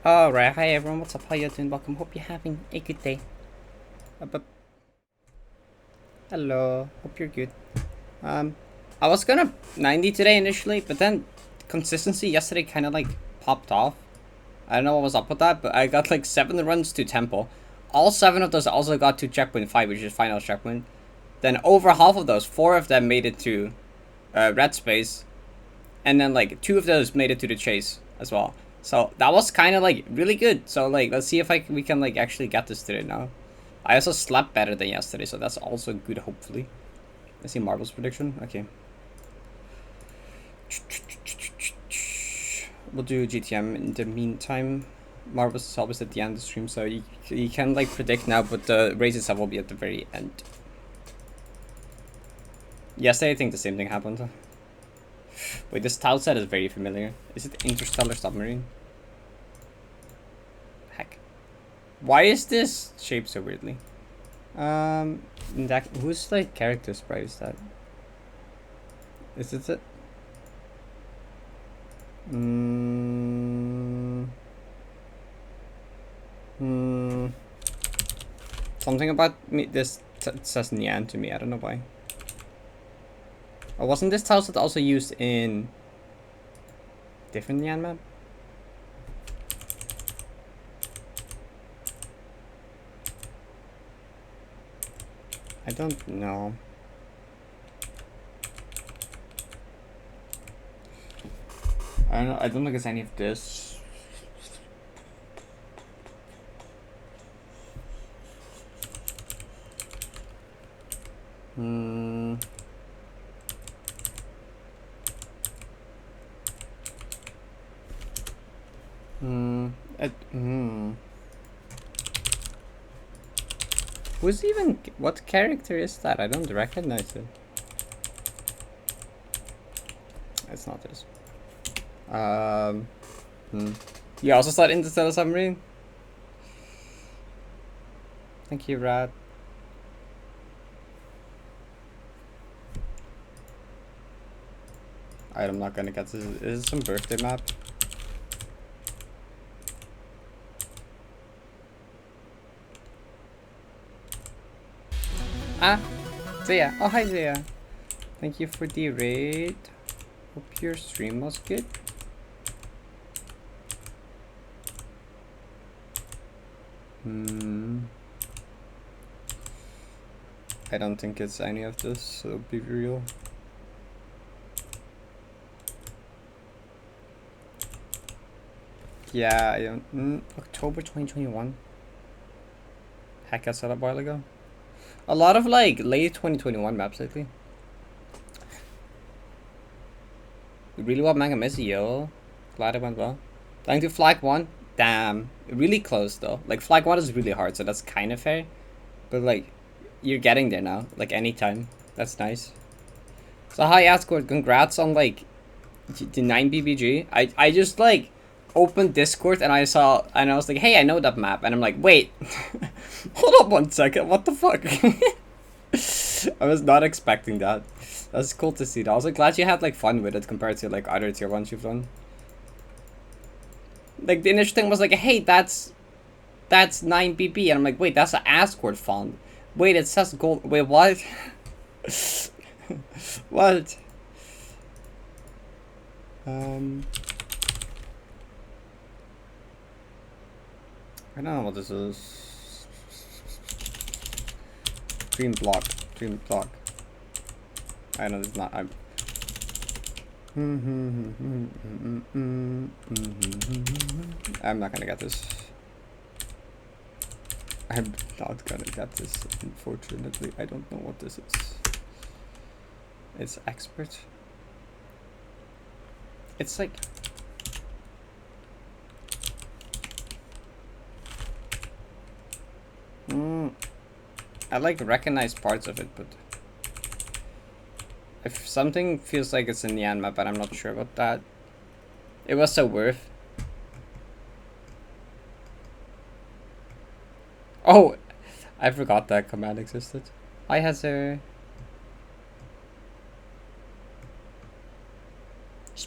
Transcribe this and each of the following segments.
Alright, hi everyone, what's up, how you doing? Welcome, hope you're having a good day. Hello, hope you're good. Um, I was gonna 90 today initially, but then consistency yesterday kind of like popped off. I don't know what was up with that, but I got like 7 runs to Temple. All 7 of those also got to checkpoint 5, which is final checkpoint. Then over half of those, 4 of them made it to red space, and then like 2 of those made it to the chase as well. So that was kind of like really good. So like let's see if we can like actually get this today now. I also slept better than yesterday, so that's also good. Hopefully, let's see Marvel's prediction. Okay, we'll do GTM in the meantime. Marvel's is always at the end of the stream, so you can like predict now, but the race itself will be at the very end. Yesterday, I think the same thing happened. Wait, this tile set is very familiar. Is it Interstellar Submarine? Heck. Why is this shaped so weirdly? That, whose like character sprite is that? Is it? Something about me. This says Nyan to me. I don't know why. Oh, wasn't this tile set also used in different Nyan map? I don't know. I don't think it's any of this. Who's even, what character is that? I don't recognize it. It's not this. You also saw Interstellar Submarine? Thank you, Rad. I'm not gonna get this. Is it some birthday map? Ah, Zaya. Oh, hi, Zaya. Thank you for the raid. Hope your stream was good. I don't think it's any of this, so be real. Yeah, I don't. October 2021. Heck, I said a while ago. A lot of like late 2021 maps lately. You really want Mega Messi, yo. Glad it went well. Dying to Flag 1. Damn. Really close though. Like Flag 1 is really hard, so that's kind of fair. But like, you're getting there now. Like anytime. That's nice. So hi Ascord, congrats on like the 9 BBG. I just like opened Discord and I saw and I was like, hey, I know that map, and I'm like, wait, hold up 1 second, what the fuck? I was not expecting that. That's cool to see. I was like glad you had like fun with it compared to like other tier 1s you've done. Like the initial thing was like, hey, that's 9 BB, and I'm like, wait, that's an Ascord font. Wait, it says gold. Wait, what? What? I don't know what this is. Dream block. I know it's not. I'm not gonna get this. I'm not gonna get this, unfortunately. I don't know what this is. It's expert. It's like... I like recognize parts of it, but... if something feels like it's in the end map, but I'm not sure about that. It was so worth. Oh! I forgot that command existed. Hi, Hazard.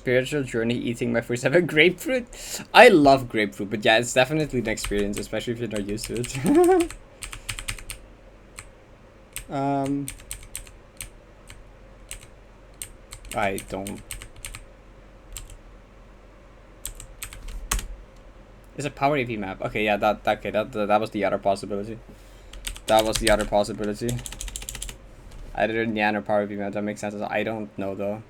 spiritual journey eating my first ever grapefruit. I love grapefruit, but yeah, it's definitely an experience, especially if you're not used to it. I don't. It's a power AV map. Okay, yeah, that was the other possibility. That was the other possibility. Either Nyan or power AV map. That makes sense. I don't know though.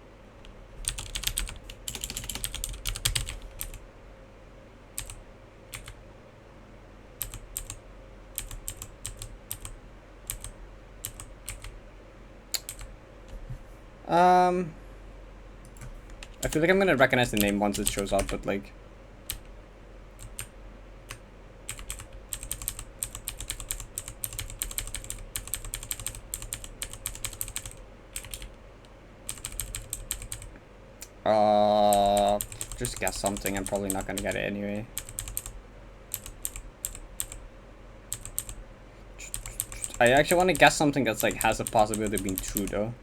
I feel like I'm gonna recognize the name once it shows up, but like. Just guess something. I'm probably not gonna get it anyway. I actually want to guess something that's like has a possibility of being true though.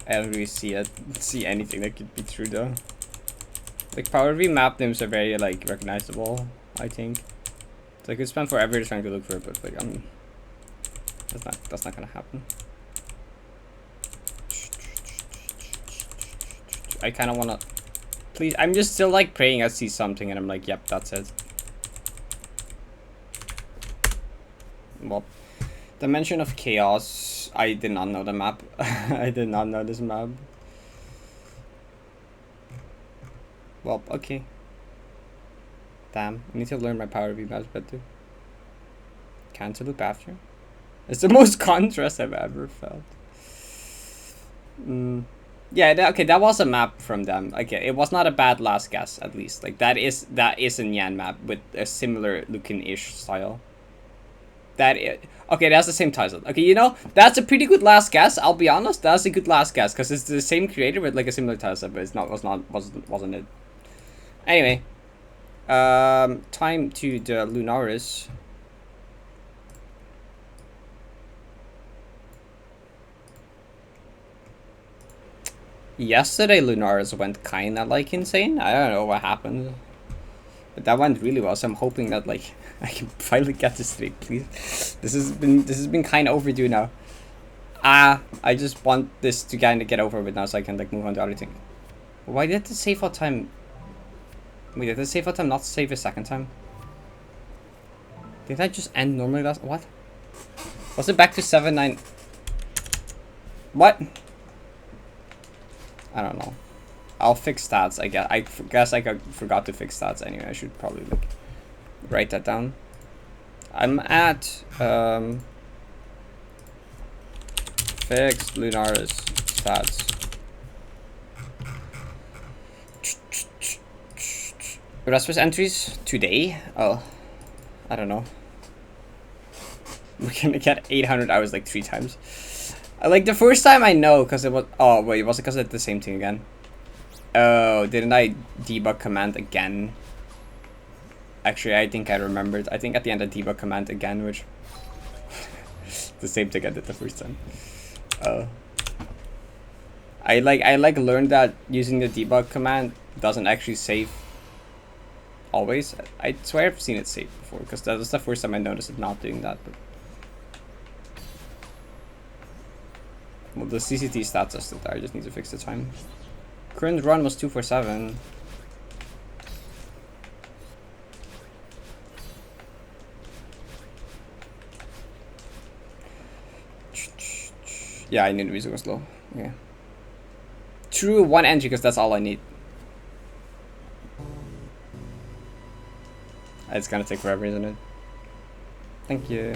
I don't really see anything that could be true though. Like power V map names are very like recognizable, I think. So I could spend forever trying to look for it, but like that's not gonna happen. I kind of wanna, please. I'm just still like praying I see something, and I'm like, yep, that's it. Well, Dimension of Chaos. I did not know the map. I did not know this map. Well, okay. Damn, I need to learn my power V maps better. Cancel loop after. It's the most contrast I've ever felt. Yeah, okay, that was a map from them. Okay, it was not a bad last guess, at least. Like, that is a Nyan map with a similar looking-ish style. Okay, that's the same title. Okay, you know, that's a pretty good last guess, I'll be honest. That's a good last guess, because it's the same creator with, like, a similar title, but wasn't it. Anyway. Time to the Lunaris. Yesterday Lunaris went kinda like insane. I don't know what happened, but that went really well. So I'm hoping that like I can finally get this straight, please. This has been kind of overdue now. I just want this to kind of get over with now, so I can like move on to other thing. Why did the save out time? Wait, did the save out time not save a second time? Did I just end normally last? What? Was it back to 7-9? What? I don't know. I'll fix stats, I guess. I guess I forgot to fix stats anyway. I should probably like write that down. I'm at fixed Lunaris stats. Rasmus entries today? Oh, I don't know. We're gonna get 800 hours like 3 times. Like the first time I know, because it was, oh wait, was it because it's the same thing again? Oh, didn't I debug command again? Actually, I think I remembered. I think at the end I debug command again, which the same thing I did the first time. I learned that using the debug command doesn't actually save always. I swear I've seen it save before, because that was the first time I noticed it not doing that. But well, the CCT stats are still there. I just need to fix the time. Current run was 247. Yeah, I knew the music was low. Yeah. True, 1 entry, because that's all I need. It's gonna take forever, isn't it? Thank you.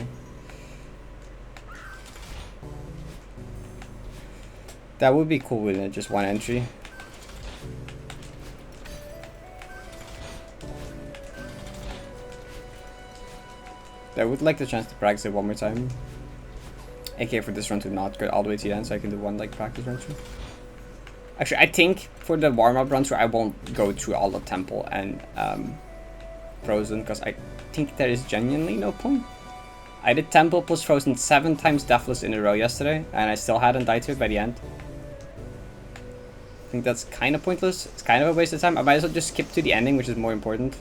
That would be cool, wouldn't it? Just 1 entry. I would like the chance to practice it one more time. Okay, for this run to not go all the way to the end, so I can do 1 like practice run through. Actually, I think for the warm-up run through, I won't go through all of Temple and Frozen, because I think there is genuinely no point. I did Temple plus Frozen 7 times Deathless in a row yesterday, and I still hadn't died to it by the end. think that's kind of pointless. It's kind of a waste of time. I might as well just skip to the ending, which is more important.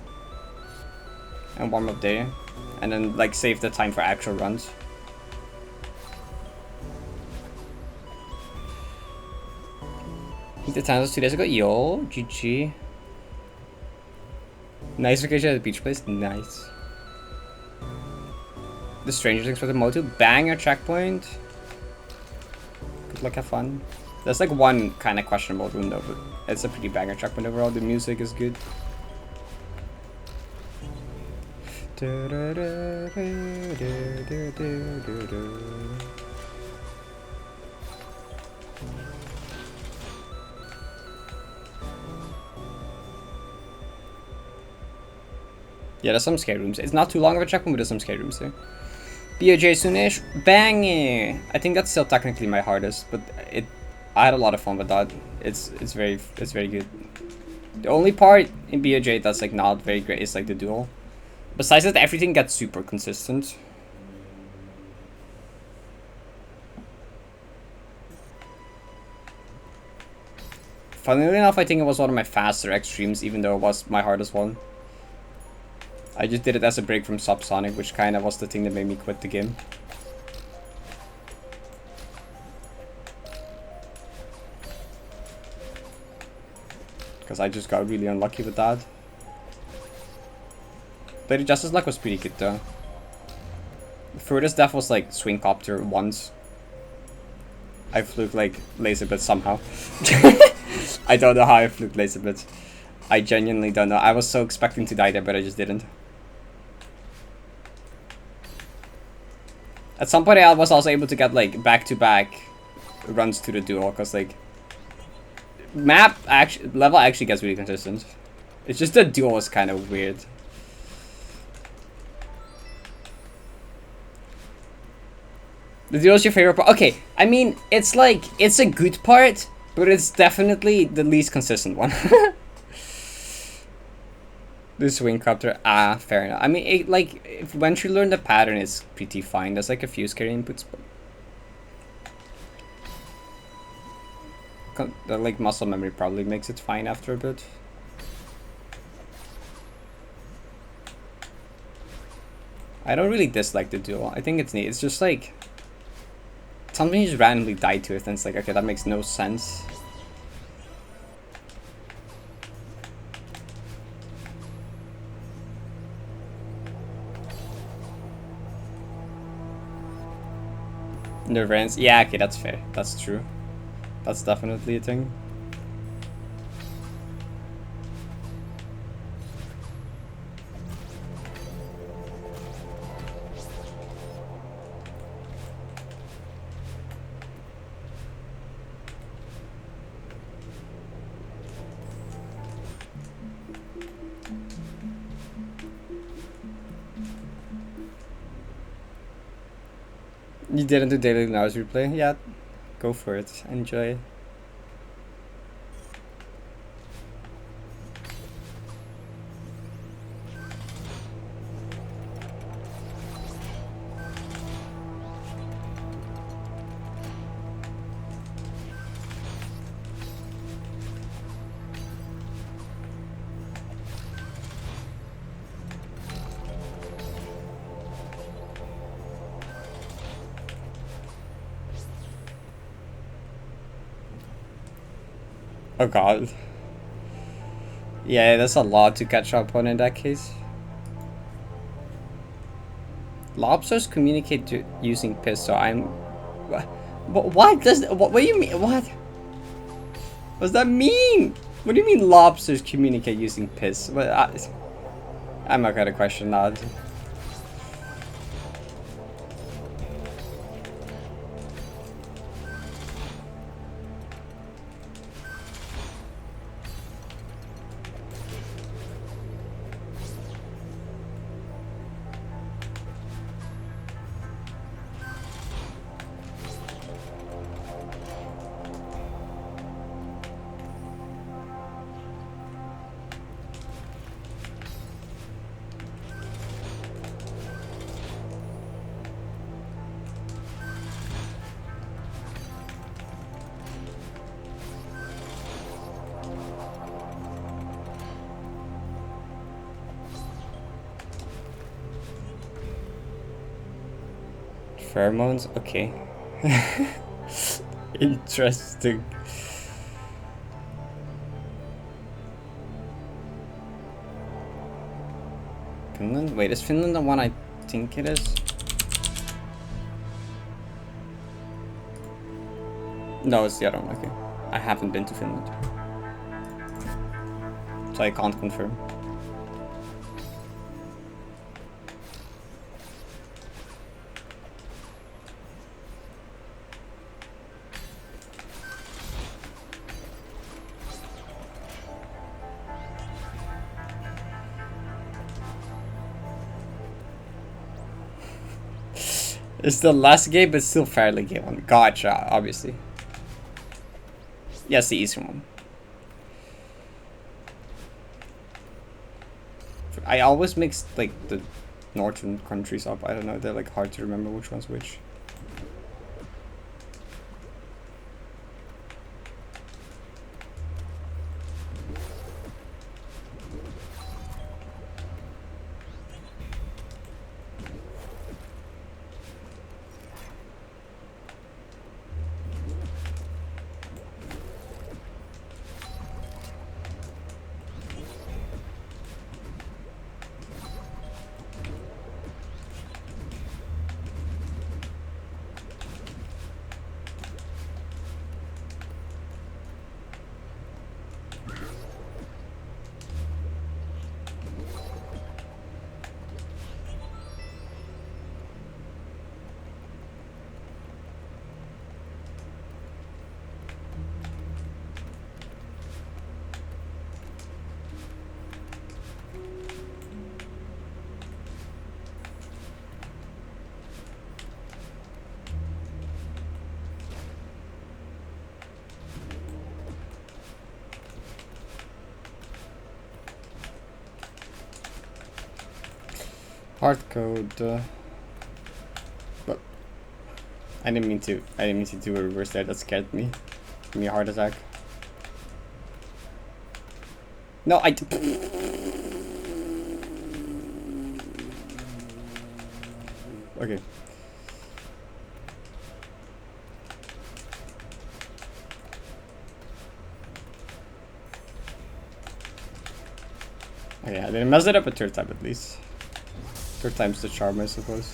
And warm up there. And then, like, save the time for actual runs. The time was 2 days ago. Yo, GG. Nice vacation at the beach place. Nice. The Stranger Things for the Moto. Banger checkpoint. Good luck, have fun. There's like one kind of questionable room though, but it's a pretty banger checkpoint overall. The music is good. Yeah, there's some scary rooms. It's not too long of a checkpoint, but there's some scary rooms there. BOJ soonish. Bang! I think that's still technically my hardest, but I had a lot of fun with that. It's very good. The only part in BOJ that's like not very great is like the duel. Besides that, everything gets super consistent. Funnily enough, I think it was one of my faster extremes, even though it was my hardest one. I just did it as a break from Subsonic, which kind of was the thing that made me quit the game. Because I just got really unlucky with that. Lady Justice luck was pretty good though. The furthest death was like Swing Copter once. I fluked like Laser Blitz somehow. I don't know how I fluked Laser Blitz. I genuinely don't know. I was so expecting to die there, but I just didn't. At some point I was also able to get like back-to-back runs to the duel, because like level actually gets really consistent. It's just the duel is kind of weird. The duel is your favorite part? Okay, I mean, it's like, it's a good part, but it's definitely the least consistent one. The Swing Copter, fair enough. I mean, once you learn the pattern, it's pretty fine. There's like a few scary inputs, but the like muscle memory probably makes it fine after a bit. I don't really dislike the duel. I think it's neat. It's just like something you just randomly die to it, and it's like, okay, that makes no sense. Nervans, yeah, okay, that's fair. That's true. That's definitely a thing. You didn't do daily Lunaris replay? Yeah, go for it. Enjoy. Oh god. Yeah, that's a lot to catch up on in that case. Lobsters communicate using piss, so I'm... What do you mean? What does that mean? What do you mean lobsters communicate using piss? I'm not gonna question that. Pheromones? Okay. Interesting. Finland? Wait, is Finland the one I think it is? No, it's the other one, okay. I haven't been to Finland. So I can't confirm. It's the last game, but still fairly gay one. Gotcha, obviously. Yes, the eastern one. I always mix like the northern countries up. I don't know, they're like hard to remember which one's which. Hard code, but I didn't mean to do a reverse there. That scared me. Give me a heart attack. No, okay. Okay, I didn't mess it up a third time at least. Third time's the charm, I suppose.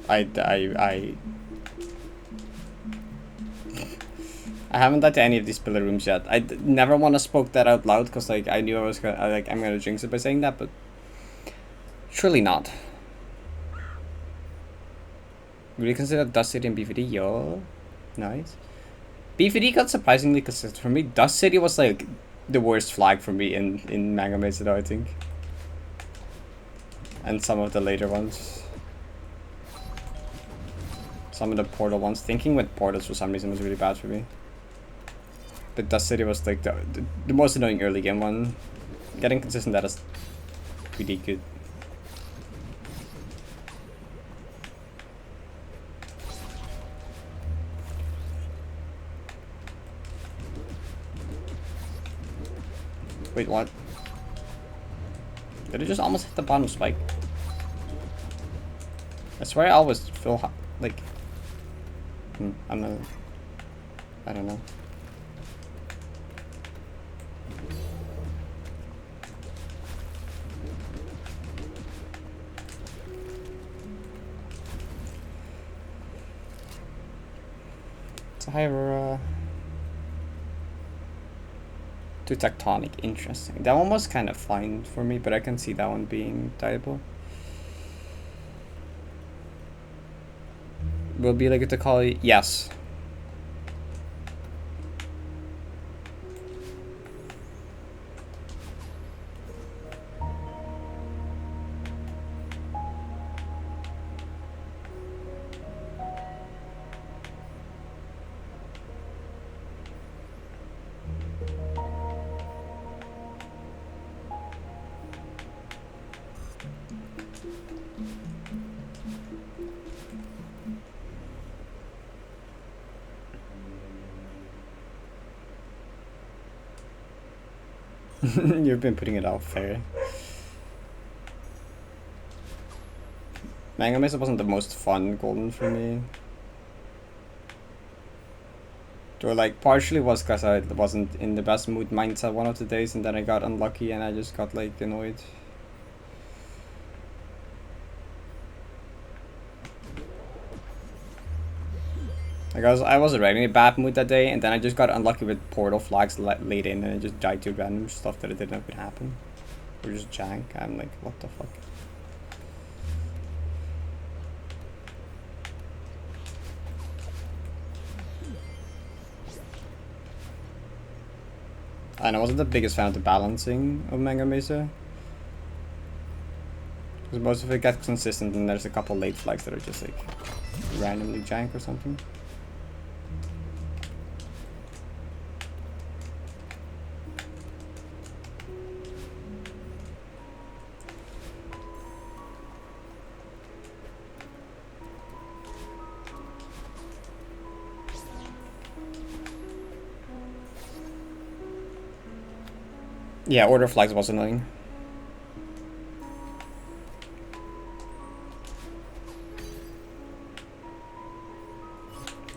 I haven't died to any of these pillar rooms yet. I never want to spoke that out loud because like I knew I was gonna I'm gonna jinx it by saying that, but surely not. Would you consider Dust City and BVD? Yo, nice. BVD got surprisingly consistent for me. Dust City was like the worst flag for me in Manga Maze though, I think, and some of the later ones. Some of the portal ones. Thinking with portals for some reason was really bad for me. But Dust City was like the most annoying early game one. Getting consistent that is pretty good. Wait, what? Did it just almost hit the bottom spike? I swear I always feel like... I'm not... I don't know. It's a higher... To Tectonic, interesting. That one was kind of fine for me, but I can see that one being dieable. Will be like to call it? Yes. You've been putting it out fair. Manga Mesa wasn't the most fun golden for me. Or like partially was because I wasn't in the best mood mindset one of the days, and then I got unlucky and I just got like annoyed. Like I was already in a bad mood that day, and then I just got unlucky with portal flags late in, and I just died to random stuff that I didn't know could happen. Or just jank. I'm like, what the fuck? And I wasn't the biggest fan of the balancing of Manga Mesa. Because most of it gets consistent, and there's a couple late flags that are just like randomly jank or something. Yeah, order flags was annoying.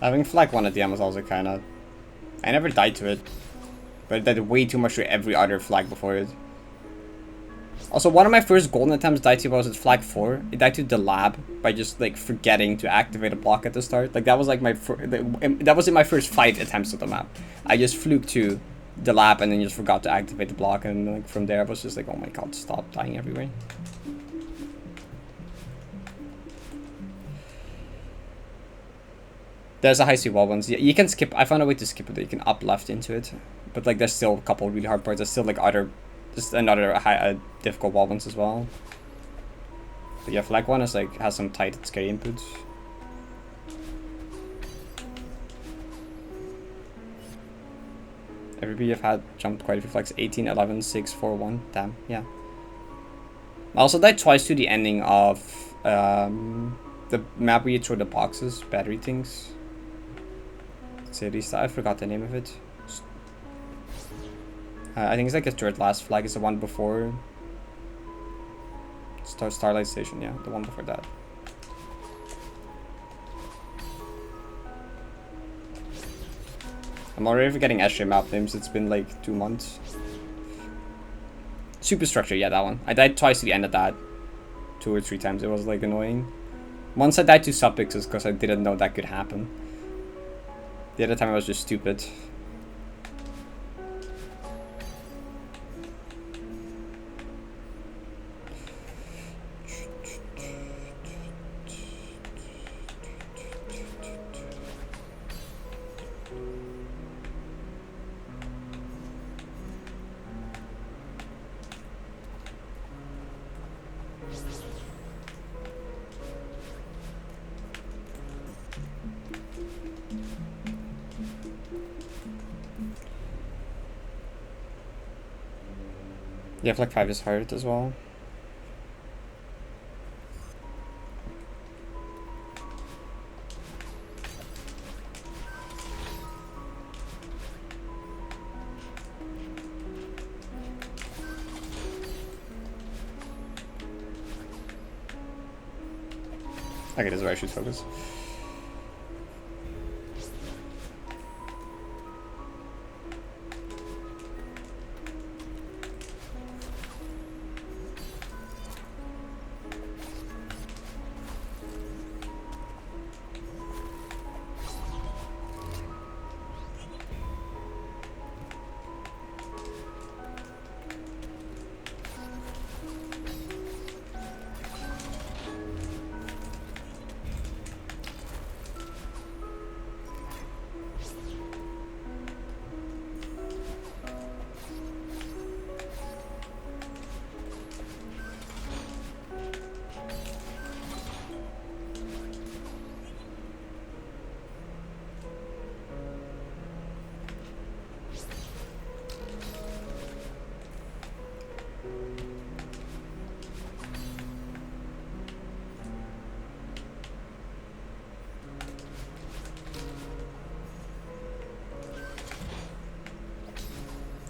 Having flag 1 at the end was also kinda... I never died to it. But I did way too much to every other flag before it. Also, one of my first golden attempts died to was at flag 4. It died to the lab by just like forgetting to activate a block at the start. Like that was like my that was in my first 5 attempts at the map. I just fluked to the lab and then just forgot to activate the block, and like from there I was just like, oh my god, stop dying everywhere. There's a high C wall ones. Yeah, you can skip. I found a way to skip it. You can up left into it, but like there's still a couple really hard parts. There's still like just another difficult wall ones as well. But yeah, flag 1 is like has some tight scary inputs. Everybody I've had jumped quite a few flags. 18, 11, 6, 4, 1. Damn, yeah. I also died twice to the ending of the map where you throw the boxes, battery things. Cities, I forgot the name of it. I think it's like the third last flag is the one before Starlight Station, yeah, the one before that. I'm already forgetting SJ map names, it's been like 2 months. Superstructure, yeah, that one. I died twice to the end of that. 2 or 3 times, it was like annoying. Once I died to subpixels because I didn't know that could happen. The other time I was just stupid. Yeah, flag 5 is hard as well. Okay, this is where I should focus.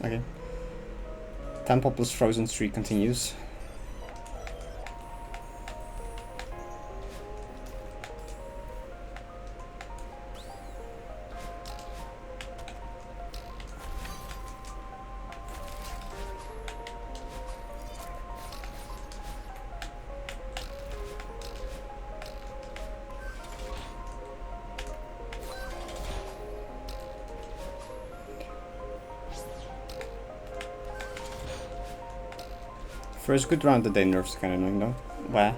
Okay. Temple plus Frozen Streak continues. First good round of the day, nerfs kind of annoying though. Wow.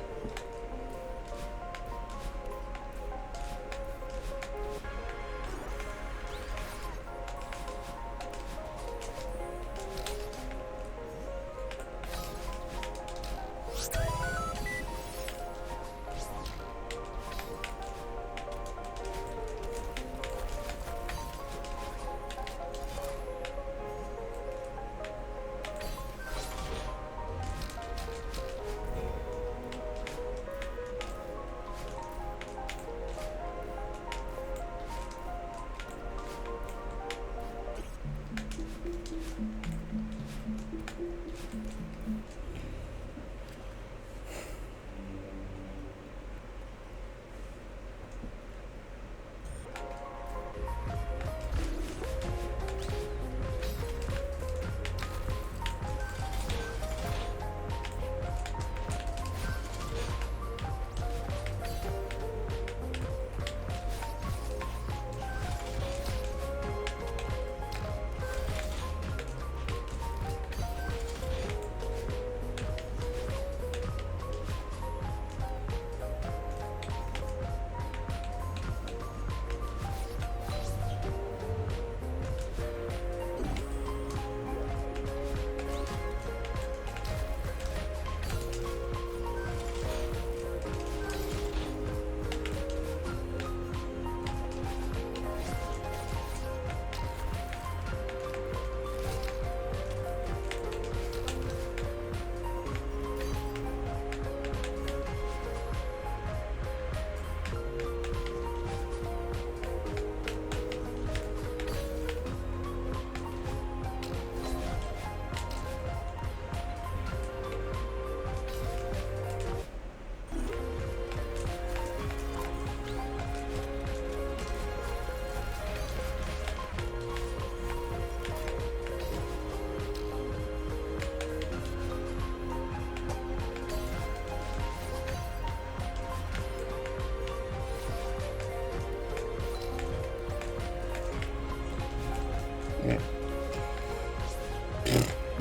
Okay.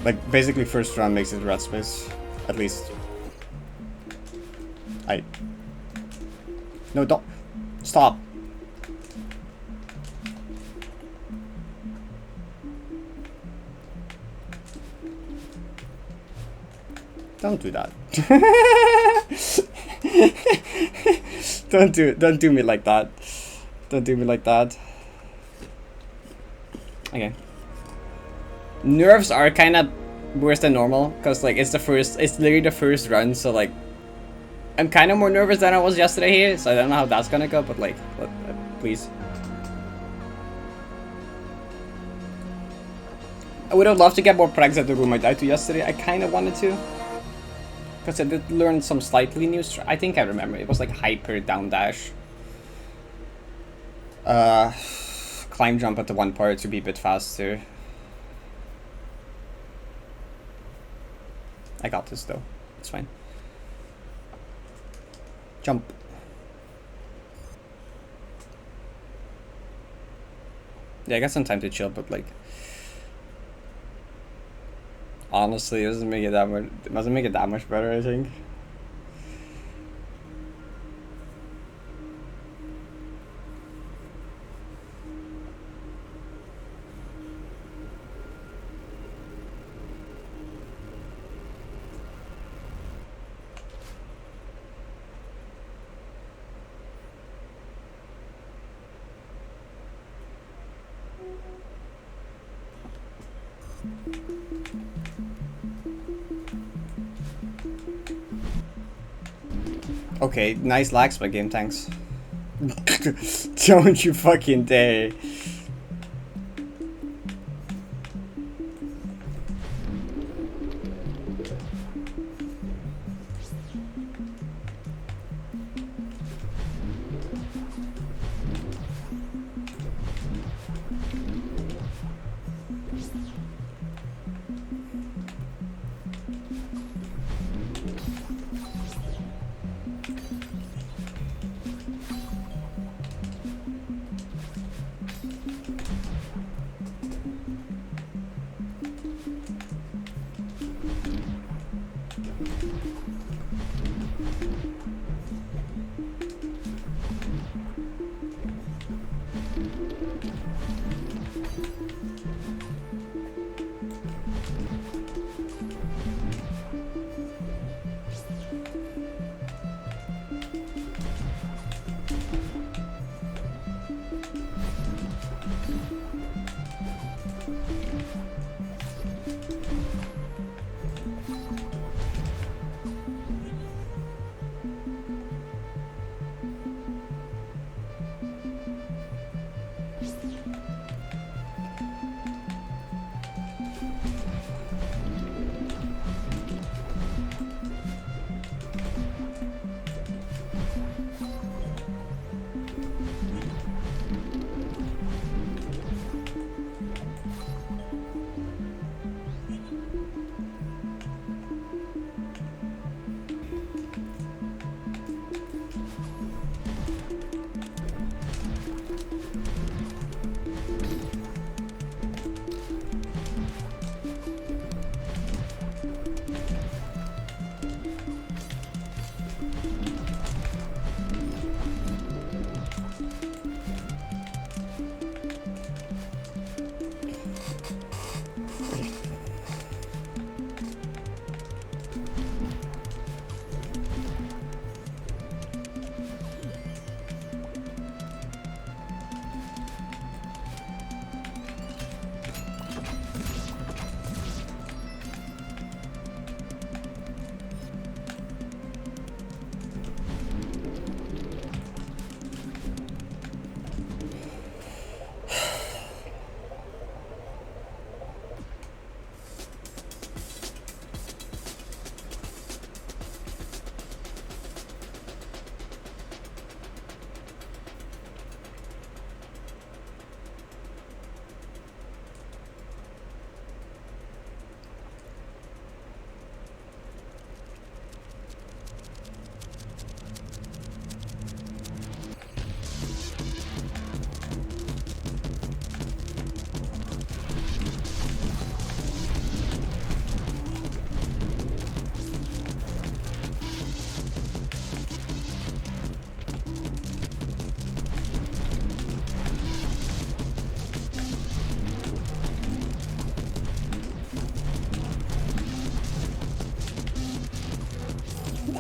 Like, basically first round makes it red space. At least. No, don't. Stop. Don't do that. Don't do me like that. Don't do me like that. Okay. Nerves are kind of worse than normal because like it's literally the first run, so like I'm kind of more nervous than I was yesterday here, so I don't know how that's gonna go, but like, please. I would have loved to get more prags at the room I died to yesterday. I kind of wanted to. Because I did learn some slightly new I think I remember. It was like hyper down dash. Climb jump at the one part to be a bit faster. I got this though. It's fine. Jump. Yeah, I got some time to chill, but like honestly, it doesn't make it that much. It doesn't make it that much better, I think. Okay, nice lag spike game, thanks. Don't you fucking dare.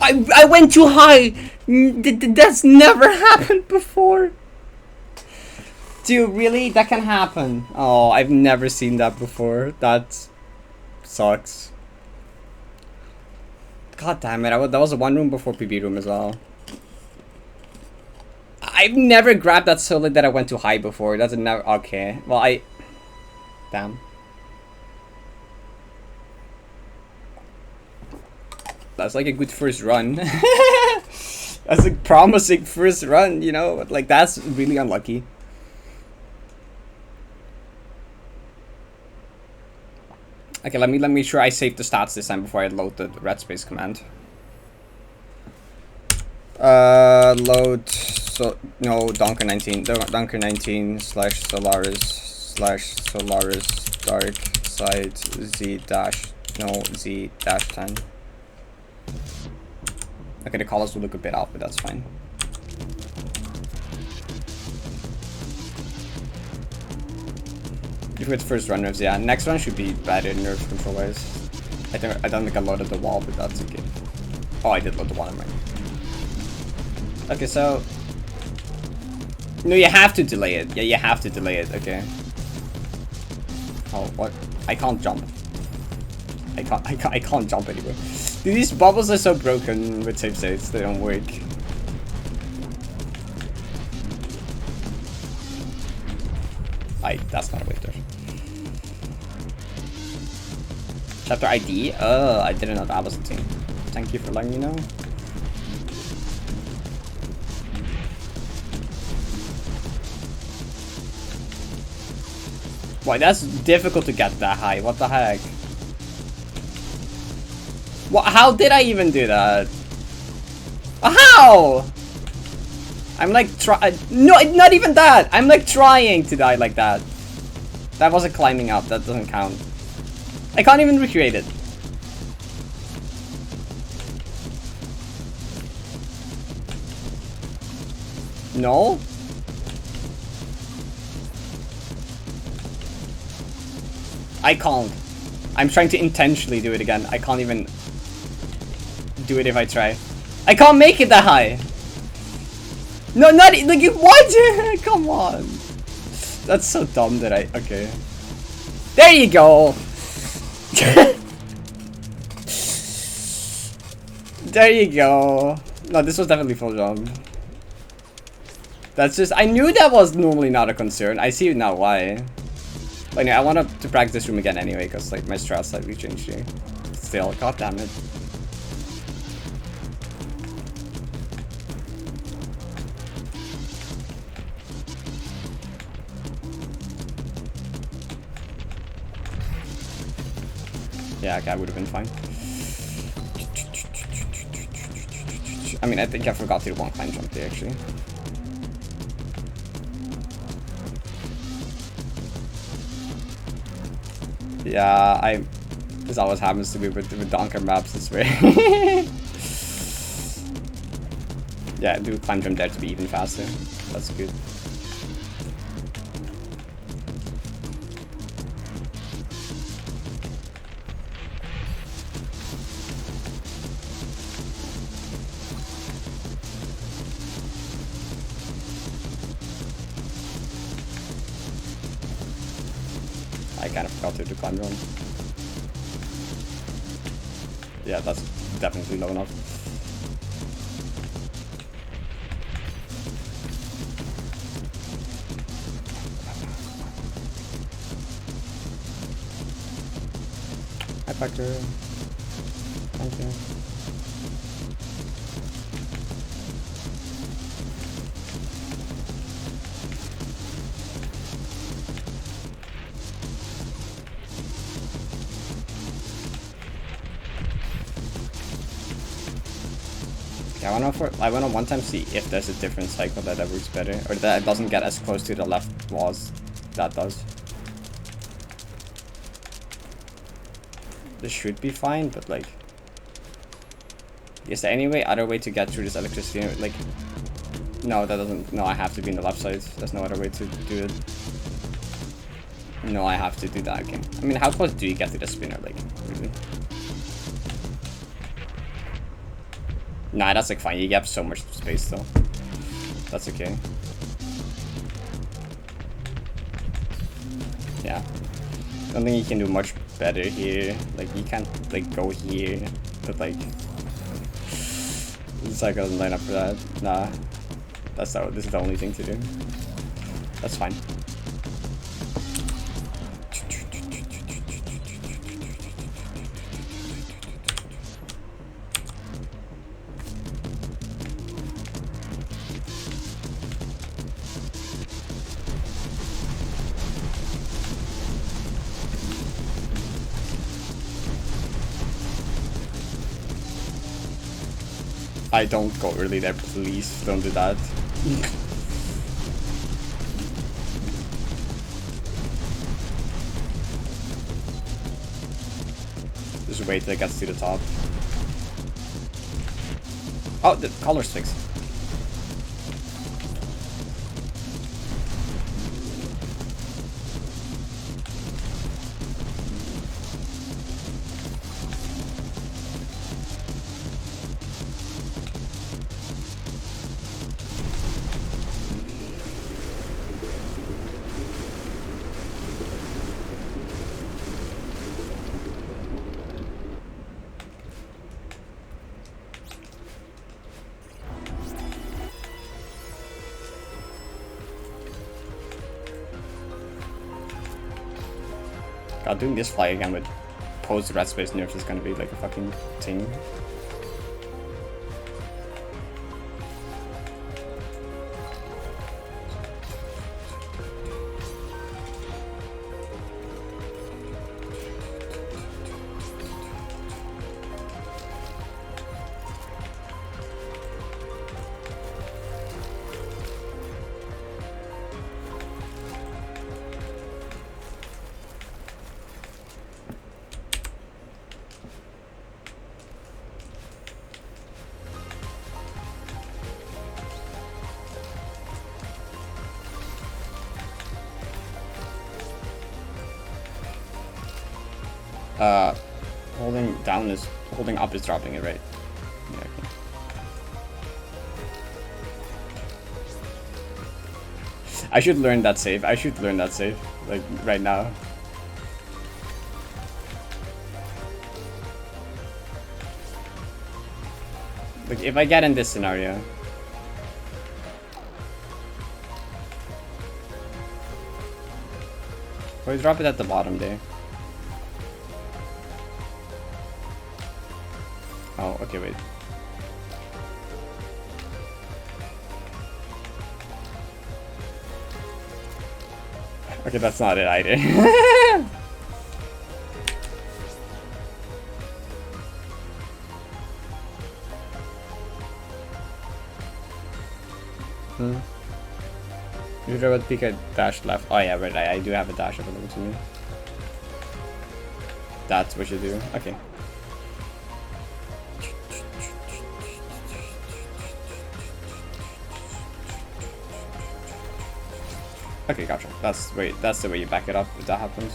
I went too high! That's never happened before! Dude, really? That can happen? Oh, I've never seen that before. That sucks. God damn it, that was a one room before PB room as well. I've never grabbed that so late that I went too high before. That's never. Okay. Well, damn. That's like a good first run. That's a promising first run, you know? Like, that's really unlucky. Okay, let me make sure I save the stats this time before I load the red space command. Load, so, no, Donker 19, Donker 19 slash Solaris dark side Z dash, no, Z dash 10. Okay, the colors will look a bit off, but that's fine. If with first run nerfs, yeah, next one should be better nerf control wise. I don't think I loaded the wall, but that's okay. Oh, I did load the wall, right. Okay, so no, you have to delay it. Yeah, you have to delay it. Okay. Oh, what? I can't jump. I can't jump anywhere. Dude, these bubbles are so broken with save states. They don't work. That's not a wave there. Chapter ID? Oh, I didn't know that was a thing. Thank you for letting me know. Why, that's difficult to get that high. What the heck? What? How did I even do that? How? I'm like no, not even that. I'm like trying to die like that. That wasn't climbing up. That doesn't count. I can't even recreate it. No? I can't. I'm trying to intentionally do it again. I can't even do it if I try. I can't make it that high. No, not like what? Come on. That's so dumb that okay. There you go. There you go. No, this was definitely full jump. That's just, I knew that was normally not a concern. I see now why. But anyway, I want to practice this room again anyway, because like my strat slightly changed here. Still, god damn it. Yeah, okay, I would have been fine. I mean, I think I forgot to do one climb jump there, actually. Yeah, this always happens to me with Donker maps this way. Yeah, do climb jump there to be even faster. That's good. I kind of forgot to do climb run. Yeah, that's definitely low enough. Hi, Factor. Thank you. Yeah, I wanna one time see if there's a different cycle that works better, or that it doesn't get as close to the left walls that does. This should be fine, but like, is there any other way to get through this electricity? Like, no, that doesn't. No, I have to be in the left side. There's no other way to do it. No, I have to do that again. I mean, how close do you get to the spinner? Like, really? Nah, that's like fine. You get so much space though. That's okay. Yeah. I don't think you can do much better here. Like, you can't, like, go here. But, like... The cycle doesn't line up for that. Nah. This is the only thing to do. That's fine. I don't go early there, please don't do that. Just wait till it gets to the top. Oh, the color's fixed. God, doing this fly again with post red space nerfs is gonna be like a fucking thing. Holding up is dropping it, right? Yeah, okay. I should learn that save. Like, right now. Like, if I get in this scenario... Or drop it at the bottom there. Oh, okay, wait. Okay, that's not it either. You throw a peek at dash left. Oh yeah, right, I do have a dash available to me. That's what you do. Okay. Okay, gotcha. That's the way you back it up if that happens.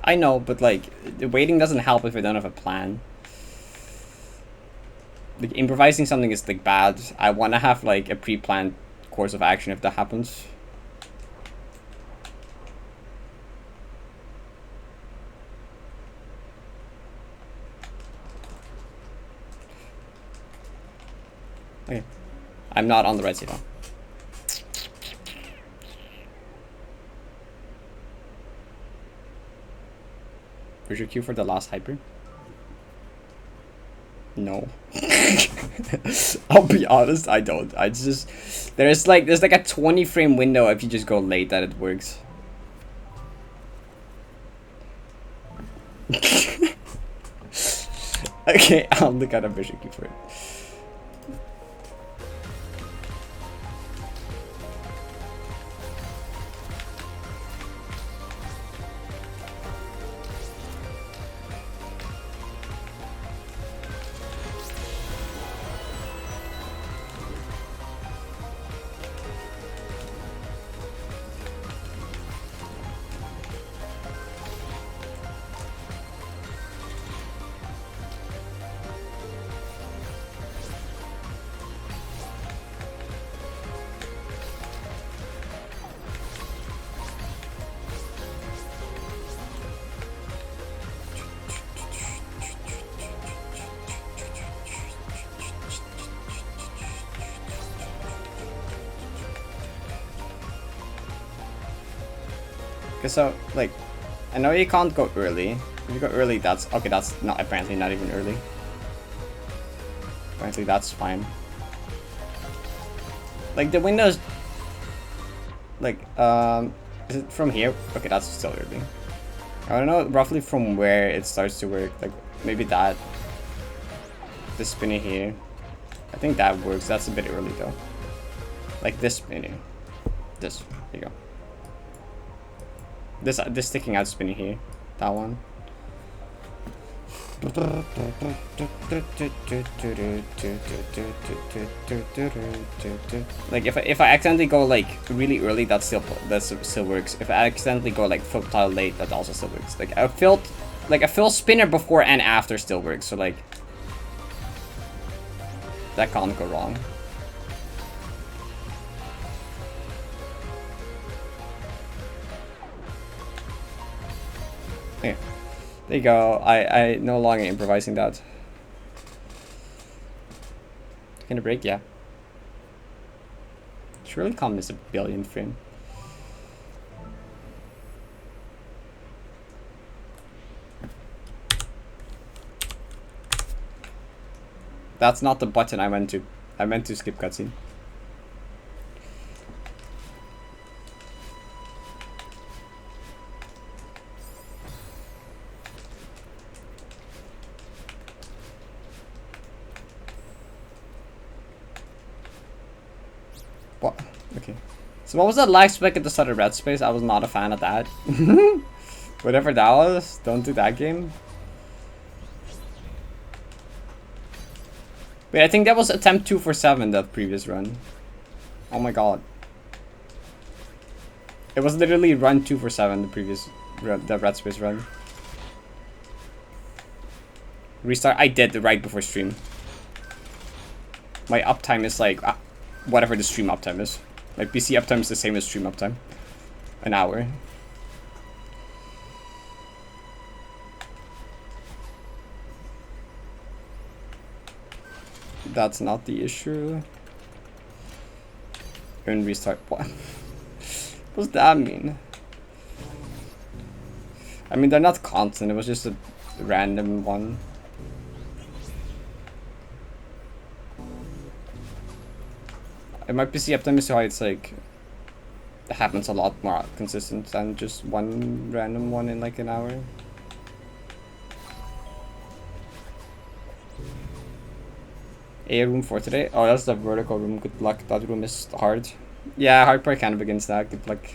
I know, but like, the waiting doesn't help if we don't have a plan. Like, improvising something is like bad. I want to have like a pre-planned course of action if that happens. Okay. I'm not on the red side. Bishop Q for the last hyper? No. I'll be honest, I don't. I just there's like a 20 frame window if you just go late that it works. Okay, I'll look at a Bishop Q for it. Okay, so like, I know you can't go early. If you go early, that's okay. That's not apparently not even early. Apparently, that's fine. Like the windows. Like, is it from here? Okay, that's still early. I don't know roughly from where it starts to work. Like maybe that. This spinny here. I think that works. That's a bit early though. Like this spinny. This. There you go. This sticking out spinning here, that one. Like if I accidentally go like really early, that still works. If I accidentally go like flip tile late, that also still works. Like a fill spinner before and after still works. So like that can't go wrong. Yeah. There you go. I no longer improvising that. Gonna break, yeah. Surely can't miss a billion frame. That's not the button I meant to. I meant to skip cutscene. What? Okay. So what was that lag spike at the start of Red Space? I was not a fan of that. Whatever that was, don't do that game. Wait, I think that was attempt 247, that previous run. Oh my god. It was literally run 247, the previous the Red Space run. Restart, I did right before stream. My uptime is like whatever the stream uptime is. My PC uptime is the same as stream uptime. An hour. That's not the issue. And restart. What? What does that mean? I mean, they're not constant. It was just a random one. My PC uptime is so high, it's like it happens a lot more consistent than just one random one in like an hour. A room for today? Oh, that's the vertical room. Good luck. That room is hard. Yeah, hard part kind of begins that. Good luck.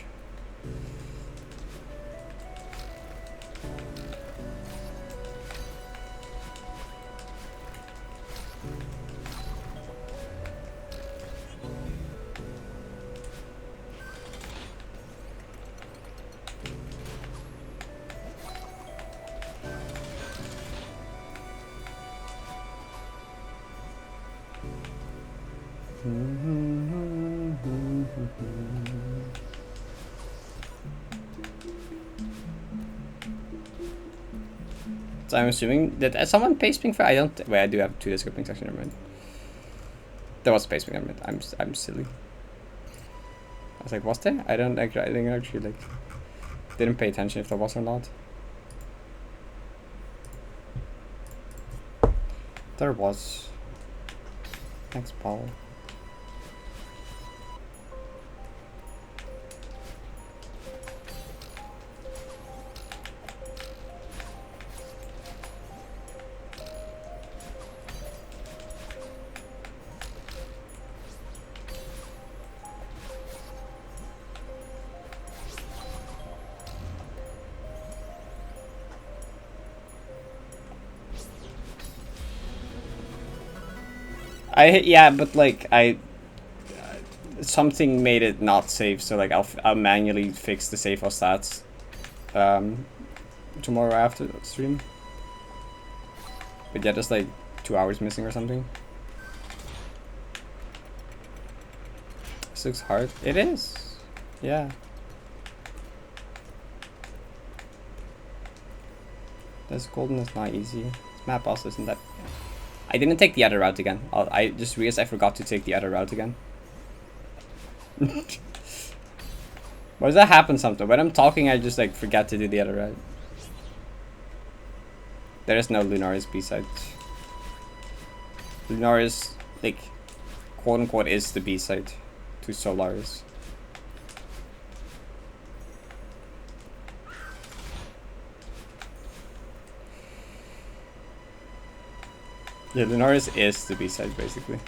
So I'm assuming that someone pace ping for I don't wait, I do have 2 disco pings actually, never mind. There was pace ping, never mind. I'm silly. I was like, was there? I didn't actually like didn't pay attention if there was or not. There was. Thanks, Paul. Yeah, but like something made it not save, so like I'll manually fix the save for stats tomorrow after the stream. But yeah, there's like 2 hours missing or something. This looks hard. It is. Yeah. This golden is not easy. This map also isn't that. I didn't take the other route again. I just realized I forgot to take the other route again. Why does that happen sometimes? When I'm talking, I just like forget to do the other route. There is no Lunaris B-side. Lunaris, like, quote unquote, is the B-side to Solaris. Yeah, Lunaris is the B-side, basically.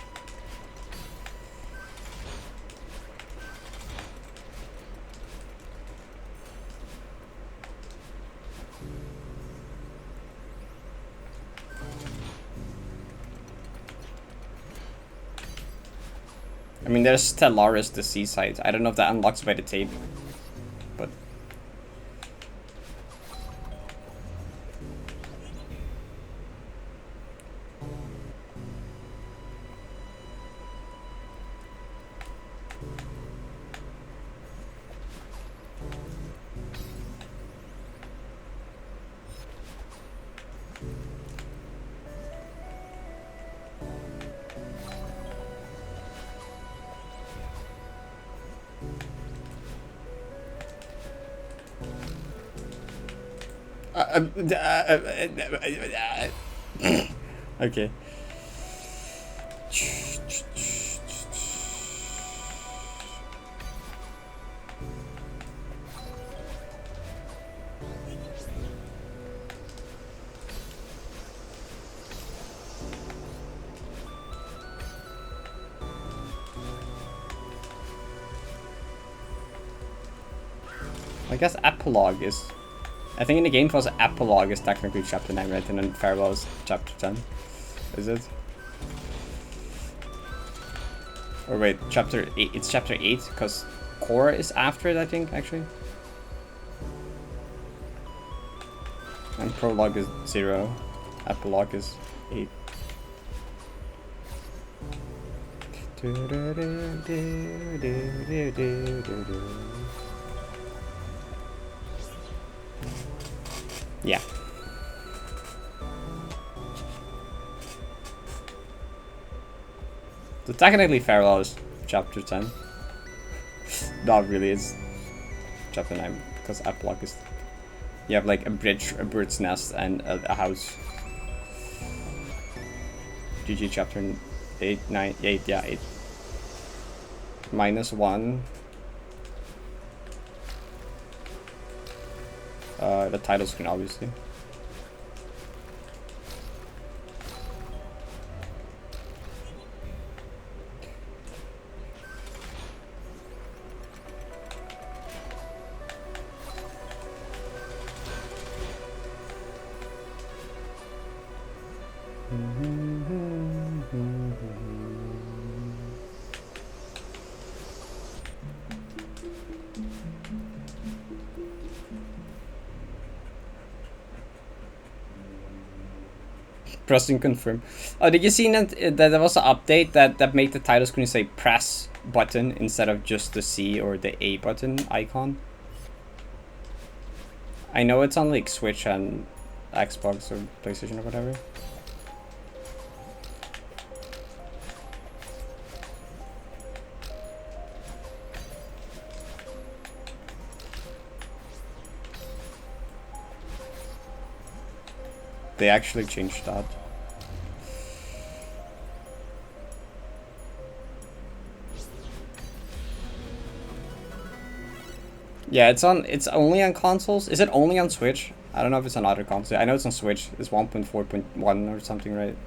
I mean, there's Stellaris, the C-side. I don't know if that unlocks by the tape, but... Okay. I guess epilogue is... I think in the game for us, epilogue is technically chapter 9, right? And then farewell is chapter 10. Is it? Or wait, chapter 8. It's chapter 8 because core is after it, I think, actually. And prologue is 0. Epilogue is 8. Yeah. So technically Farewell is chapter 10. Not really, it's chapter 9 because epilogue is... You have like a bridge, a bird's nest, and a house. GG chapter 8, 9, 8, yeah, 8. -1. The title screen, obviously. Pressing confirm. Oh, did you see that there was an update that made the title screen say press button instead of just the C or the A button icon? I know it's on like Switch and Xbox or PlayStation or whatever. They actually changed that. Yeah, it's only on consoles. Is it only on Switch? I don't know if it's on other consoles. I know it's on Switch. It's 1.4.1 or something, right?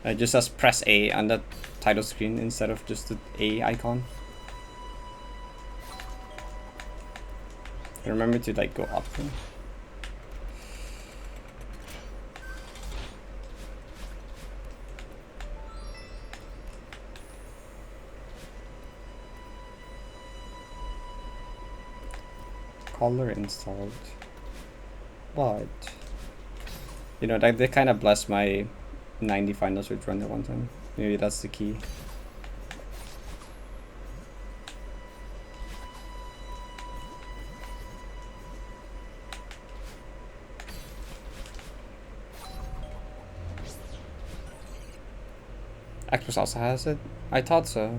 It just says press A on the title screen instead of just the A icon. Remember to like go up. Color installed. But you know, they kind of blessed my 90 final Switch run at one time. Maybe that's the key. Xbox also has it? I thought so.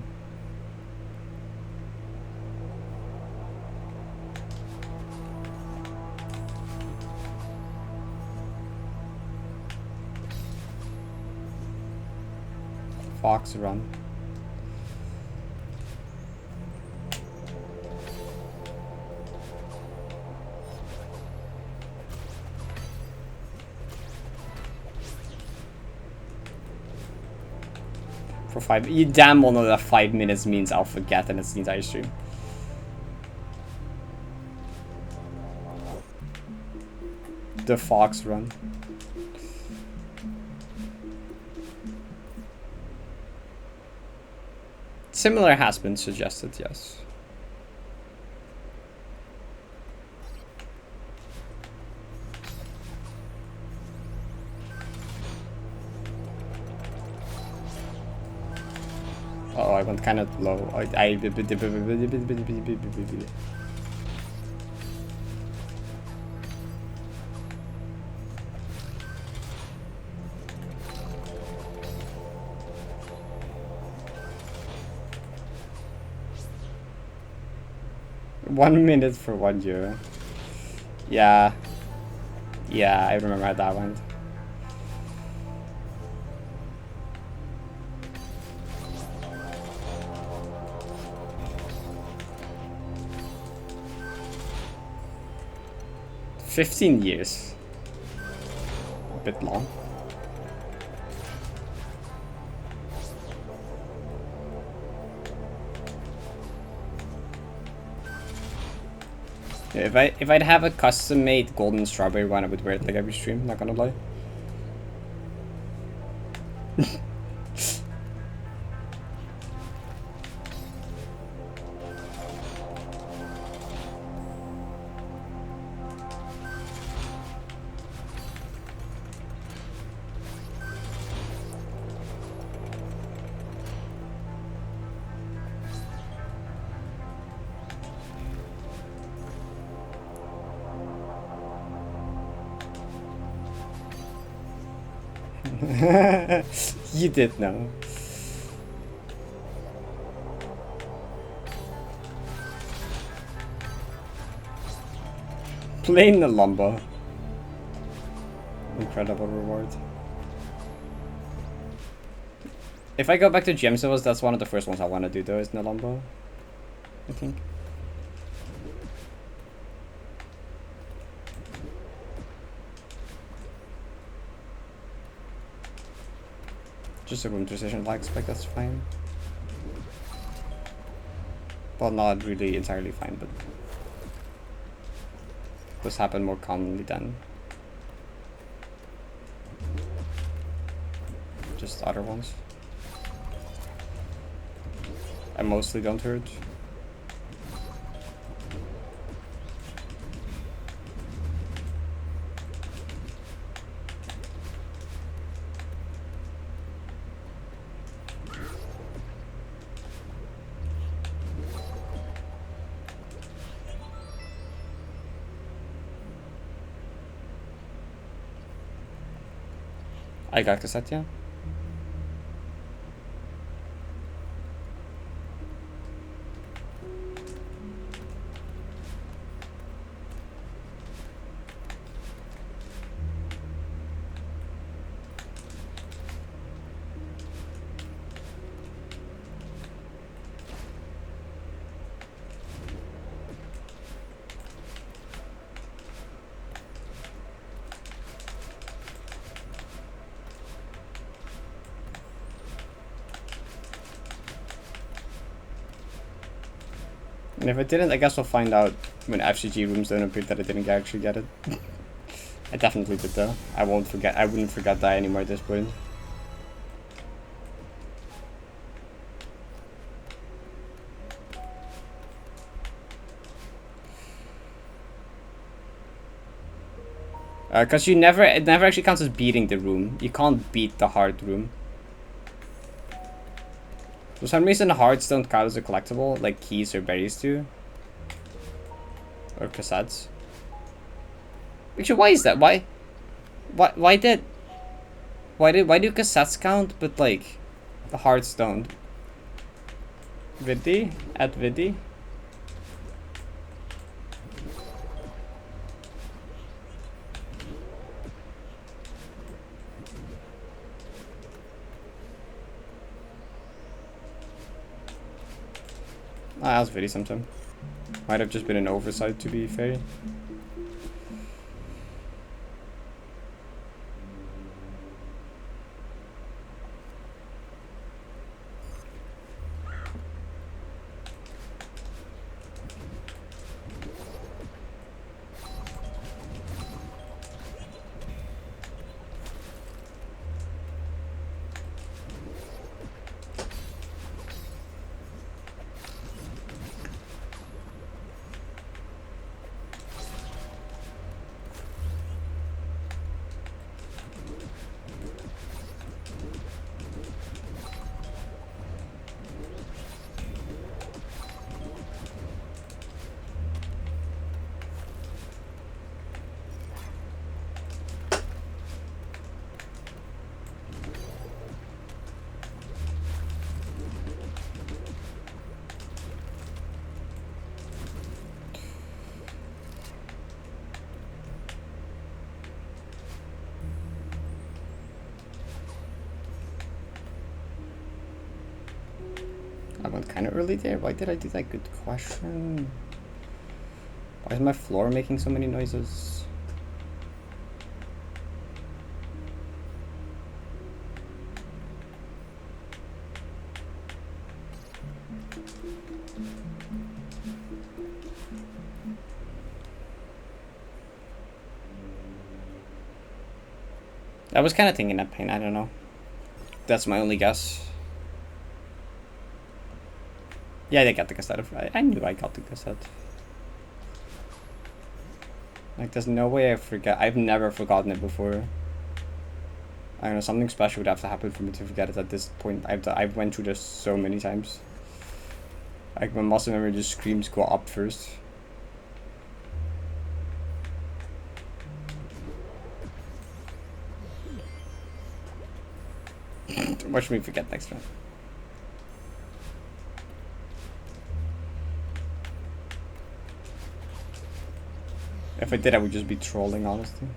Fox run. For 5, you damn well know that 5 minutes means I'll forget and it's the entire stream. The Fox run. Similar has been suggested, yes. Oh, I went kind of low. I 1 minute for €1. Yeah. Yeah, I remember how that went. $15 years. A bit long. If I'd have a custom made golden strawberry one, I would wear it like every stream, not gonna lie. You did know. Playing the lumber. Incredible reward. If I go back to gem silvers, that's one of the first ones I want to do though, is Nalumbo. I think. Just a room transition lag spec, that's fine. Well, not really entirely fine, but this happened more commonly than just other ones. I mostly don't hurt. I got cassette, yeah. And if I didn't, I guess we'll find out when FCG rooms don't appear that I didn't actually get it. I definitely did though. I won't forget. I wouldn't forget that anymore at this point. Because it never actually counts as beating the room. You can't beat the hard room. For some reason, the hearts don't count as a collectible, like keys or berries do. Or cassettes. Actually, why is that? Why do cassettes count, but like the hearts don't? Vidi? At Vidi? I asked Vidi sometime. Might have just been an oversight, to be fair. I went kind of early there. Why did I do that? Good question. Why is my floor making so many noises? I was kind of thinking that pain. I don't know. That's my only guess. Yeah, they got the cassette. I knew I got the cassette. Like, there's no way I forget. I've never forgotten it before. I don't know, something special would have to happen for me to forget it at this point. I've went through this so many times. Like, my muscle memory just screams go up first. Watch me forget next time. If I did, I would just be trolling, honestly.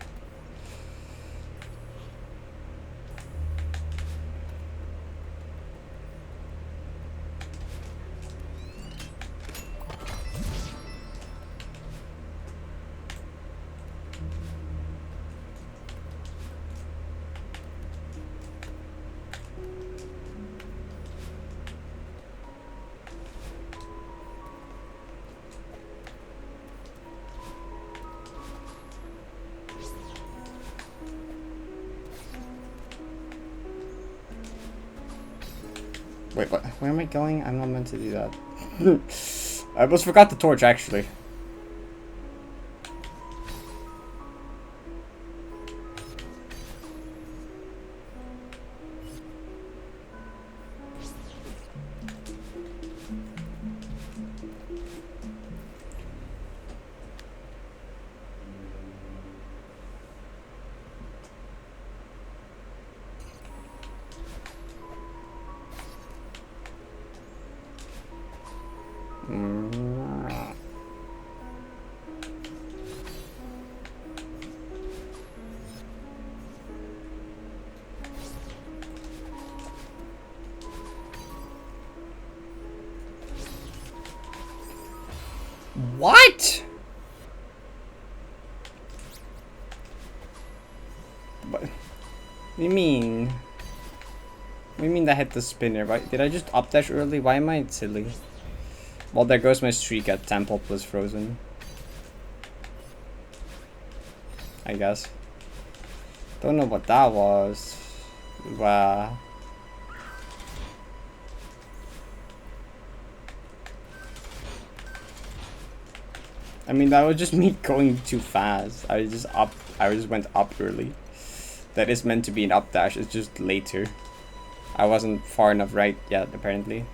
Wait, what? Where am I going? I'm not meant to do that. I almost forgot the torch, actually. What? What do you mean? What do you mean that hit the spinner? Right? Did I just up dash early? Why am I silly? Well, there goes my streak at Temple plus Frozen. I guess. Don't know what that was. Wow. I mean, that was just me going too fast. I just went up early. That is meant to be an up dash, it's just later. I wasn't far enough right yet, apparently.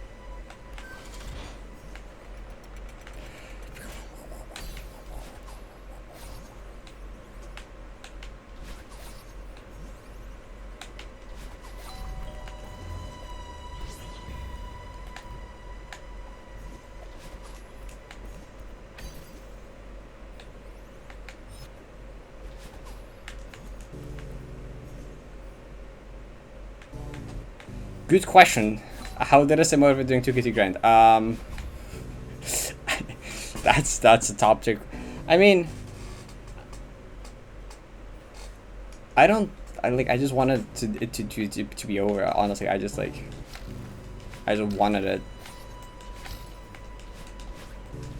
Good question. How did I say motivate doing 2KT grind? That's a topic. I mean, I just wanted it to be over. Honestly, I just wanted it.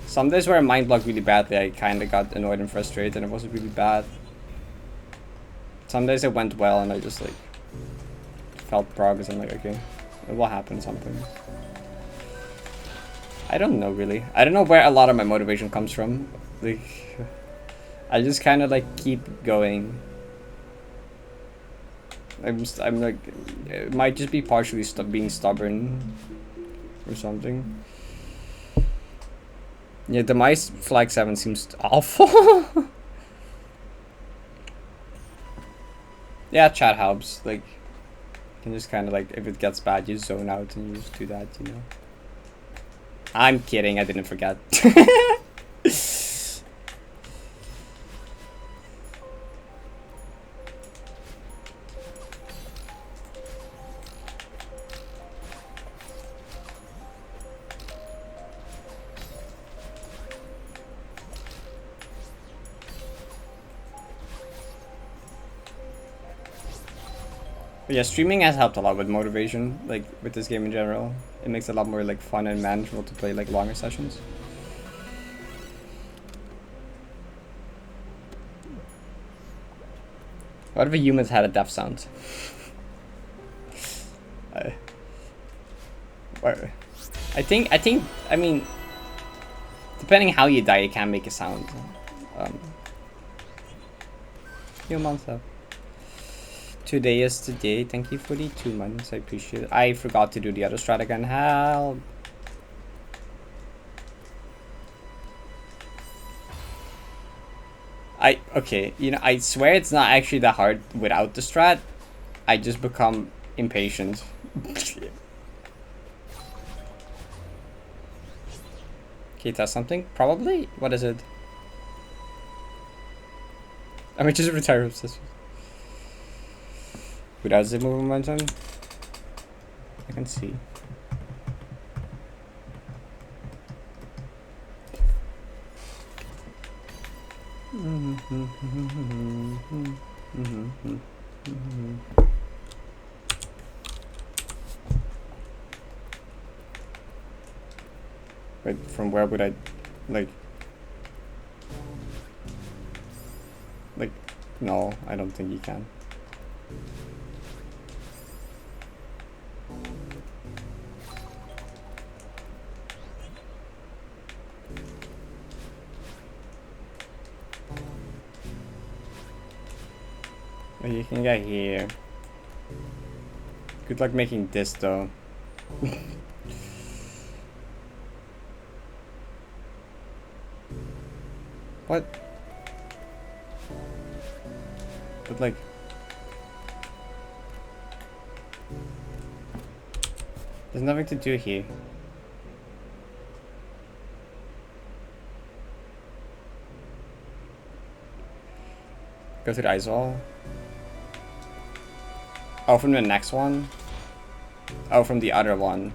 Some days where I mind blocked really badly, I kind of got annoyed and frustrated, and it wasn't really bad. Some days it went well, and I just like felt progress. I'm like, okay, it will happen something. I don't know really. I don't know where a lot of my motivation comes from. Like, I just kind of like keep going. I'm like, it might just be partially being stubborn or something. Yeah, the mice flag 7 seems awful. Yeah, chat helps. Like, you can just kind of like, if it gets bad, you zone out and you just do that, you know. I'm kidding, I didn't forget. But yeah, streaming has helped a lot with motivation, like with this game in general. It makes it a lot more like fun and manageable to play like longer sessions. What if a humans had a death sound? I mean, depending how you die, it can make a sound. Humans have. Today is the day. Thank you for the 2 months. I appreciate it. I forgot to do the other strat again. Help. Okay, you know, I swear it's not actually that hard without the strat. I just become impatient. Okay, test something? Probably? What is it? I might just retire obsessed. Without the move momentum, I can see. Wait, from where would I, like, no, I don't think you can. But you can get here. Good luck making this though. What? But like, there's nothing to do here. Go to the ice wall. Oh, from the next one? Oh, from the other one.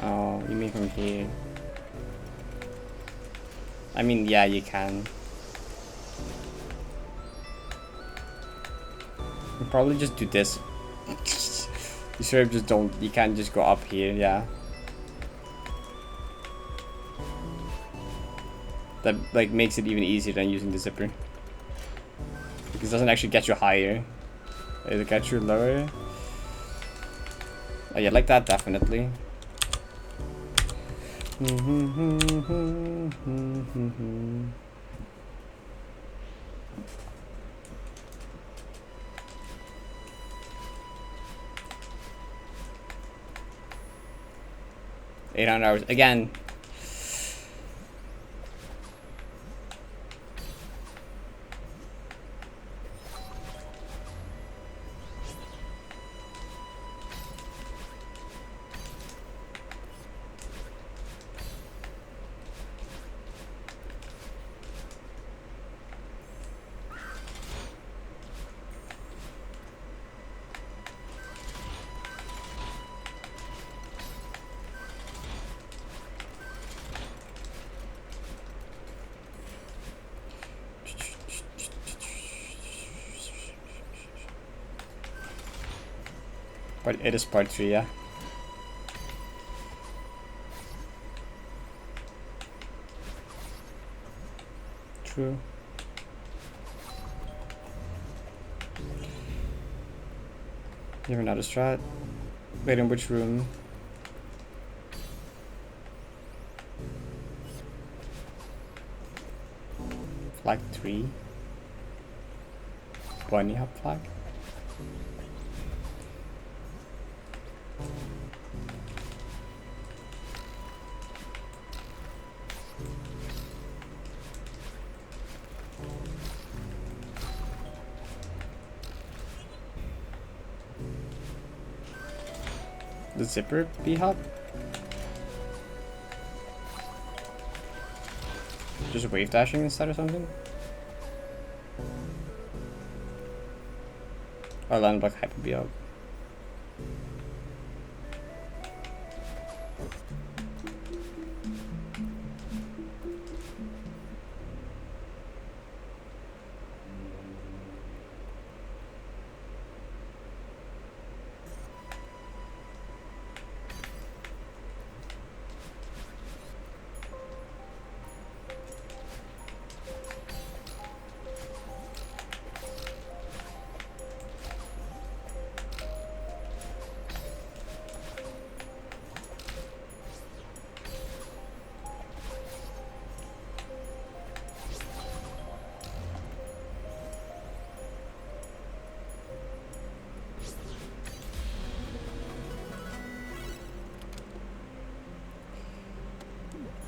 Oh, you mean from here? I mean, yeah, you can. You probably just do this. You sort of just don't, you can't just go up here, yeah. that like makes it even easier than using the zipper. Because it doesn't actually get you higher. It gets you lower. Oh yeah, like that definitely. 800 hours again. But it is part 3, yeah. True. You have another strat. Wait, in which room? Flag 3. Bunny hop flag. The zipper B-hop? Just wave dashing instead or something? Or land block hyper B-hop.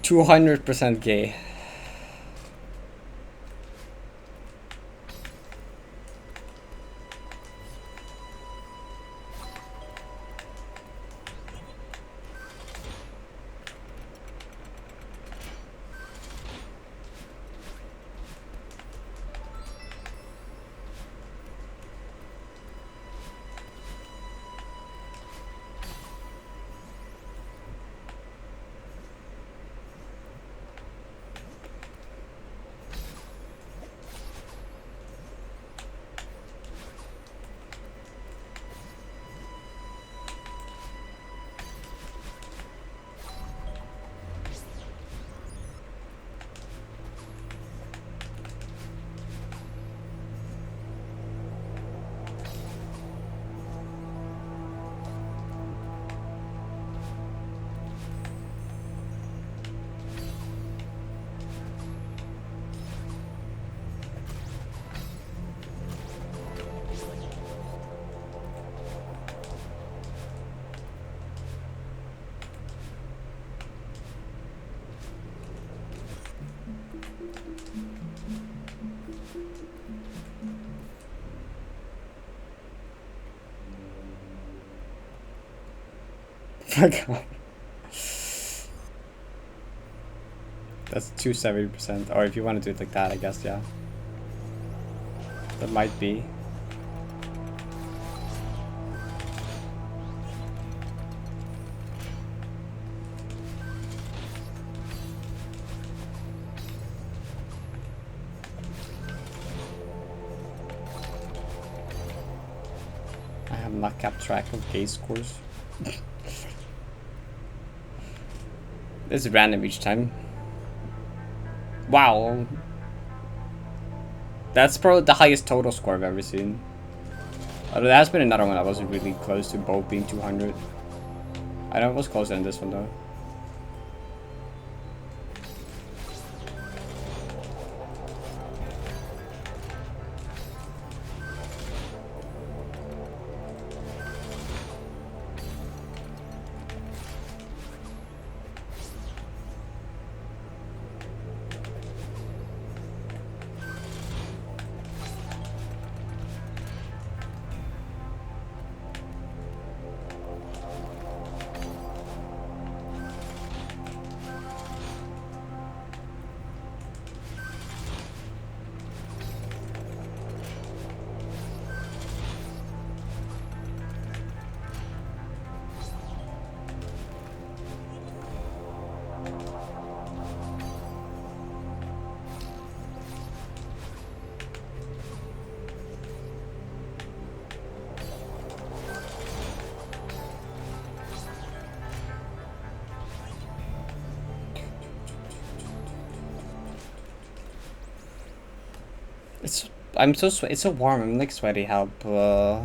%200 gay. Fuck off. That's 270%. Or if you want to do it like that, I guess, yeah. That might be. I have not kept track of gay scores. It's random each time. Wow. That's probably the highest total score I've ever seen. Although there has been another one that wasn't really close to both being 200. I know it was closer than this one though. I'm so it's so warm. I'm like sweaty. Help. I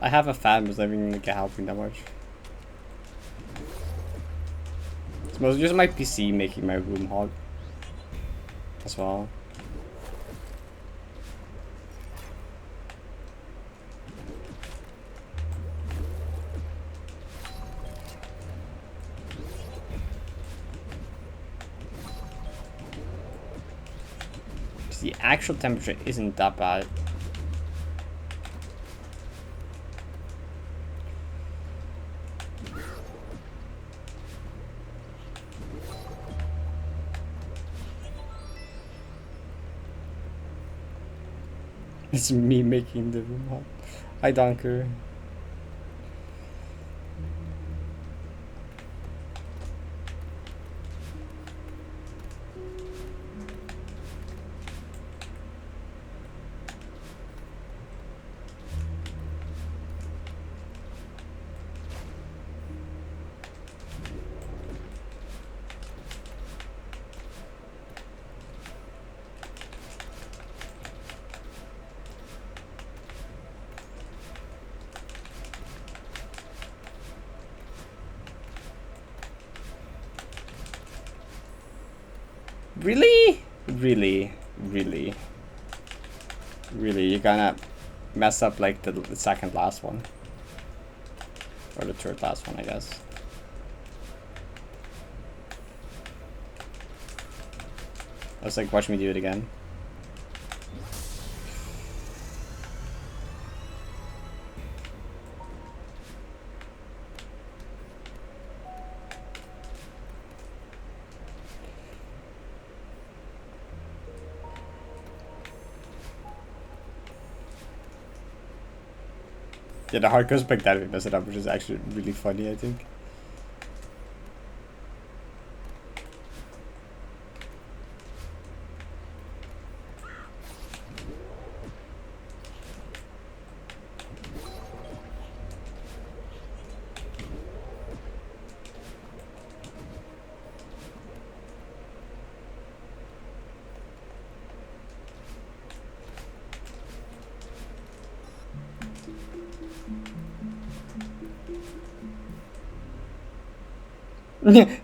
have a fan, but it's not even like helping that much. It's mostly just my PC making my room hot as well. The actual temperature isn't that bad. It's me making the room hot. Hi, Donker. Really? Really? Really? Really? You're gonna mess up like the second last one? Or the third last one, I guess. I was like, watch me do it again. Yeah, the heart goes back down if you mess it up, which is actually really funny, I think.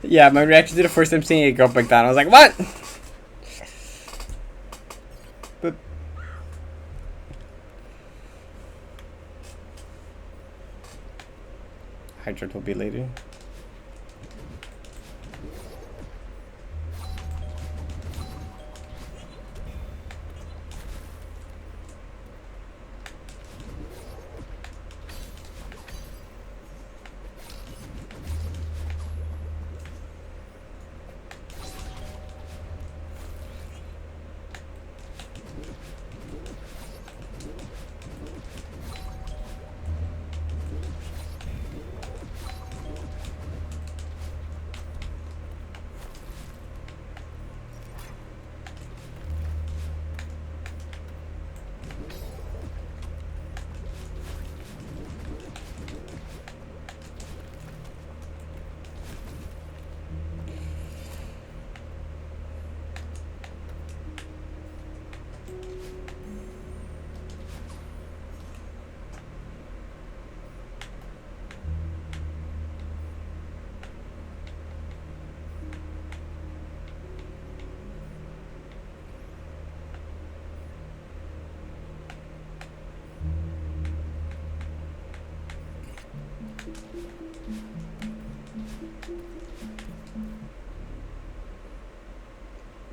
Yeah, my reaction to the first time seeing it go back down, I was like, what? But hydrate will be later.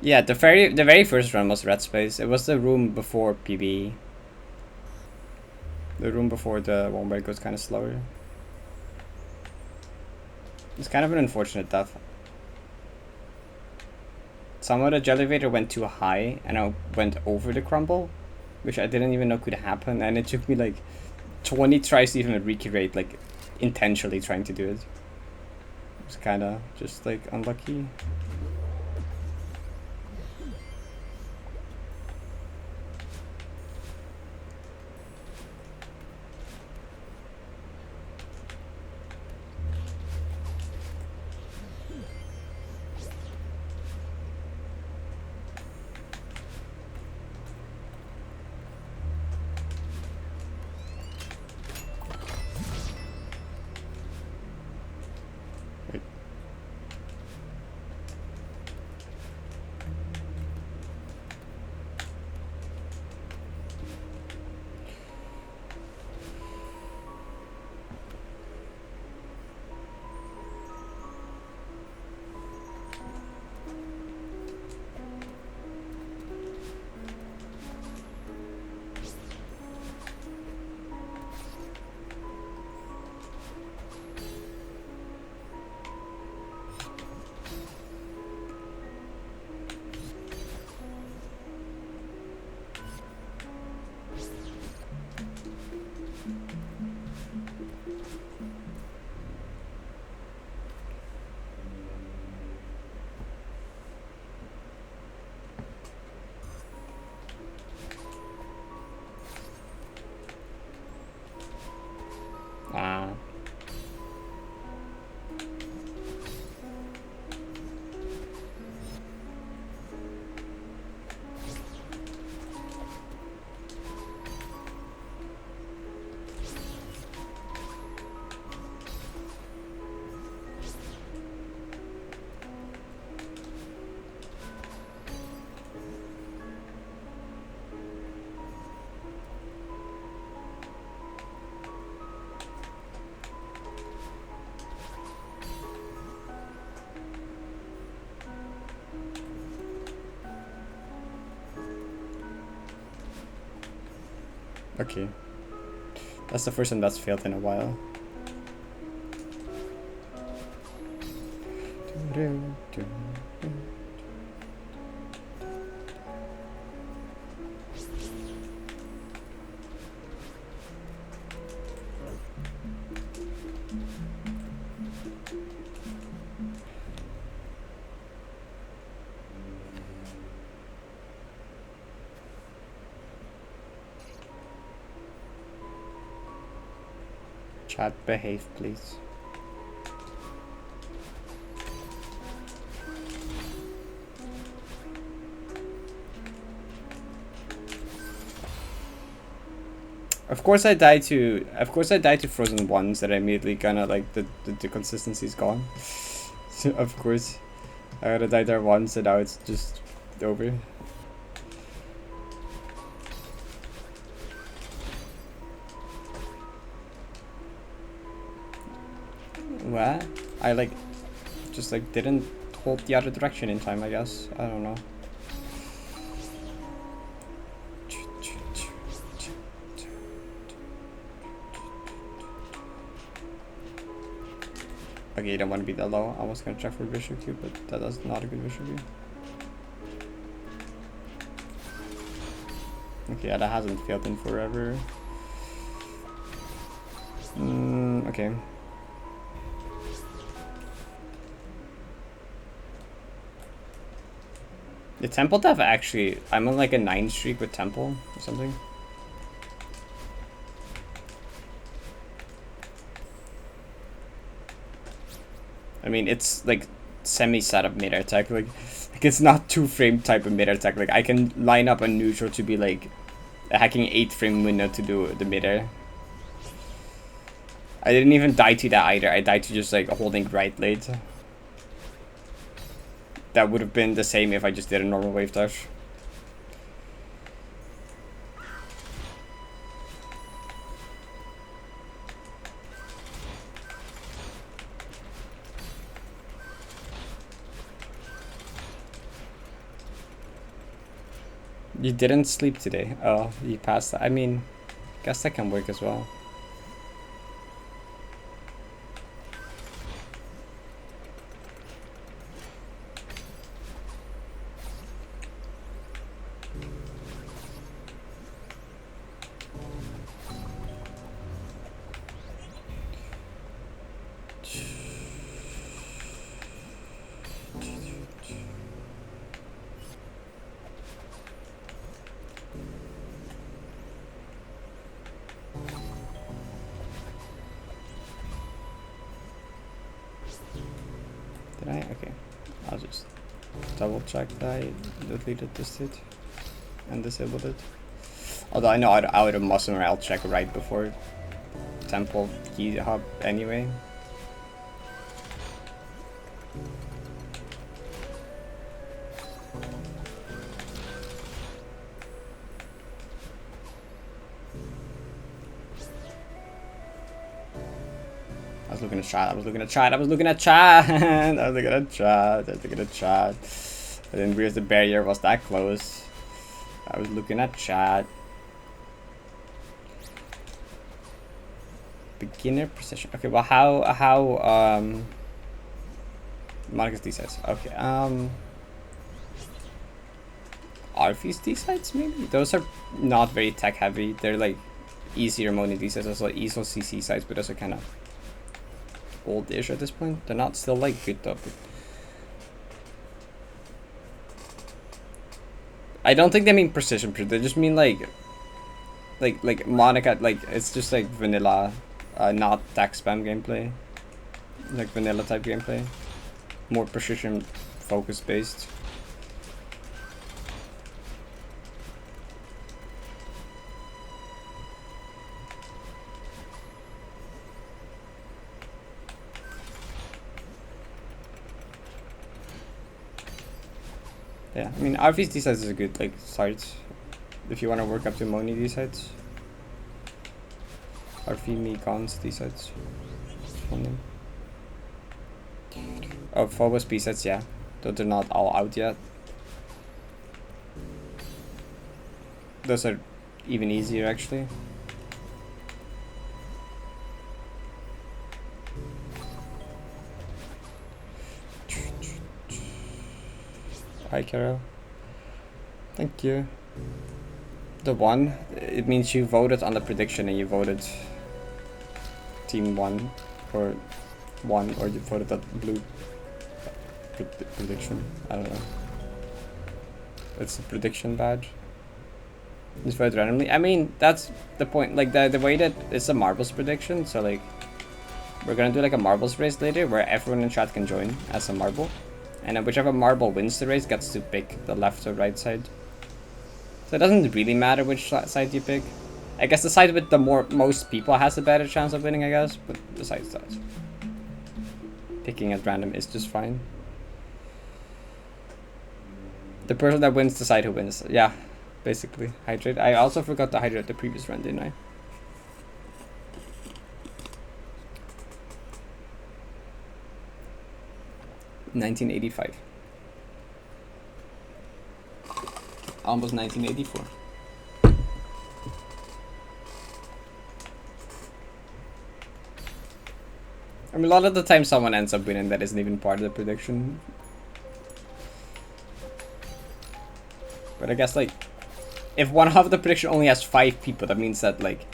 Yeah, the very first run was red space. It was the room before PB. The room before the one where it goes kind of slower. It's kind of an unfortunate death. Somehow the elevator went too high and I went over the crumble, which I didn't even know could happen, and it took me like 20 tries to even recreate, like intentionally trying to do it. It was kind of just like unlucky. Okay. That's the first time that's failed in a while. Chat, behave, please. Of course I died to frozen ones that I immediately kinda like the consistency's gone. So of course I gotta die there once and now it's just over. What? I like just like didn't hold the other direction in time, I guess. I don't know. Okay, you don't want to be that low. I was gonna check for Bishop Q, but that is not a good Bishop Q. Okay, yeah, that hasn't failed in forever. Okay. The Temple Dev actually, I'm on like a 9 streak with Temple or something. I mean, it's like semi-setup mid attack. Like it's not 2-frame type of mid attack. Like I can line up a neutral to be like a hacking 8-frame window to do the mid air. I didn't even die to that either. I died to just like holding right late. That would have been the same if I just did a normal wave dash. You didn't sleep today. Oh, you passed. I mean, guess that can work as well. Did I? Okay. I'll just double check that I deleted this state and disabled it. Although I know I would have must I'll check right before Temple Key Hub anyway. I was looking at chat, I was looking at chat, I was looking at chat, I was looking at chat, I was looking at chat. I didn't realize the barrier was that close. I was looking at chat. Beginner precision. Okay, well how Monica's D-sides. Okay, Arfie's D-sides maybe? Those are not very tech heavy. They're like easier Moni D-sides, also easel CC sides, but those are kind of old-ish at this point. They're not still like good though. But I don't think they mean precision. They just mean like Monica. Like it's just like vanilla, not tech spam gameplay. Like vanilla type gameplay, more precision focus based. Yeah, I mean, Arfie's D-sides is a good, like, start if you want to work up to Moni D-sides. Arfie, me, Gons D-sides. Oh, Phobos B-sides, yeah. Though they're not all out yet. Those are even easier, actually. Hi, Carol. Thank you. The one, it means you voted on the prediction and you voted team 1 or 1, or you voted that blue prediction. I don't know. It's a prediction badge. Just vote randomly. I mean, that's the point. Like the way that it's a marbles prediction, so like we're gonna do like a marbles race later where everyone in chat can join as a marble. And then whichever marble wins the race gets to pick the left or right side. So it doesn't really matter which side you pick. I guess the side with the most people has a better chance of winning, I guess. But besides that, picking at random is just fine. The person that wins the side who wins. Yeah, basically. Hydrate. I also forgot to hydrate the previous run, didn't I? $1985. Almost 1984. I mean, a lot of the time someone ends up winning that isn't even part of the prediction. But I guess like, if one half of the prediction only has 5 people, that means that like,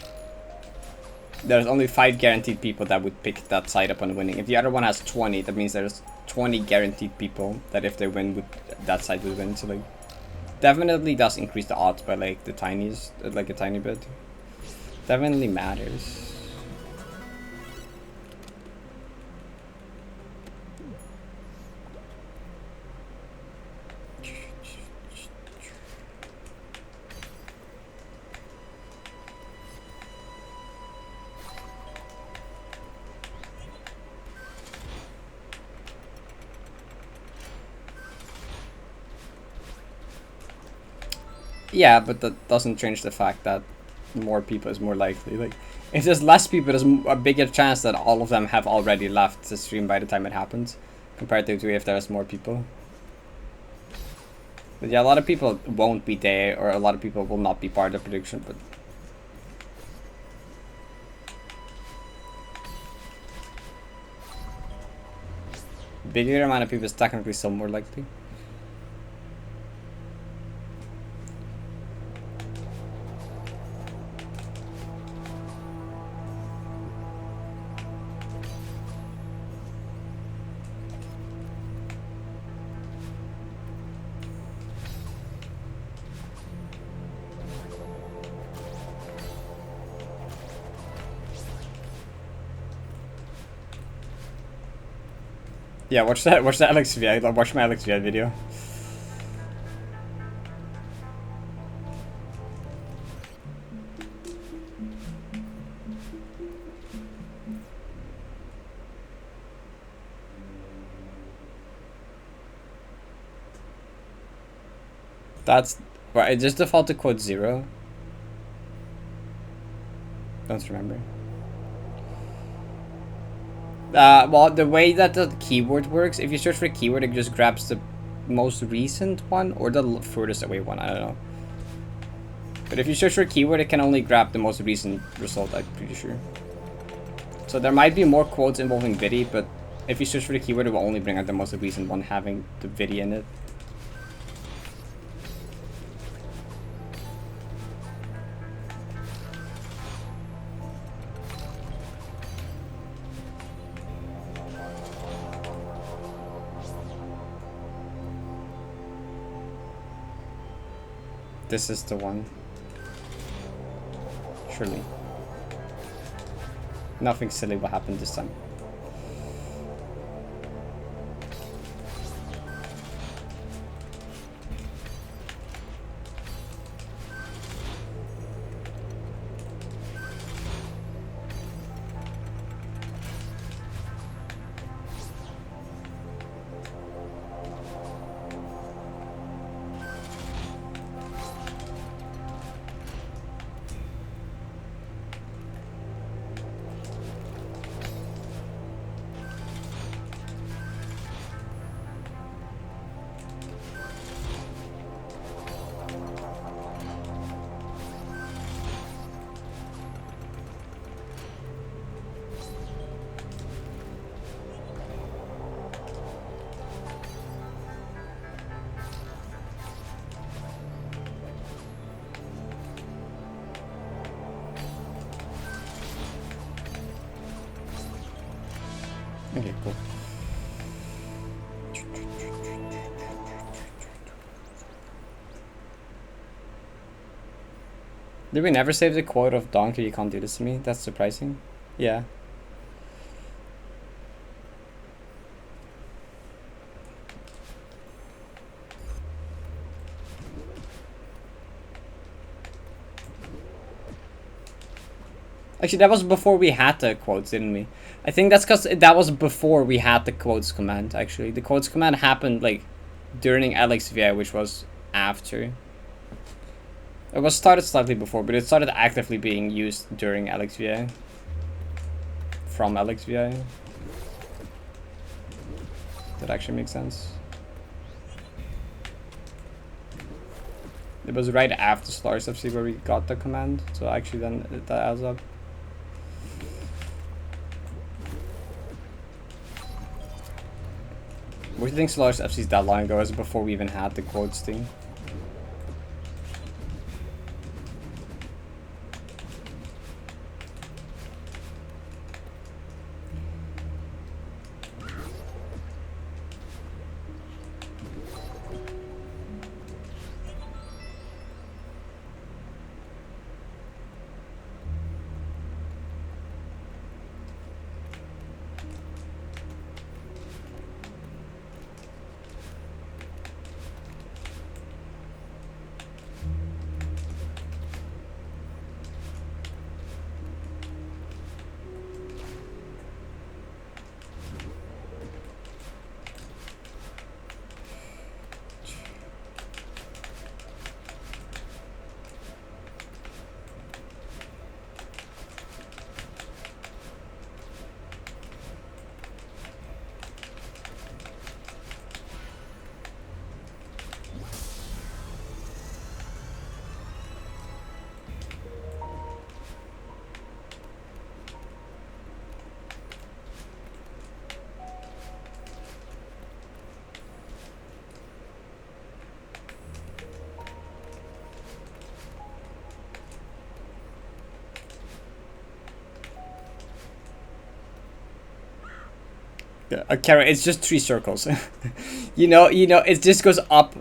there's only 5 guaranteed people that would pick that side upon winning. If the other one has 20, that means there's 20 guaranteed people that if they win, that side would win. So like, definitely does increase the odds by like the tiniest, like a tiny bit. Definitely matters. Yeah, but that doesn't change the fact that more people is more likely. Like, if there's less people, there's a bigger chance that all of them have already left the stream by the time it happens, compared to if there's more people. But yeah, a lot of people won't be there, or a lot of people will not be part of the prediction, but... bigger amount of people is technically still more likely. Yeah, watch that Alex VI, watch my Alex VI video. That's right. It just default to quote 0. Don't remember. Well, the way that the keyword works, if you search for a keyword, it just grabs the most recent one or the furthest away one. I don't know. But if you search for a keyword, it can only grab the most recent result, I'm pretty sure. So there might be more quotes involving Vidi, but if you search for the keyword, it will only bring out the most recent one having the Vidi in it. This is the one. Surely. Nothing silly will happen this time. Okay, cool. Did we never save the quote of Donkey, you can't do this to me? That's surprising. Yeah. Actually, that was before we had the quotes, didn't we? I think that's because that was before we had the quotes command, actually. The quotes command happened, like, during LXVI, which was after. It was started slightly before, but it started actively being used during LXVI. From LXVI. That actually makes sense. It was right after Stars FC where we got the command, so actually then that adds up. What do you think Stars FC's that long ago? Is it before we even had the quotes thing? Kara, it's just 3 circles. you know, it just goes up,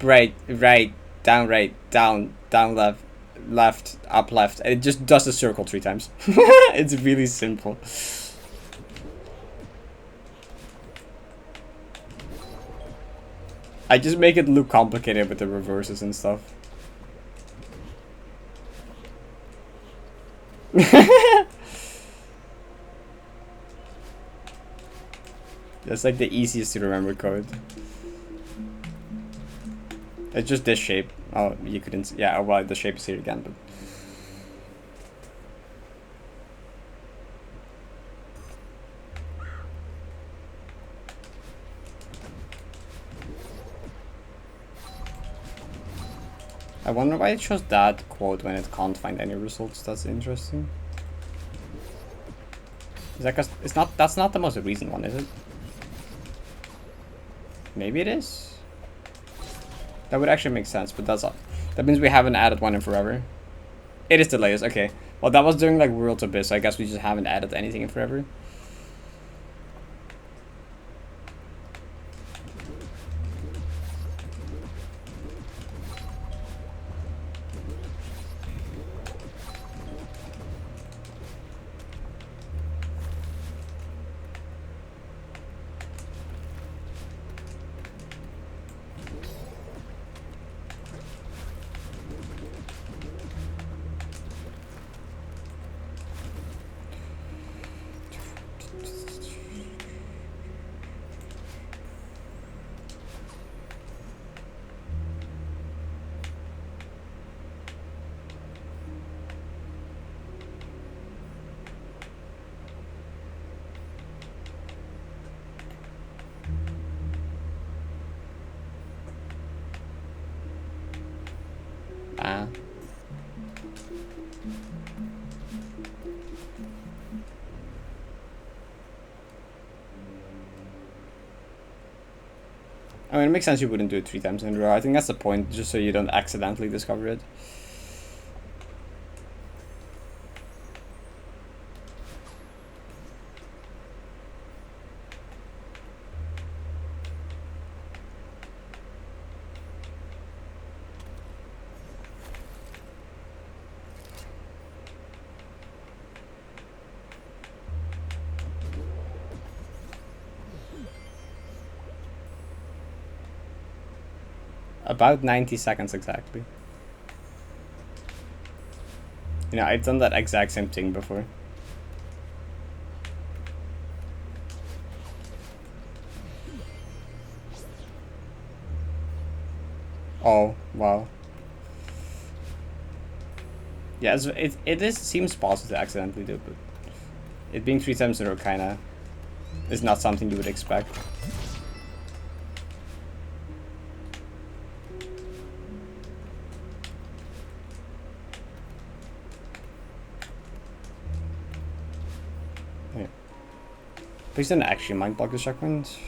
right, down, left, up, left. And it just does the circle 3 times. It's really simple. I just make it look complicated with the reverses and stuff. That's like the easiest to remember code. It's just this shape. Oh, you couldn't. Yeah, well, the shape is here again, but. I wonder why it shows that quote when it can't find any results. That's interesting. Is that 'cause it's not? That's not the most recent one, is it? Maybe it is. That would actually make sense, but that's all. That means we haven't added one in forever. It is the latest. Okay. Well, that was during like World Abyss, so I guess we just haven't added anything in forever. I mean, it makes sense you wouldn't do it 3 times in a row. I think that's the point, just so you don't accidentally discover it. About 90 seconds exactly. You know, I've done that exact same thing before. Oh, wow. Yeah, it seems possible to accidentally do, but it being 3 times in a row kinda is not something you would expect. Please don't actually mind block the checkpoint.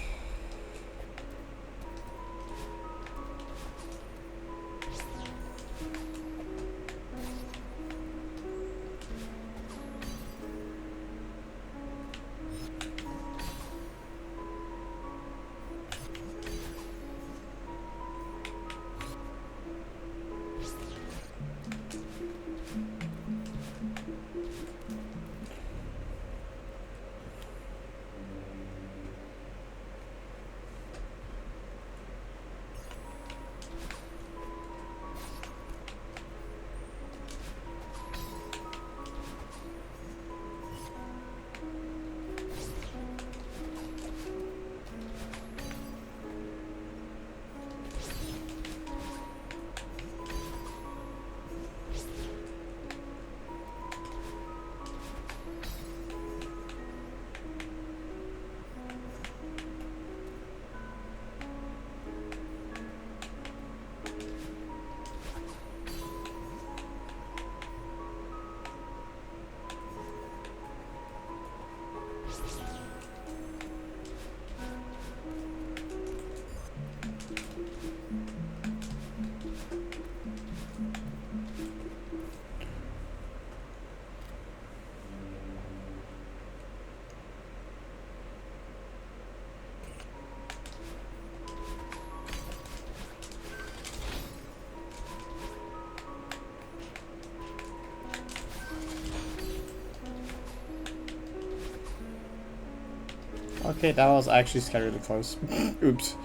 Okay, that was actually scarily close. Oops.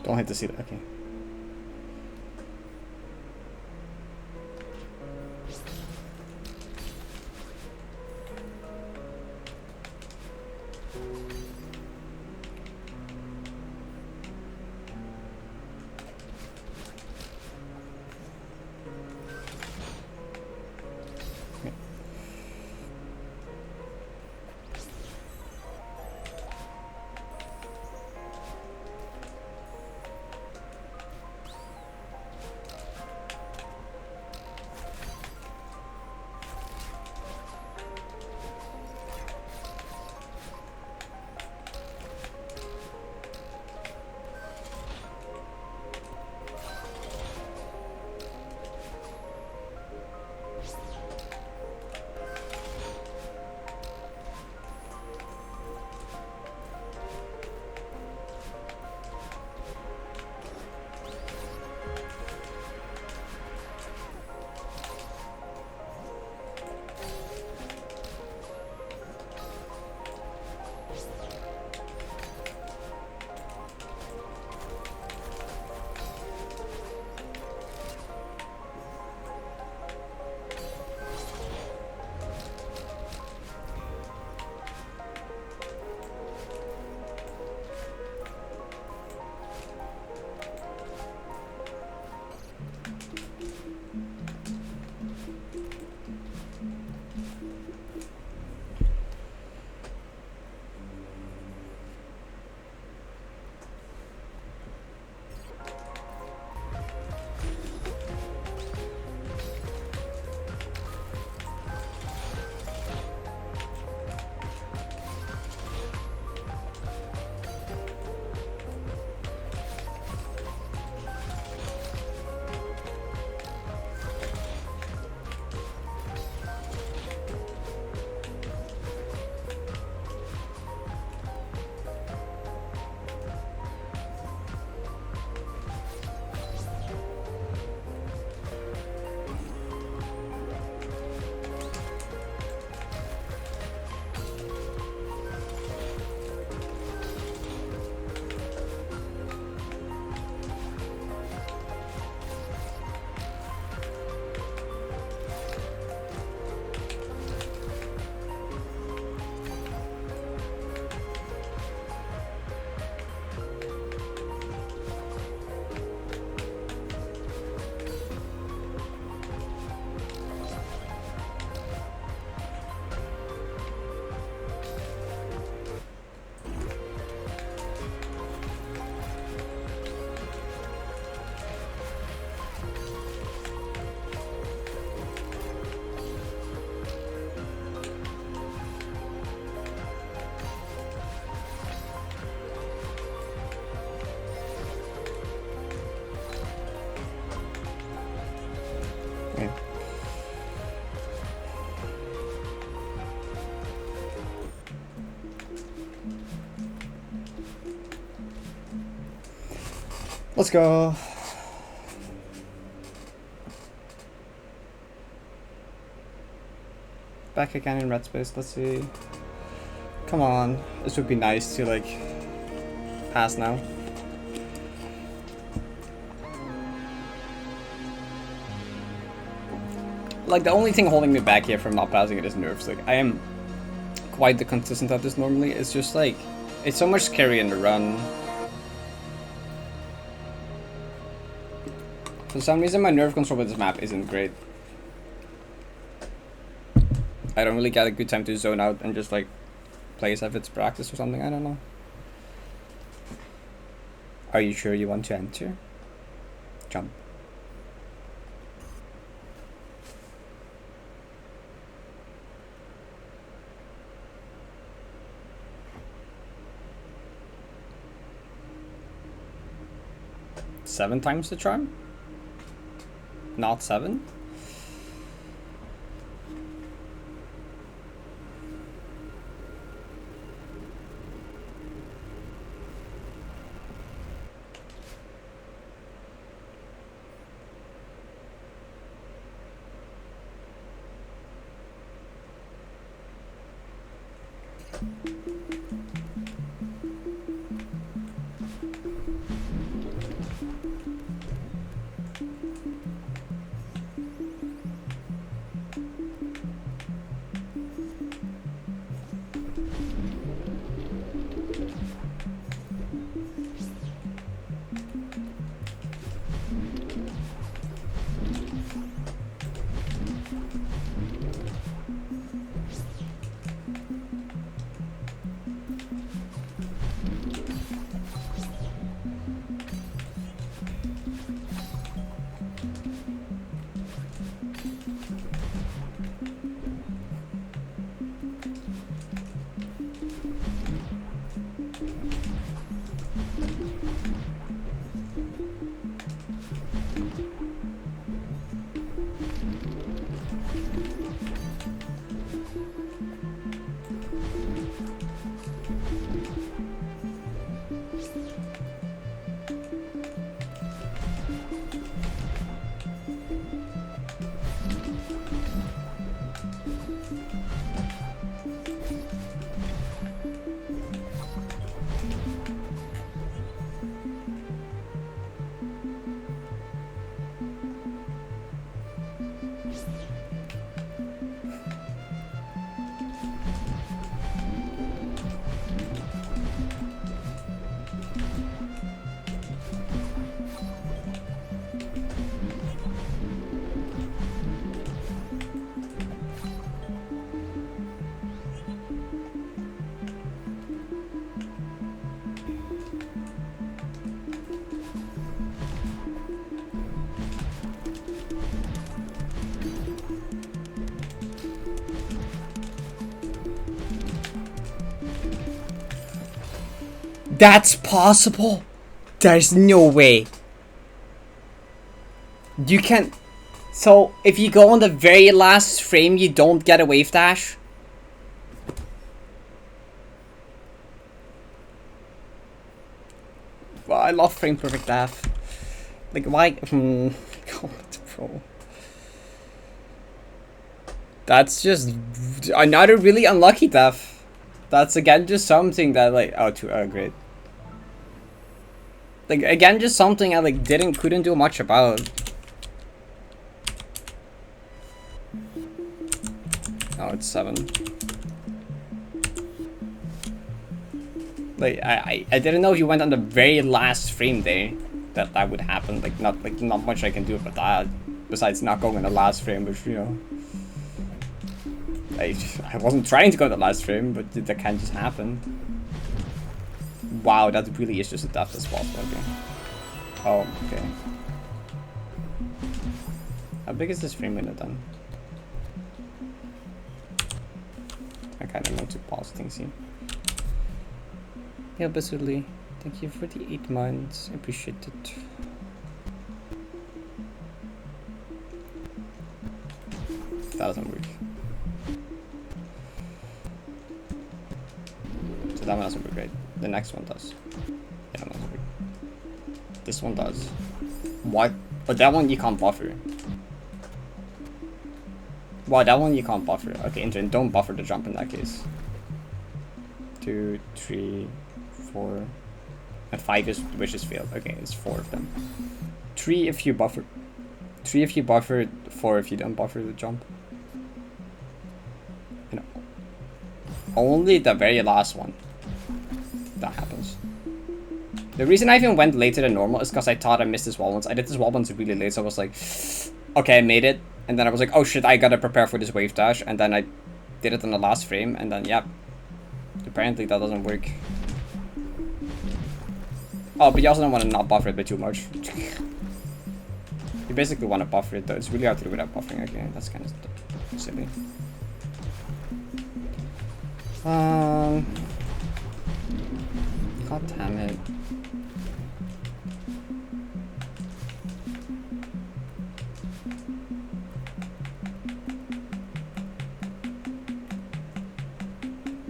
Don't hit the seat. Okay. Okay. Let's go. Back again in red space. Let's see. Come on. This would be nice to like pass now. Like the only thing holding me back here from not passing it is nerves. Like I am quite the consistent at this normally. It's just like it's so much scary in the run. For some reason my nerve control with this map isn't great. I don't really get a good time to zone out and just like play as if it's practice or something, I don't know. Are you sure you want to enter? Jump. Seven times the charm? Not 7? That's possible? There's no way. You can't... So, if you go on the very last frame, you don't get a wave dash? Well, I love frame perfect death. Like, why? God, bro. That's just another really unlucky death. That's again just something that like great. Like again just something I like couldn't do much about. Oh, it's 7. Like I didn't know if you went on the very last frame there that would happen. Like not much I can do about that besides not going in the last frame, which you know. I wasn't trying to go to the last frame, but that can just happen. Wow, that really is just a death as possible. Okay. Oh, okay. How big is this frame window then? I kind of want to pause things here. Yeah, basically, thank you for the 8 months. I appreciate it. That doesn't work. So that one doesn't work, right? The next one does. Yeah, that doesn't work. This one does. What? But that one you can't buffer. Wow, that one you can't buffer. Okay, Intern, don't buffer the jump in that case. 2, 3, 4, and 5 is which is failed. Okay, it's 4 of them. 3 if you buffer. 3 if you buffer. 4 if you don't buffer the jump. You know, only the very last one that happens. The reason I even went later than normal is because I thought I missed this wall once. I did this wall once really late, so I was like, okay, I made it. And then I was like, oh shit, I gotta prepare for this wave dash. And then I did it in the last frame, and then, yeah. Apparently that doesn't work. Oh, but you also don't want to not buffer it by too much. You basically want to buffer it though. It's really hard to do without buffering again. That's kind of silly. God damn it.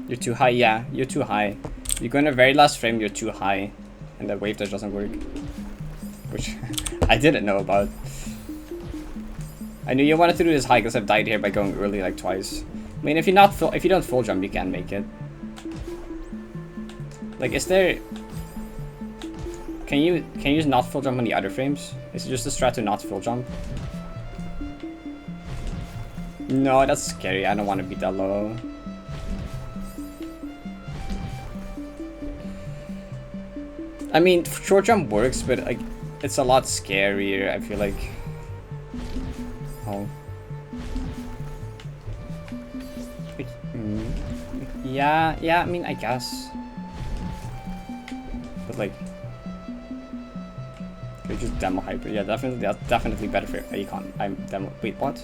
You're too high, yeah, you're too high. You go in the very last frame, you're too high. And the wave dash doesn't work. Which I didn't know about. I knew you wanted to do this high because I've died here by going early like twice. I mean, if you don't full jump, you can make it. Like, is there... Can you use not full jump on the other frames? Is it just a strat to not full jump? No, that's scary. I don't want to be that low. I mean, short jump works, but like, it's a lot scarier, I feel like. Oh. Yeah, I mean, I guess. But like, can you just demo hyper? Yeah, definitely, that's definitely better for econ. I'm demo. Wait, what?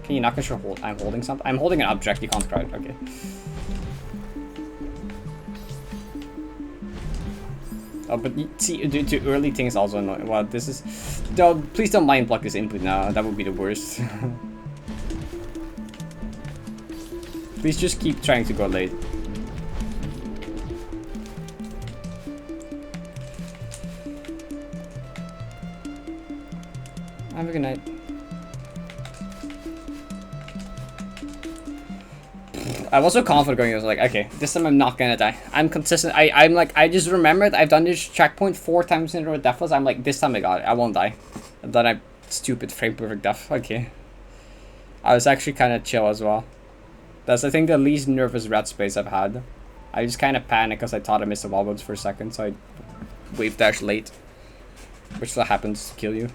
Can you not control hold? I'm holding something. I'm holding an object. You can't try it. Okay. Oh, but see, do early things also annoying. Well, this is... Don't, please don't mind block this input now. That would be the worst. Please just keep trying to go late. Have a good night. I was so confident going. I was like, okay, this time I'm not gonna die. I'm consistent. I'm like, I just remembered I've done this checkpoint 4 times in a row with deathless. I'm like, this time I got it. I won't die. And then I stupid frame perfect death. Okay. I was actually kind of chill as well. That's I think the least nervous red space I've had. I just kind of panicked because I thought I missed the wall for a second, so I wave dash late, which still happens to kill you.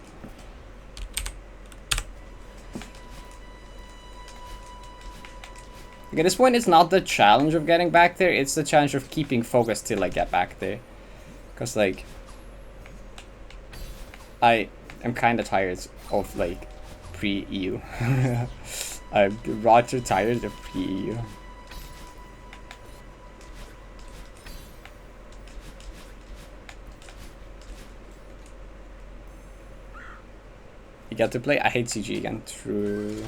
Like, at this point, it's not the challenge of getting back there, it's the challenge of keeping focus till I get back there. Because, like, I am kind of tired of, like, pre-EU. I'm rather tired of pre-EU. You get to play? I hate CG again. True.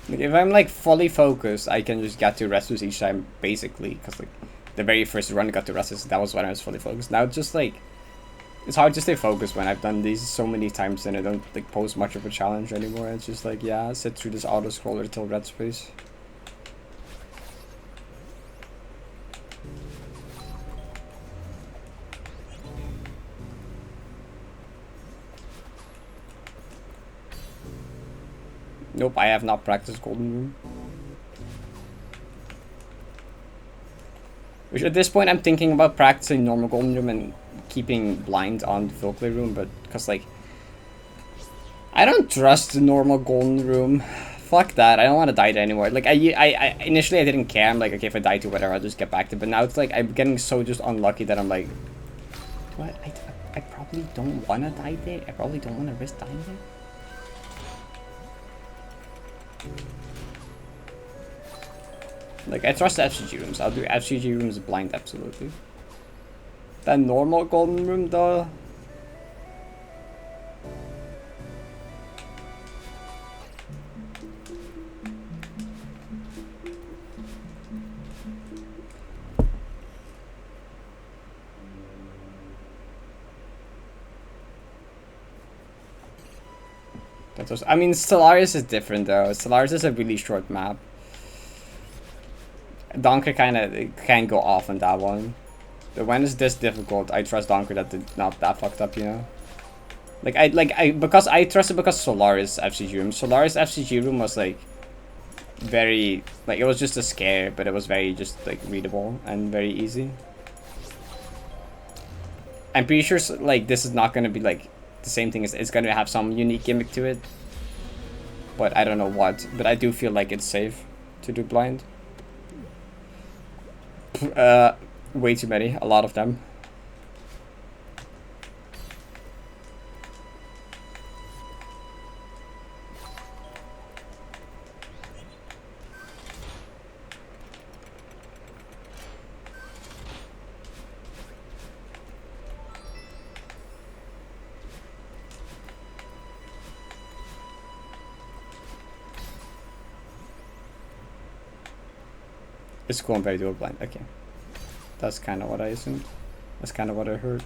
Like, if I'm like fully focused, I can just get to restos each time, basically. Because like the very first run I got to restos, that was when I was fully focused. Now it's just like, it's hard to stay focused when I've done these so many times and I don't like pose much of a challenge anymore. It's just like, yeah, sit through this auto scroller till red space. Nope, I have not practiced Golden Room. Which at this point I'm thinking about practicing normal Golden Room and keeping blind on the Folklore Room, but because like I don't trust the normal Golden Room. Fuck that, I don't want to die there anymore. Like I initially I didn't care. I'm like, okay, if I die to whatever, I'll just get back to it. But now it's like I'm getting so just unlucky that I'm like, what? I probably don't want to die there. I probably don't want to risk dying there. Like, I trust the FCG rooms. I'll do FCG rooms blind, absolutely. That normal Golden Room, though. That was, I mean, Stellaris is different, though. Stellaris is a really short map. Donker can go off on that one. But when it's this difficult, I trust Donker that it's not that fucked up, you know? Because I trust it because Solaris FCG room. Solaris FCG room was like very, like, it was just a scare, but it was very just like readable and very easy. I'm pretty sure like this is not gonna be like the same thing as, it's gonna have some unique gimmick to it. but I don't know what. But I do feel like it's safe to do blind. Way too many, a lot of them. It's cool and very dual blind. Okay. That's kind of what I assumed. That's kind of what I heard.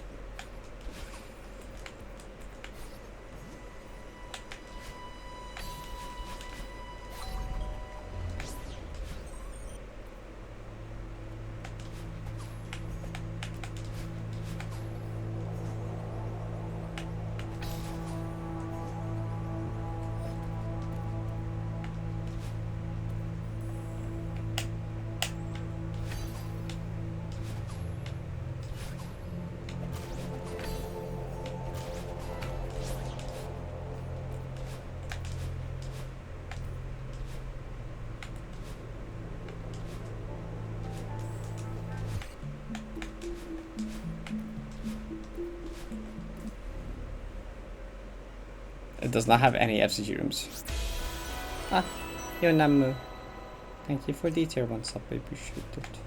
It does not have any FCG rooms. Ah, Yonamu. Thank you for the tier 1 sub, I appreciate it.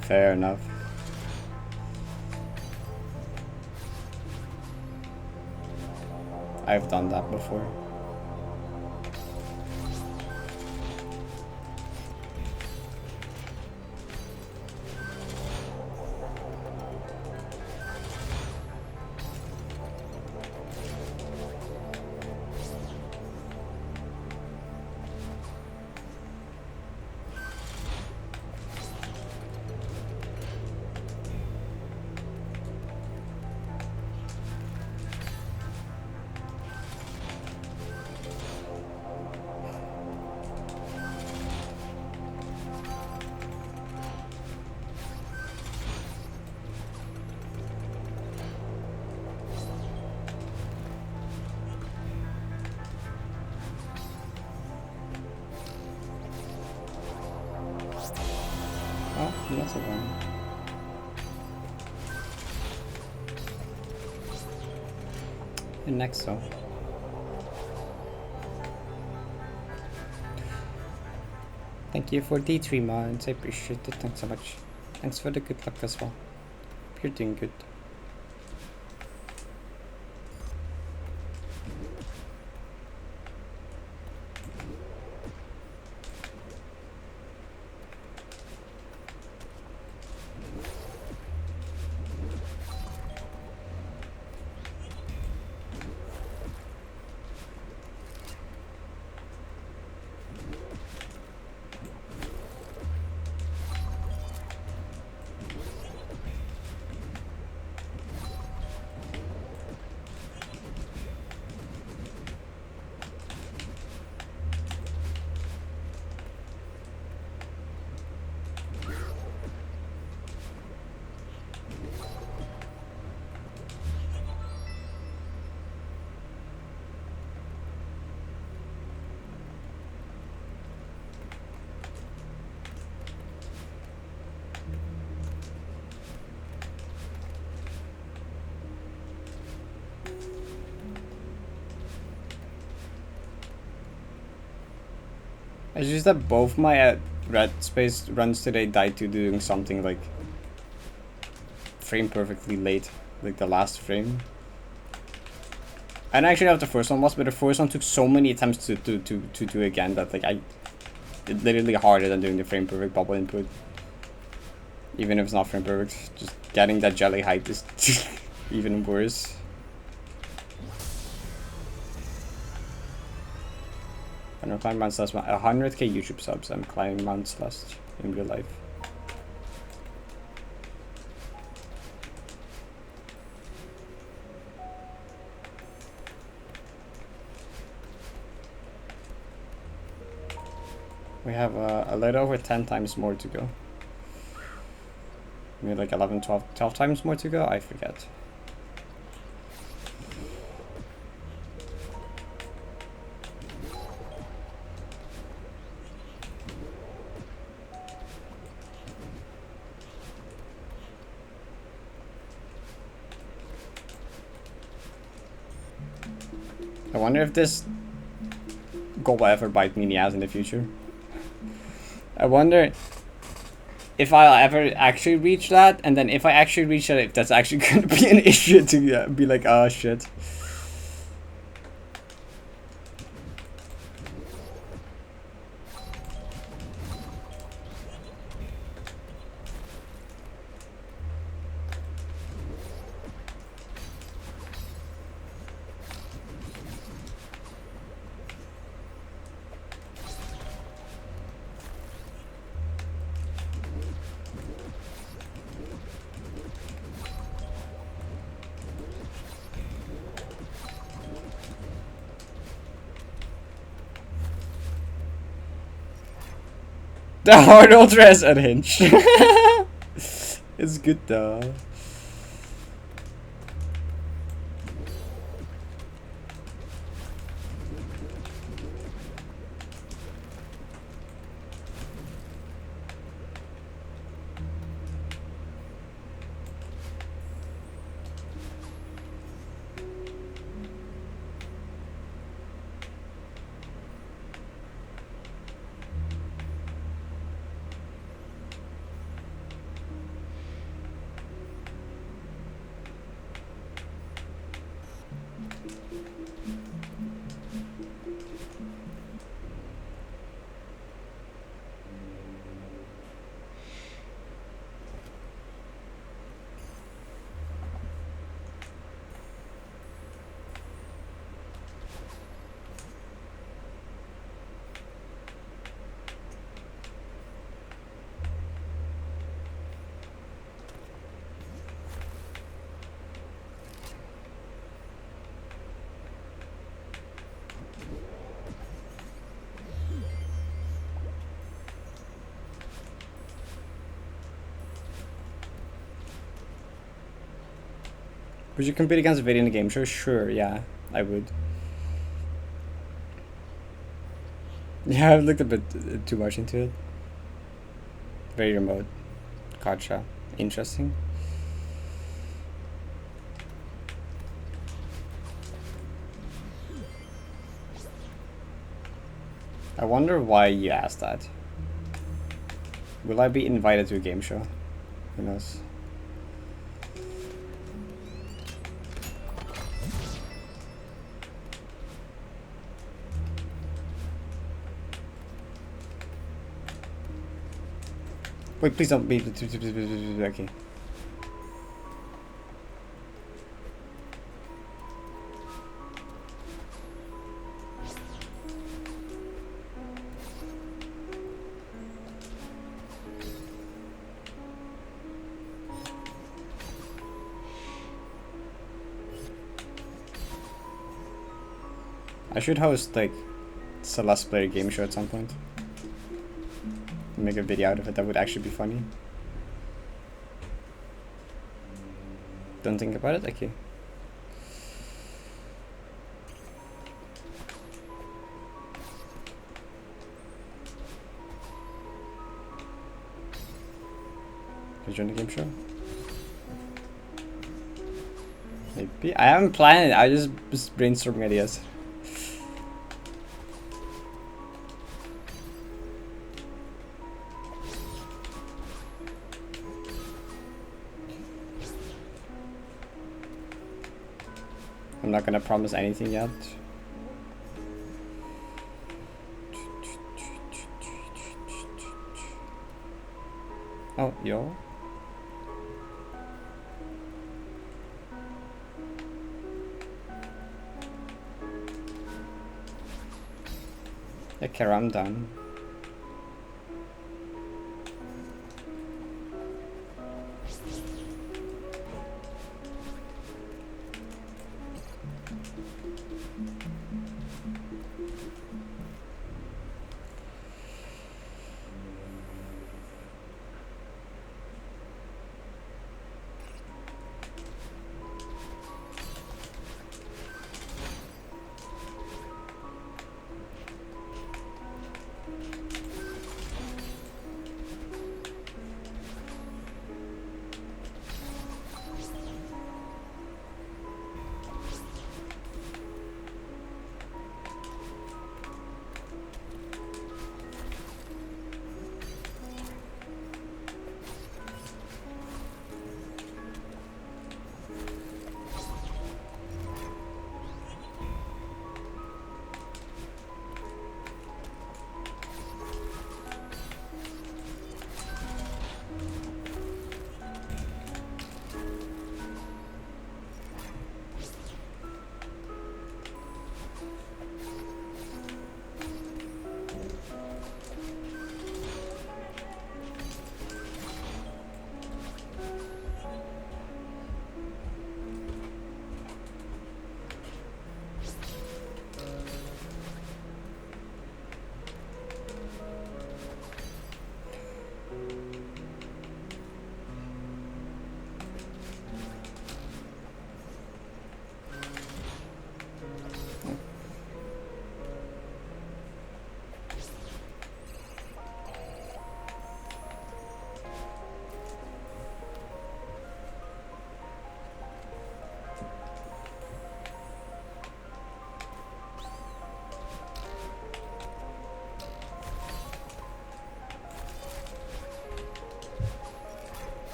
Fair enough. I've done that before. Oh, that's a one. And next though. Thank you for the 3 months, I appreciate it, thanks so much. Thanks for the good luck as well. You're doing good. It's just that both my red space runs today died to doing something like frame perfectly late, like the last frame. I don't actually know what the first one was, but the first one took so many attempts to do again that like it's literally harder than doing the frame perfect bubble input. Even if it's not frame perfect, just getting that jelly height is even worse. And I'm climbing Mount Celeste. 100k YouTube subs. I'm climbing Mount Celeste in real life. We have a little over 10 times more to go. Maybe like 11, 12 times more to go? I forget. I wonder if this goal will ever bite me in the ass in the future. I wonder if I'll ever actually reach that, and then if I actually reach that, if that's actually going to be an issue to be like, oh shit. The hard ultra is unhinged. It's good though. Would you compete against Vader in a game show? Sure, yeah, I would. Yeah, I've looked a bit too much into it. Very remote. Gotcha. Interesting. I wonder why you asked that. Will I be invited to a game show? Who knows? Wait, please don't be. Okay. I should host like Celeste player game show at some point. Make a video out of it. That would actually be funny. Don't think about it. Okay. Can you join the game show? Maybe. I haven't planned it. I just brainstorming ideas. I'm not gonna promise anything yet. Oh, yo. Okay, I'm done.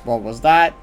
What was that?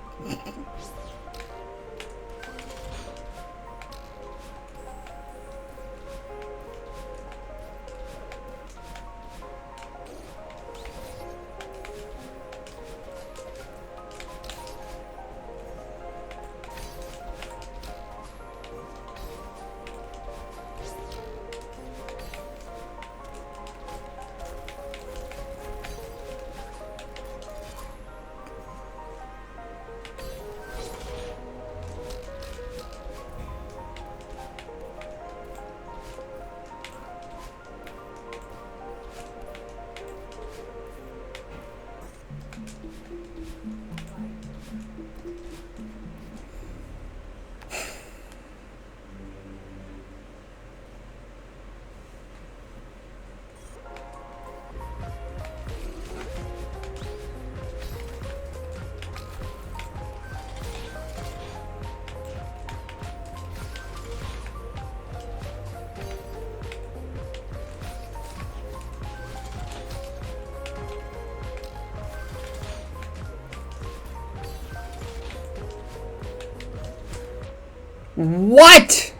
What?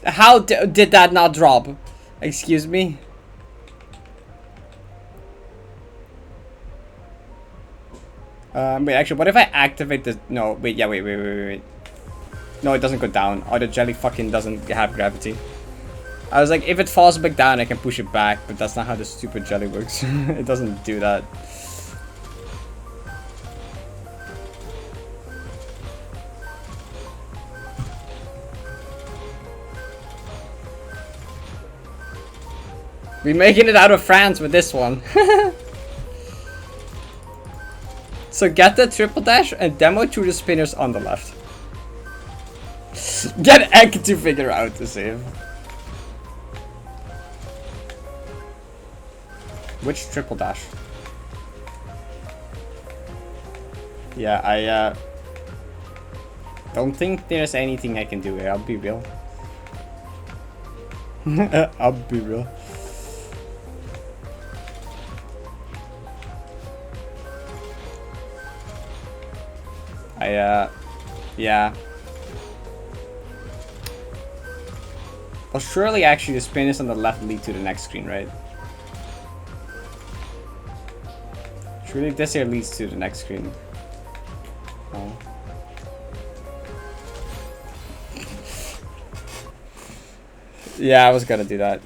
How did that not drop? Excuse me? Wait, actually, what if I activate this? No, wait, yeah, wait. No, it doesn't go down. Oh, the jelly fucking doesn't have gravity. I was like, if it falls back down, I can push it back, but that's not how the stupid jelly works. It doesn't do that. We're making it out of France with this one. So get the triple dash and demo through the spinners on the left. Get Egg to figure out the save. Which triple dash? Yeah, I don't think there's anything I can do here, I'll be real. I'll be real. Yeah. Well, surely actually the spin is on the left lead to the next screen, right? Surely this here leads to the next screen. Oh. Yeah, I was gonna do that.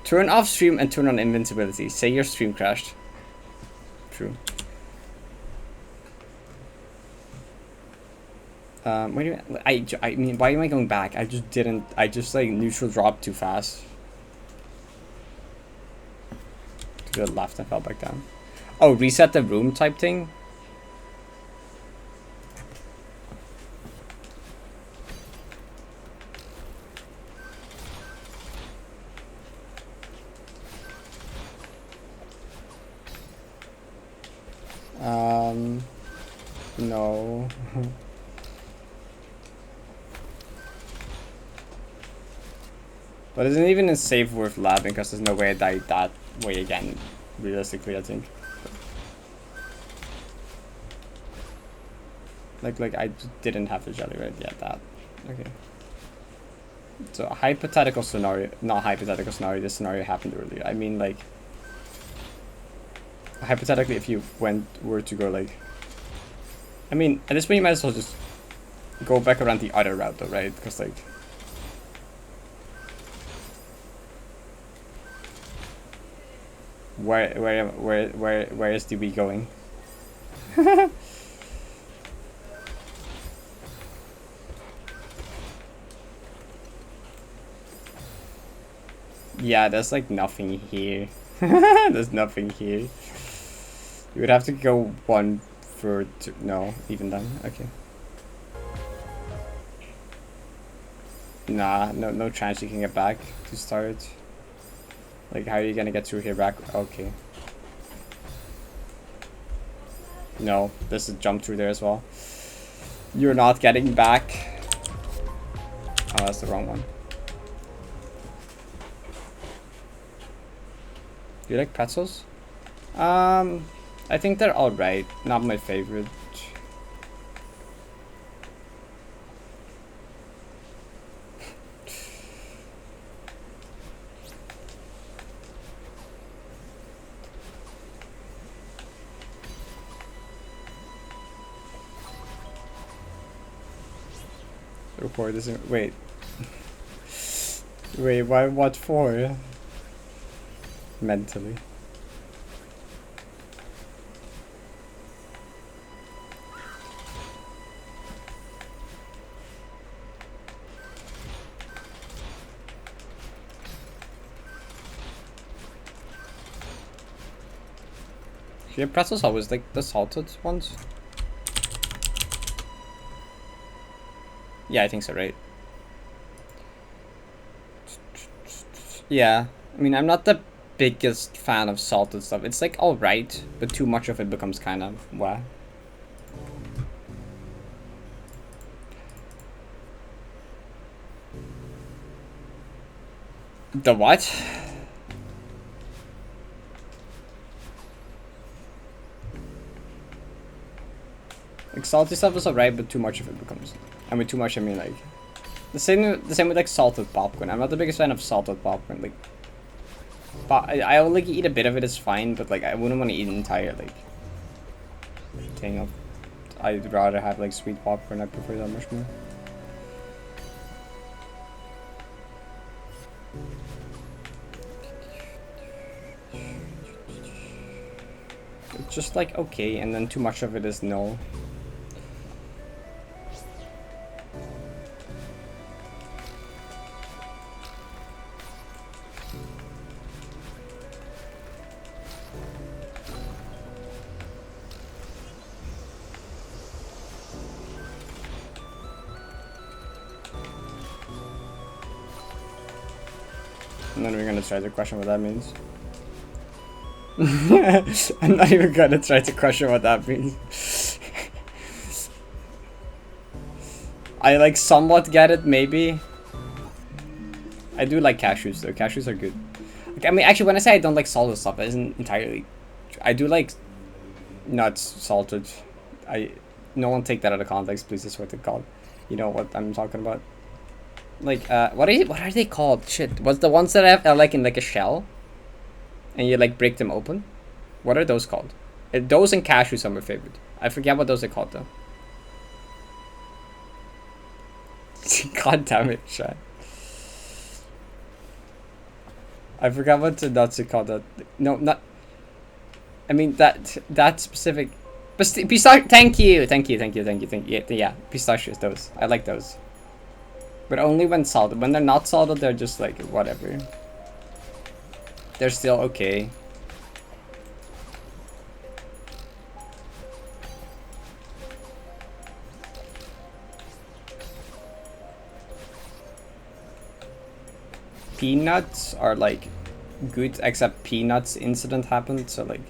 Turn off stream and turn on invincibility. Say your stream crashed. True. What do you I mean, why am I going back? I just like neutral dropped too fast. To the left and fell back down. Oh, reset the room type thing? No. But isn't even a save worth laughing because there's no way I died that way again, realistically, I think. Like I didn't have the jelly right yet, that. Okay. So a hypothetical scenario, not hypothetical scenario, this scenario happened earlier. I mean like, hypothetically if you were to go like, I mean, at this point you might as well just go back around the other route though, right? Because like, where is DB going? Yeah, there's like nothing here. There's nothing here. You would have to go one for two. No, even then. Okay. Nah, no chance you can get back to start. Like, how are you gonna get through here back? Okay. No, there's a jump through there as well. You're not getting back. Oh, that's the wrong one. Do you like pretzels? I think they're alright. Not my favorite. The report isn't. Wait. Wait, why? What for? Mentally. Yeah, pretzels always like the salted ones. Yeah, I think so, right? Yeah, I mean, I'm not the biggest fan of salted stuff. It's like alright, but too much of it becomes kind of wah. The what? Like salty stuff is alright, but too much of it becomes. I mean, too much. I mean, like the same with like salted popcorn. I'm not the biggest fan of salted popcorn. Like, I will like eat a bit of it is fine, but like I wouldn't want to eat an entire like thing of. I'd rather have like sweet popcorn. I prefer that much more. It's just like okay, and then too much of it is no. And then we're gonna try to question what that means. I'm not even gonna try to question what that means. I like somewhat get it, maybe. I do like cashews though. Cashews are good. Like, I mean, actually, when I say I don't like salted stuff, it isn't entirely. I do like nuts salted. No one take that out of context, please. That's what they're called. You know what I'm talking about. Like, what are they called? Shit, what's the ones that are like in like a shell, and you like break them open? What are those called? Those and cashews are my favorite. I forget what those are called though. God damn it, Shad. I forgot what the nuts are called. No, not. I mean that specific. Pistachio. Thank you. Yeah, pistachios. Those. I like those. But only when salted. When they're not salted, they're just like whatever. They're still okay. Peanuts are like good, except peanuts incident happened, so like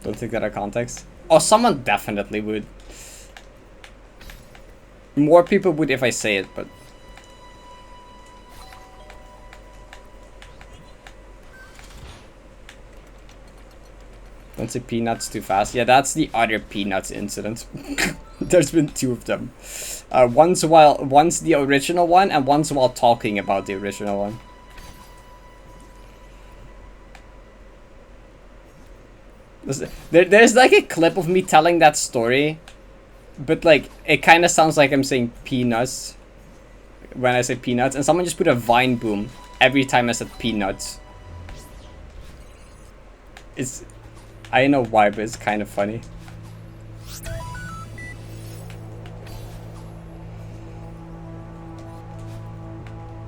don't take that out of context. Oh, someone definitely would. More people would if I say it, but don't say peanuts too fast. Yeah, that's the other peanuts incident. There's been 2 of them. Once the original one, and once while talking about the original one. There's like a clip of me telling that story, but like it kind of sounds like I'm saying peanuts when I say peanuts, and someone just put a Vine boom every time I said peanuts. I don't know why, but it's kind of funny.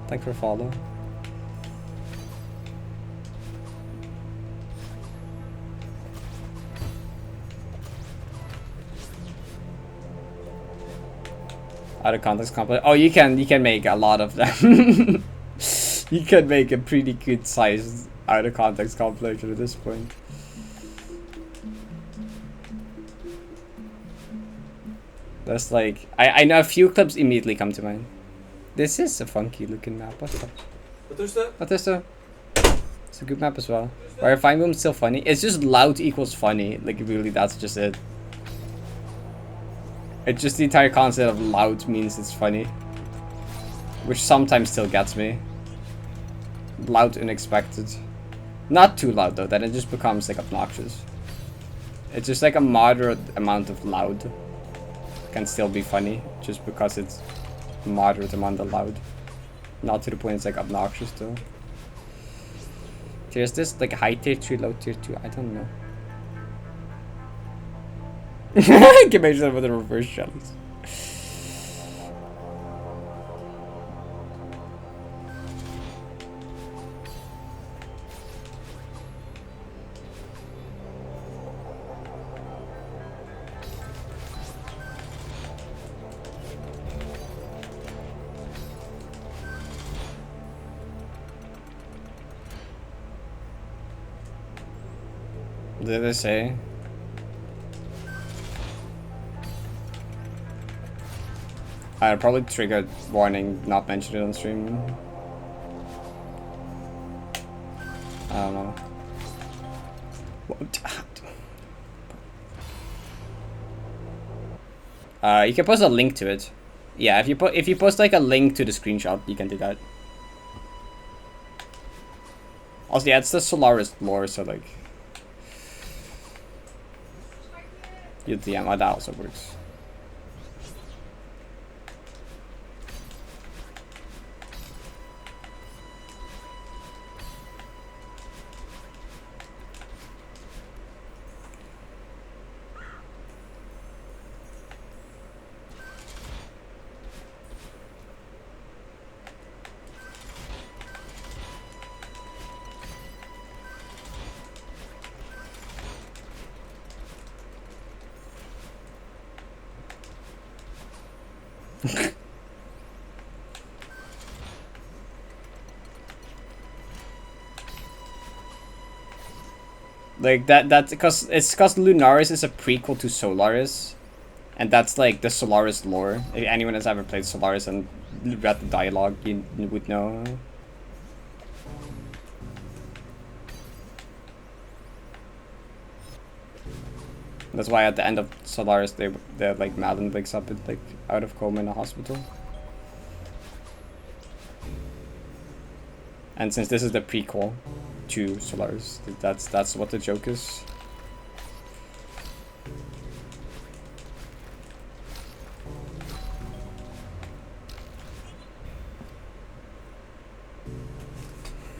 Thanks for follow. Out of context complex. Oh, you can make a lot of them. You can make a pretty good size out of context compilation at this point. That's like I know a few clips immediately come to mind. This is a funky looking map. What is that? What is that? It's a good map as well. Where Fine Boom's still funny. It's just loud equals funny. Like really, that's just it. It's just the entire concept of loud means it's funny, which sometimes still gets me. Loud, unexpected. Not too loud though. Then it just becomes like obnoxious. It's just like a moderate amount of loud can still be funny, just because it's moderate amount of loud. Not to the point it's like obnoxious though. There's this like high tier 3, low tier 2. I don't know. Can make that with the reverse shells. Did they say? I'd probably trigger warning, not mention it on stream. I don't know. You can post a link to it. Yeah, if you post like a link to the screenshot, you can do that. Also, yeah, it's the Solaris lore, so like you DM, that also works. Like that's because Lunaris is a prequel to Solaris, and that's like the Solaris lore. If anyone has ever played Solaris and read the dialogue, you would know. That's why at the end of Solaris, they like Malin wakes up like out of coma in a hospital. And since this is the prequel to Solaris, that's what the joke is.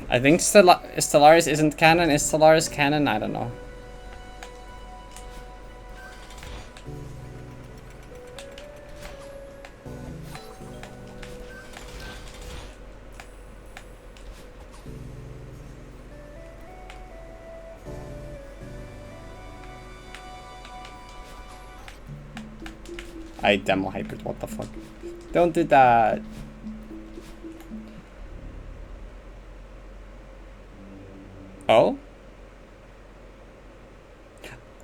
I think Stellaris isn't canon. Is Stellaris canon? I don't know. I demo hypered, what the fuck? Don't do that. Oh?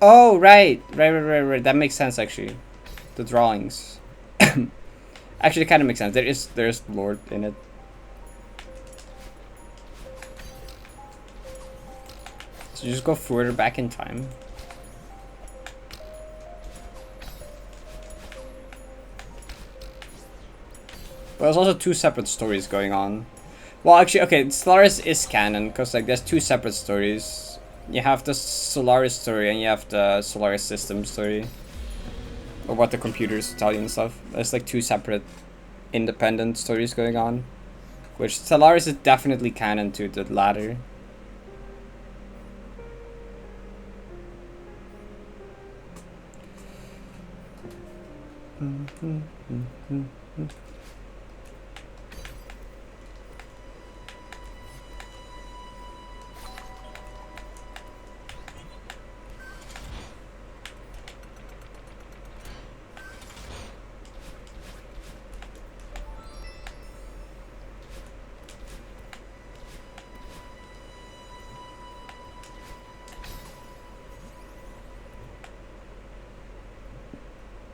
Oh, right. Right. That makes sense, actually. The drawings. Actually, it kind of makes sense. There's Lord in it. So you just go further back in time. But there's also two separate stories going on. Well, actually, okay, Solaris is canon, because like there's two separate stories. You have the Solaris story and you have the Solaris system story. Or what the computers tell you and stuff. There's like two separate independent stories going on. Which Solaris is definitely canon to the latter.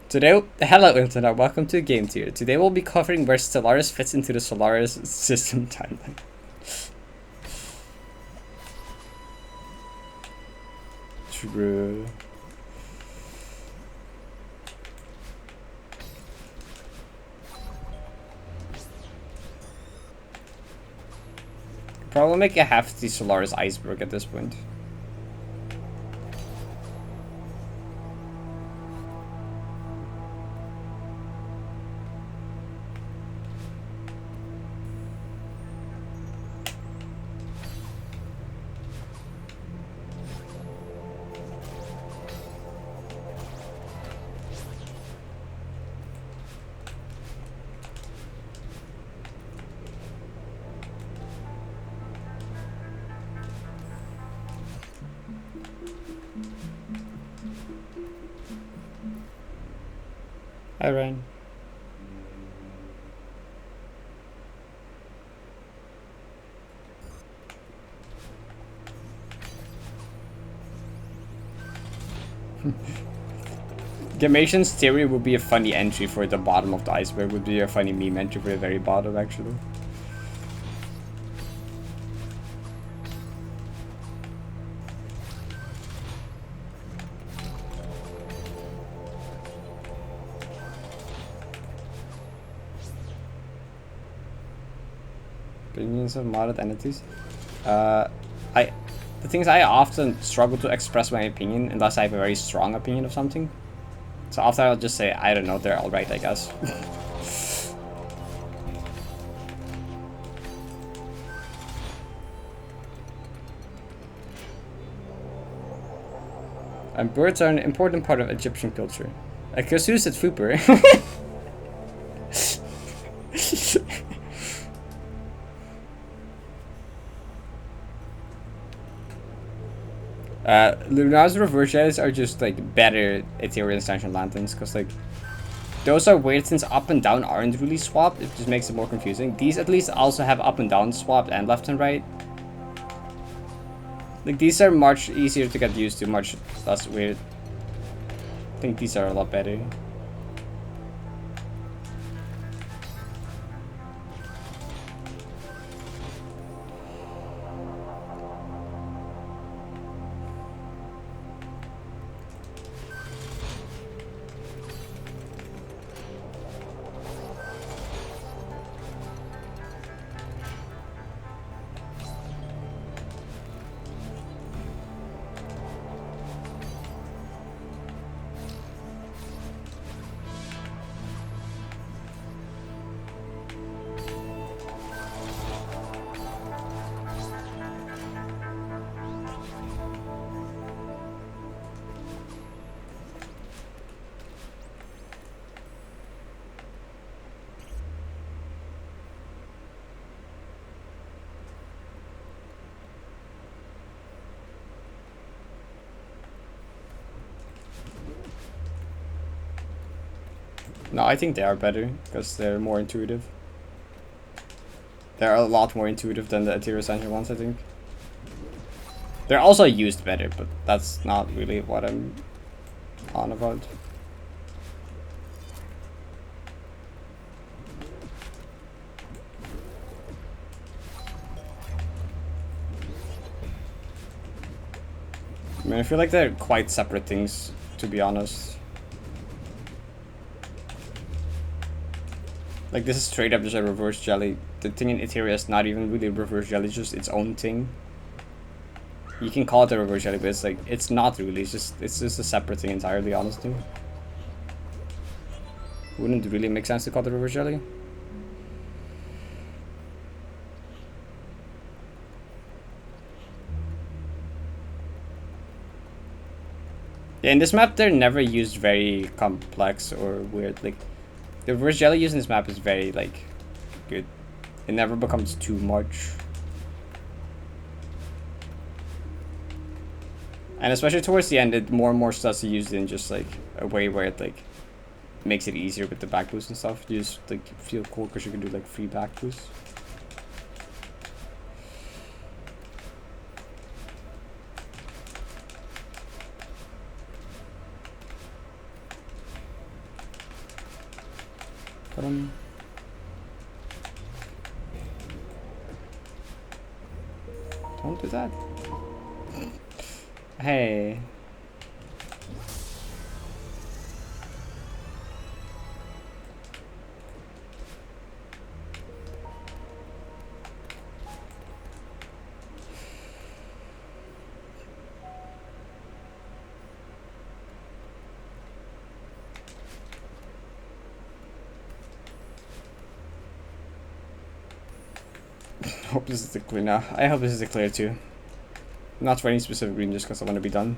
Today, hello internet, welcome to Game Tier. Today we'll be covering where Stellaris fits into the Solaris system timeline. True. Probably make a hefty Solaris iceberg at this point. Hi, Ryan. Gamation's theory would be a funny entry for the bottom of the iceberg, would be a funny meme entry for the very bottom, actually. Opinions of modded entities. The thing is, I often struggle to express my opinion unless I have a very strong opinion of something. So often I'll just say, I don't know, they're alright, I guess. And birds are an important part of Egyptian culture. Like Kasu's at Fuper. Lunaris reverses are just like better Ethereal Extension Lanterns, because like those are weird since up and down aren't really swapped. It just makes it more confusing. These at least also have up and down swapped and left and right. Like these are much easier to get used to, much less weird. I think these are a lot better. No, I think they are better because they're more intuitive. They're a lot more intuitive than the Ethereal Essential ones, I think. They're also used better, but that's not really what I'm on about. I mean, I feel like they're quite separate things, to be honest. Like, this is straight up just a reverse jelly. The thing in Ethereal is not even really a reverse jelly, it's just its own thing. You can call it a reverse jelly, but it's like, it's not really, it's just a separate thing entirely, honestly. Wouldn't really make sense to call it a reverse jelly. Yeah, in this map, they're never used very complex or weird. Like, the reverse jelly used in this map is very, like, good. It never becomes too much. And especially towards the end, it more and more starts to use it in just, like, a way where it, like, makes it easier with the back boost and stuff. You just, like, feel cool because you can do, like, free back boosts. Don't do that. Hey. Hope this is the clear now. I hope this is the clear too. Not for any specific reason, just because I want to be done.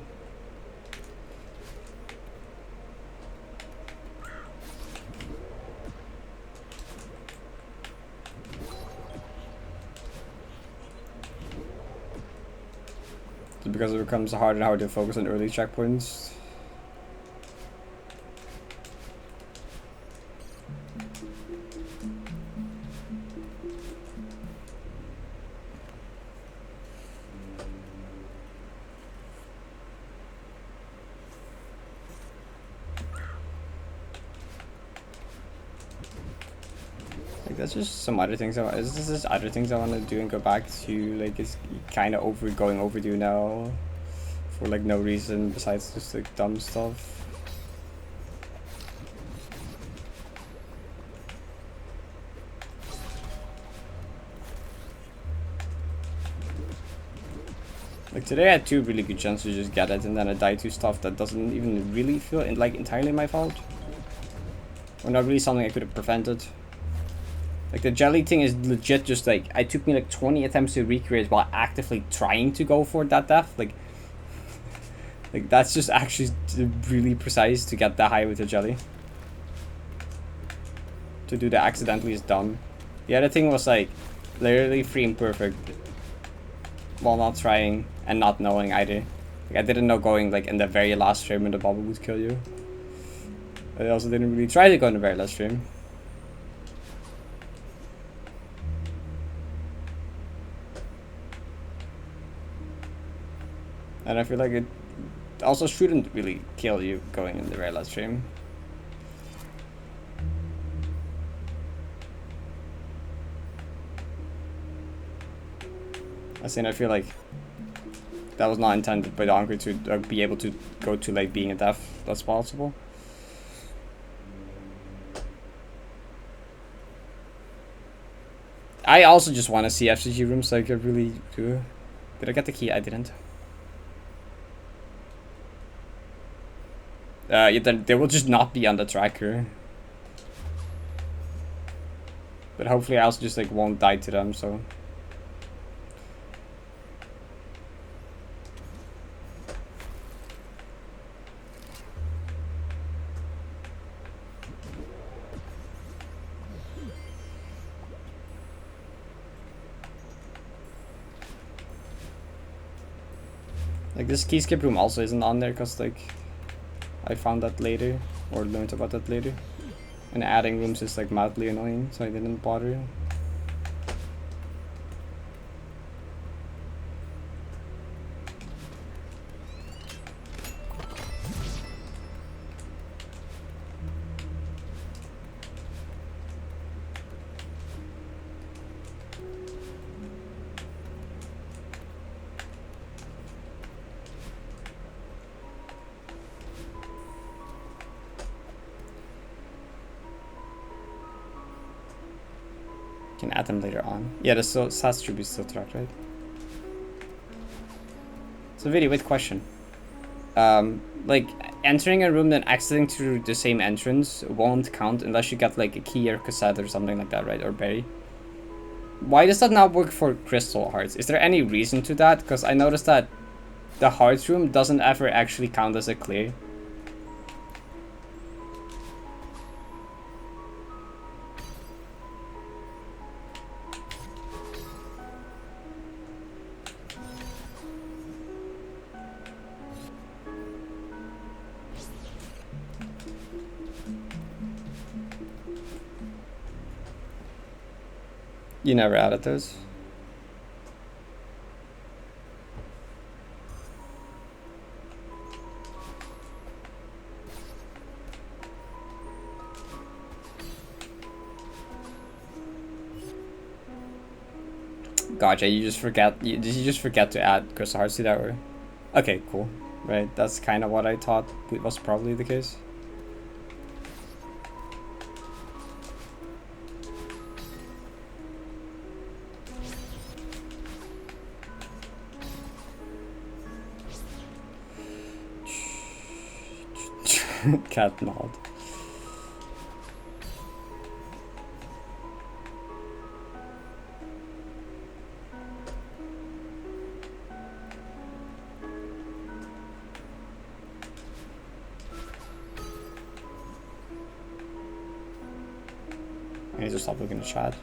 Just because it becomes harder and harder to focus on early checkpoints. That's just some other things. This is other things I want to do and go back to. Like, it's kind of going overdue now, for like no reason besides just like dumb stuff. Like today I had 2 really good chances to just get it, and then I died to stuff that doesn't even really feel like entirely my fault, or not really something I could have prevented. Like, the jelly thing is legit just, like, it took me, like, 20 attempts to recreate while actively trying to go for that death. Like, that's just actually really precise to get that high with the jelly. To do that accidentally is dumb. The other thing was, like, literally free and perfect while not trying and not knowing either. Like, I didn't know going, like, in the very last frame when the bubble would kill you. I also didn't really try to go in the very last frame. And I feel like it also shouldn't really kill you going in the very last frame. I feel like that was not intended by the Anchor to be able to go to like being a death that's possible. I also just want to see FCG rooms, like I really do. Did I get the key? I didn't. Yeah, then they will just not be on the tracker. But hopefully I also just like won't die to them, so. Like, this key skip room also isn't on there because like I found that later, or learned about that later. And adding rooms is like mildly annoying, so I didn't bother. Can add them later on. Yeah, the stats should be still tracked, right? So really weird question. Like entering a room then exiting through the same entrance won't count unless you get like a key or cassette or something like that, right? Or berry. Why does that not work for crystal hearts? Is there any reason to that? Because I noticed that the hearts room doesn't ever actually count as a clear. You never added those? Gotcha, you just forget. Did you just forget to add crystal hearts to that? Or okay, cool. Right, that's kind of what I thought was probably the case. Cat nod. I need to stop looking at chat.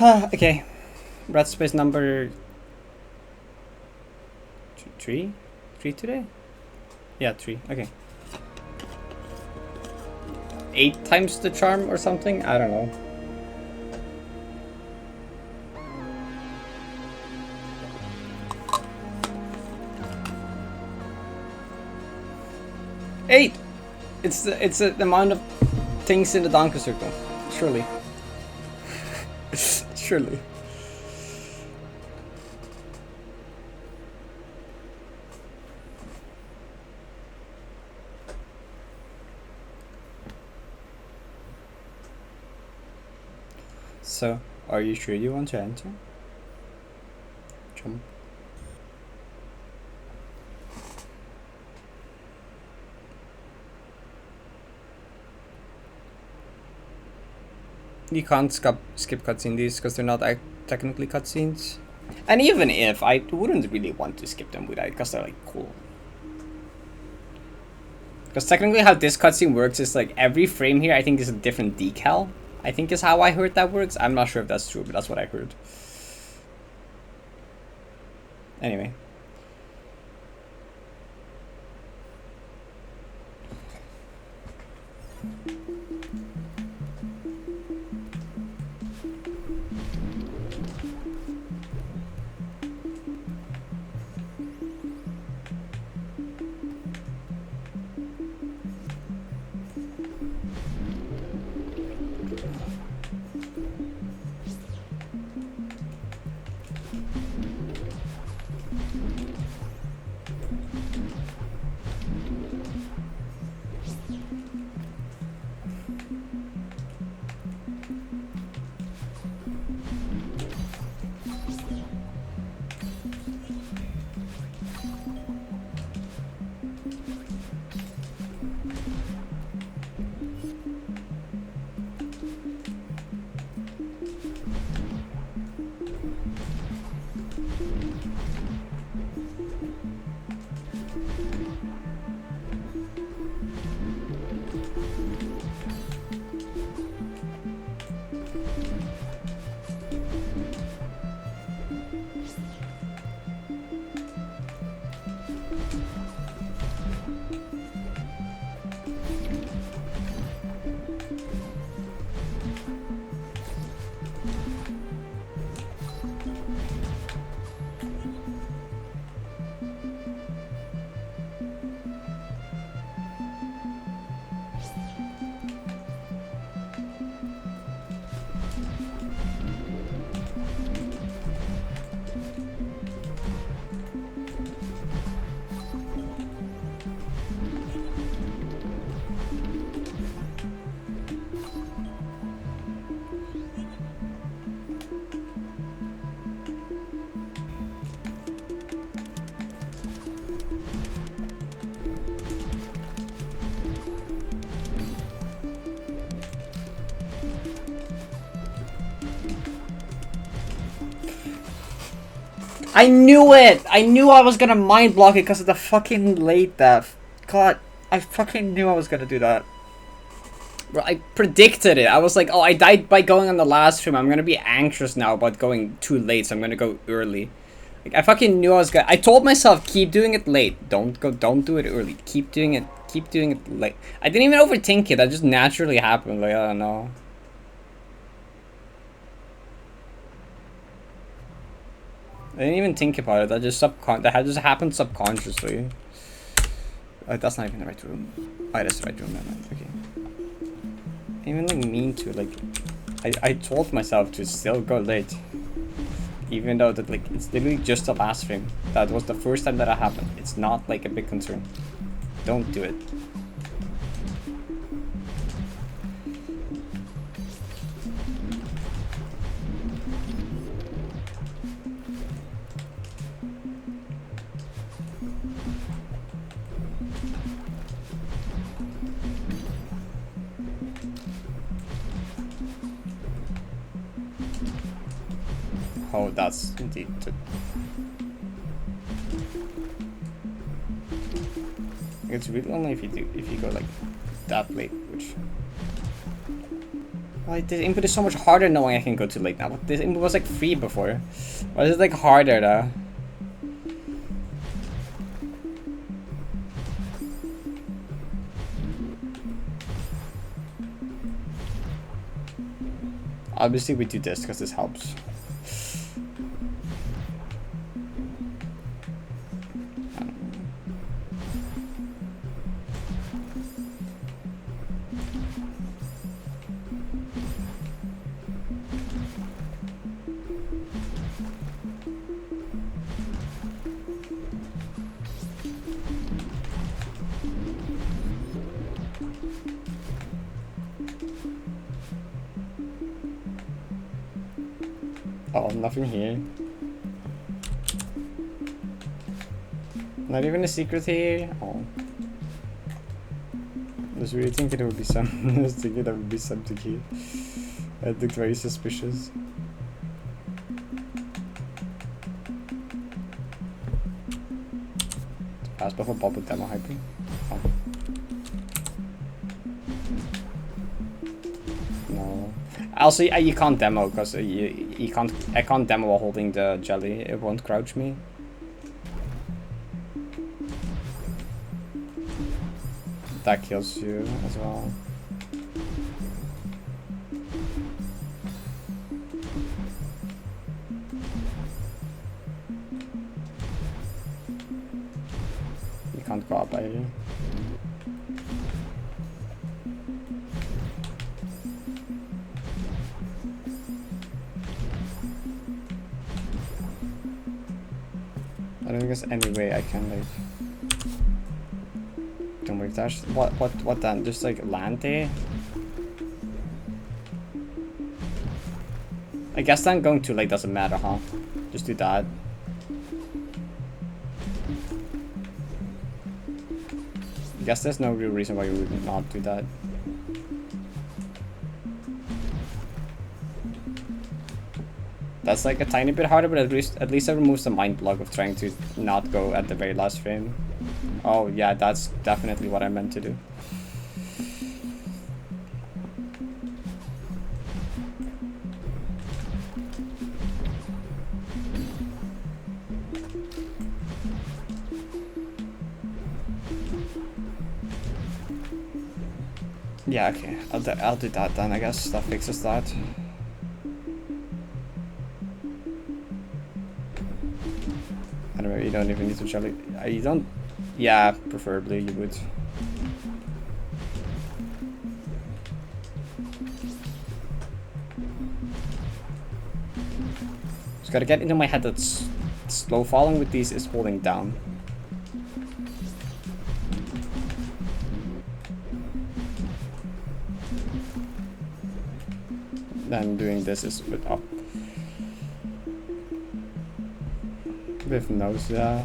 Okay. Red space number 3? 3 today? Yeah, 3. Okay. 8 times the charm or something? I don't know. Eight! It's the amount of things in the donkey circle. Surely. Surely. So, are you sure you want to enter? Jump. You can't skip cutscenes because they're not technically cutscenes. And even if, I wouldn't really want to skip them, would I? Because they're like cool. Because technically how this cutscene works is like every frame here I think is a different decal. I think is how I heard that works. I'm not sure if that's true, but that's what I heard. Anyway. I knew it! I knew I was gonna mind block it because of the fucking late death. God, I fucking knew I was gonna do that. Bro, I predicted it. I was like, oh, I died by going on the last stream. I'm gonna be anxious now about going too late, so I'm gonna go early. Like, I fucking knew I was gonna. I told myself, keep doing it late. Don't do it early. Keep doing it late. I didn't even overthink it. That just naturally happened. Like, I don't know. I didn't even think about it. That just happened subconsciously. That's not even the right room. Oh, that's the right room. Never mind. Okay. I even like mean to like. I told myself to still go late, even though that like it's literally just the last stream. That was the first time that it happened. It's not like a big concern. Don't do it. Oh, that's indeed. It's really only if you go like that late, which Like, this input is so much harder knowing I can go too late now. But this input was like free before. Why is it like harder though? Obviously we do this because this helps. Oh, nothing here. Not even a secret here. Oh. I was really thinking there would be some. I was thinking there would be something here. That looked very suspicious. Pass buffer bubble demo hyping. Oh. No. Also, you can't demo because you can't. I can't demo while holding the jelly. It won't crouch me. That kills you as well. You can't go up either. I don't think there's any way I can like. Don't wave dash. What then? Just like land there? I guess then going too late doesn't matter, huh? Just do that. I guess there's no real reason why you would not do that. That's like a tiny bit harder, but at least it removes the mind block of trying to not go at the very last frame. Oh yeah, that's definitely what I meant to do. Yeah, okay, I'll do that then. I guess that fixes that. Anyway, you don't even need to jelly. You don't. Yeah, preferably you would. Just gotta get into my head that slow falling with these is holding down. Then doing this is with up. With nose, yeah.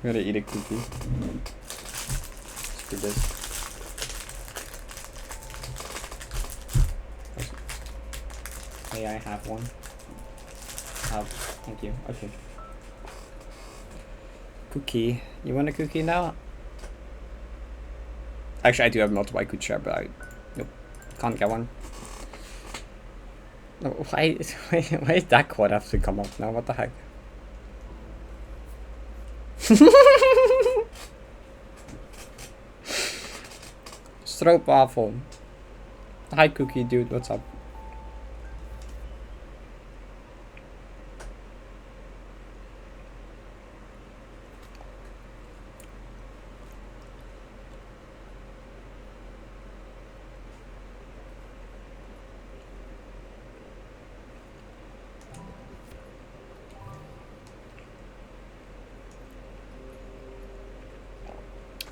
I'm gonna eat a cookie. Let's do this. May I have one? Oh, thank you. Okay. Cookie. You want a cookie now? Actually, I do have multiple I could share, but I nope, can't get one. No, why is that quad have to come up now? What the heck? Stroop waffle. Hi Cookie dude, what's up?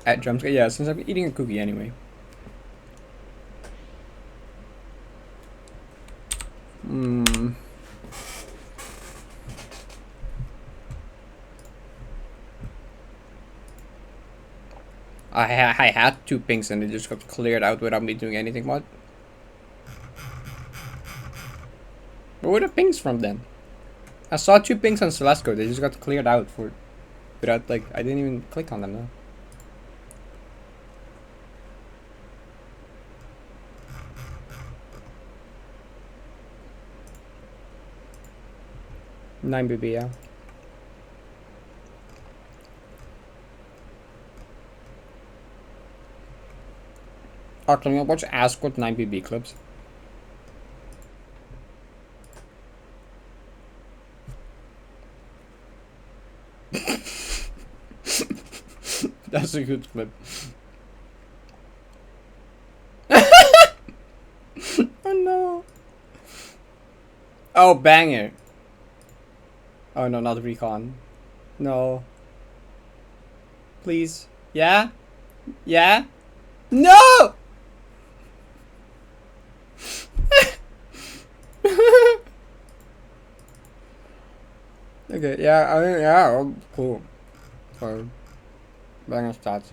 At drums, yeah, since I'm eating a cookie anyway. I had 2 pings and it just got cleared out without me doing anything much. Where were the pings from then? I saw 2 pings on Celesco, they just got cleared out for without, like, I didn't even click on them though. Nine BB, yeah. Oh, can you watch Ask with 9 BB clips? That's a good clip. Oh no. Oh, banger. Oh no, not recon. No. Please. Yeah? Yeah? No! Okay, yeah, I mean, yeah, oh, cool. So, banger stats.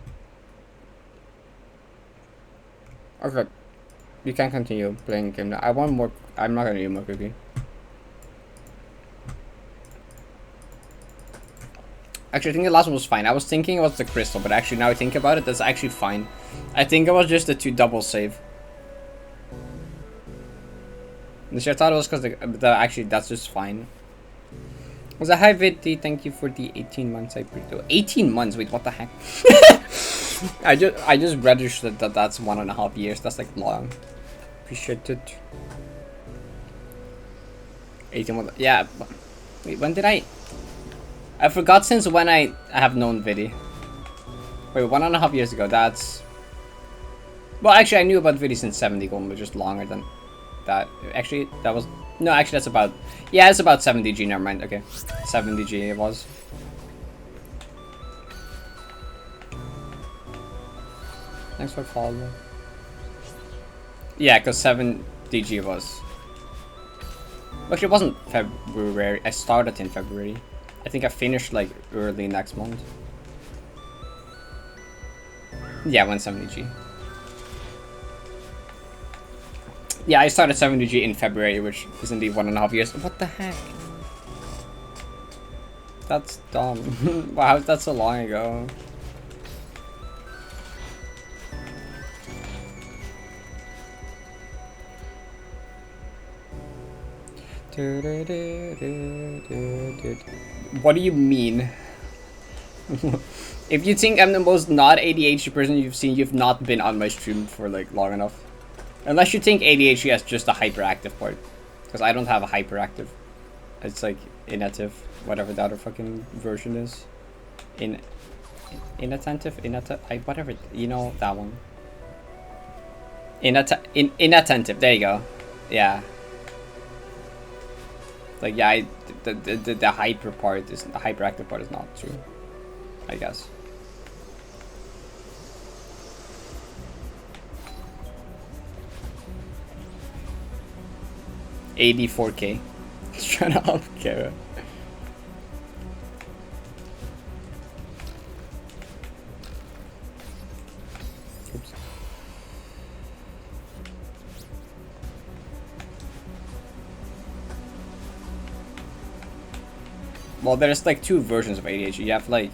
Okay. You can continue playing the game now. I want more. I'm not gonna eat more cookie. Actually, I think the last one was fine. I was thinking it was the crystal, but actually, now I think about it, that's actually fine. I think it was just the 2 double save. I thought it was because actually, that's just fine. Was a high VT, thank you for the 18 months I pre-do. 18 months? Wait, what the heck? I just registered that that's 1.5 years. That's like long. Appreciate it. 18 months. Yeah. Wait, when did I forgot since when I have known Vidi. Wait, 1.5 years ago. That's... Well, actually, I knew about Vidi since 70 Golden, but just longer than that. Actually, that was... No, actually, that's about... Yeah, it's about 70G, never mind. Okay. 70G it was. Thanks for following. Yeah, because 7DG was... Actually, it wasn't February. I started in February. I think I finished, like, early next month. Yeah, when 70G. Yeah, I started 70G in February, which is indeed 1.5 years. What the heck? That's dumb. Wow, that's so long ago. What do you mean? If you think I'm the most not ADHD person you've seen, you've not been on my stream for like long enough. Unless you think ADHD has just a hyperactive part. Because I don't have a hyperactive. It's like inattentive, whatever the other fucking version is. Inattentive, whatever, you know that one. Inattentive, there you go. Yeah. Like, yeah, the hyper part is, the hyperactive part is not true, I guess. $84K. Shut up, Kara. Oops. Well, there's like 2 versions of ADHD. You have like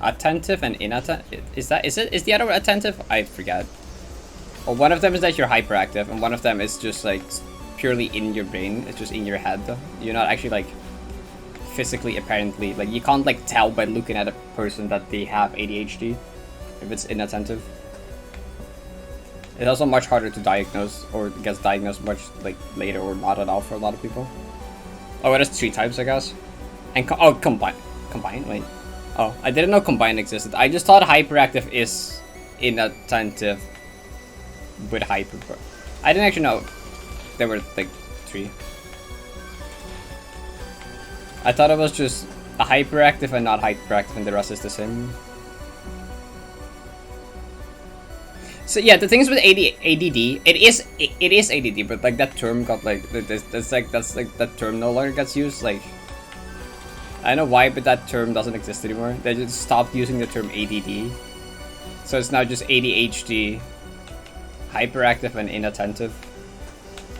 attentive and inattentive. Is the other attentive? I forget. Well, one of them is that you're hyperactive, and one of them is just like purely in your brain. It's just in your head. You're not actually like physically, apparently, like you can't like tell by looking at a person that they have ADHD if it's inattentive. It's also much harder to diagnose, or gets diagnosed much like later or not at all for a lot of people. Oh, it has 3 types, I guess. And combine. Wait. Oh, I didn't know combine existed. I just thought hyperactive is inattentive with hyper. I didn't actually know there were like 3. I thought it was just a hyperactive and not hyperactive, and the rest is the same. So yeah, the things with ADD, it is ADD, but like that term got like that's like that term no longer gets used. Like I don't know why, but that term doesn't exist anymore. They just stopped using the term ADD, so it's now just ADHD, hyperactive and inattentive.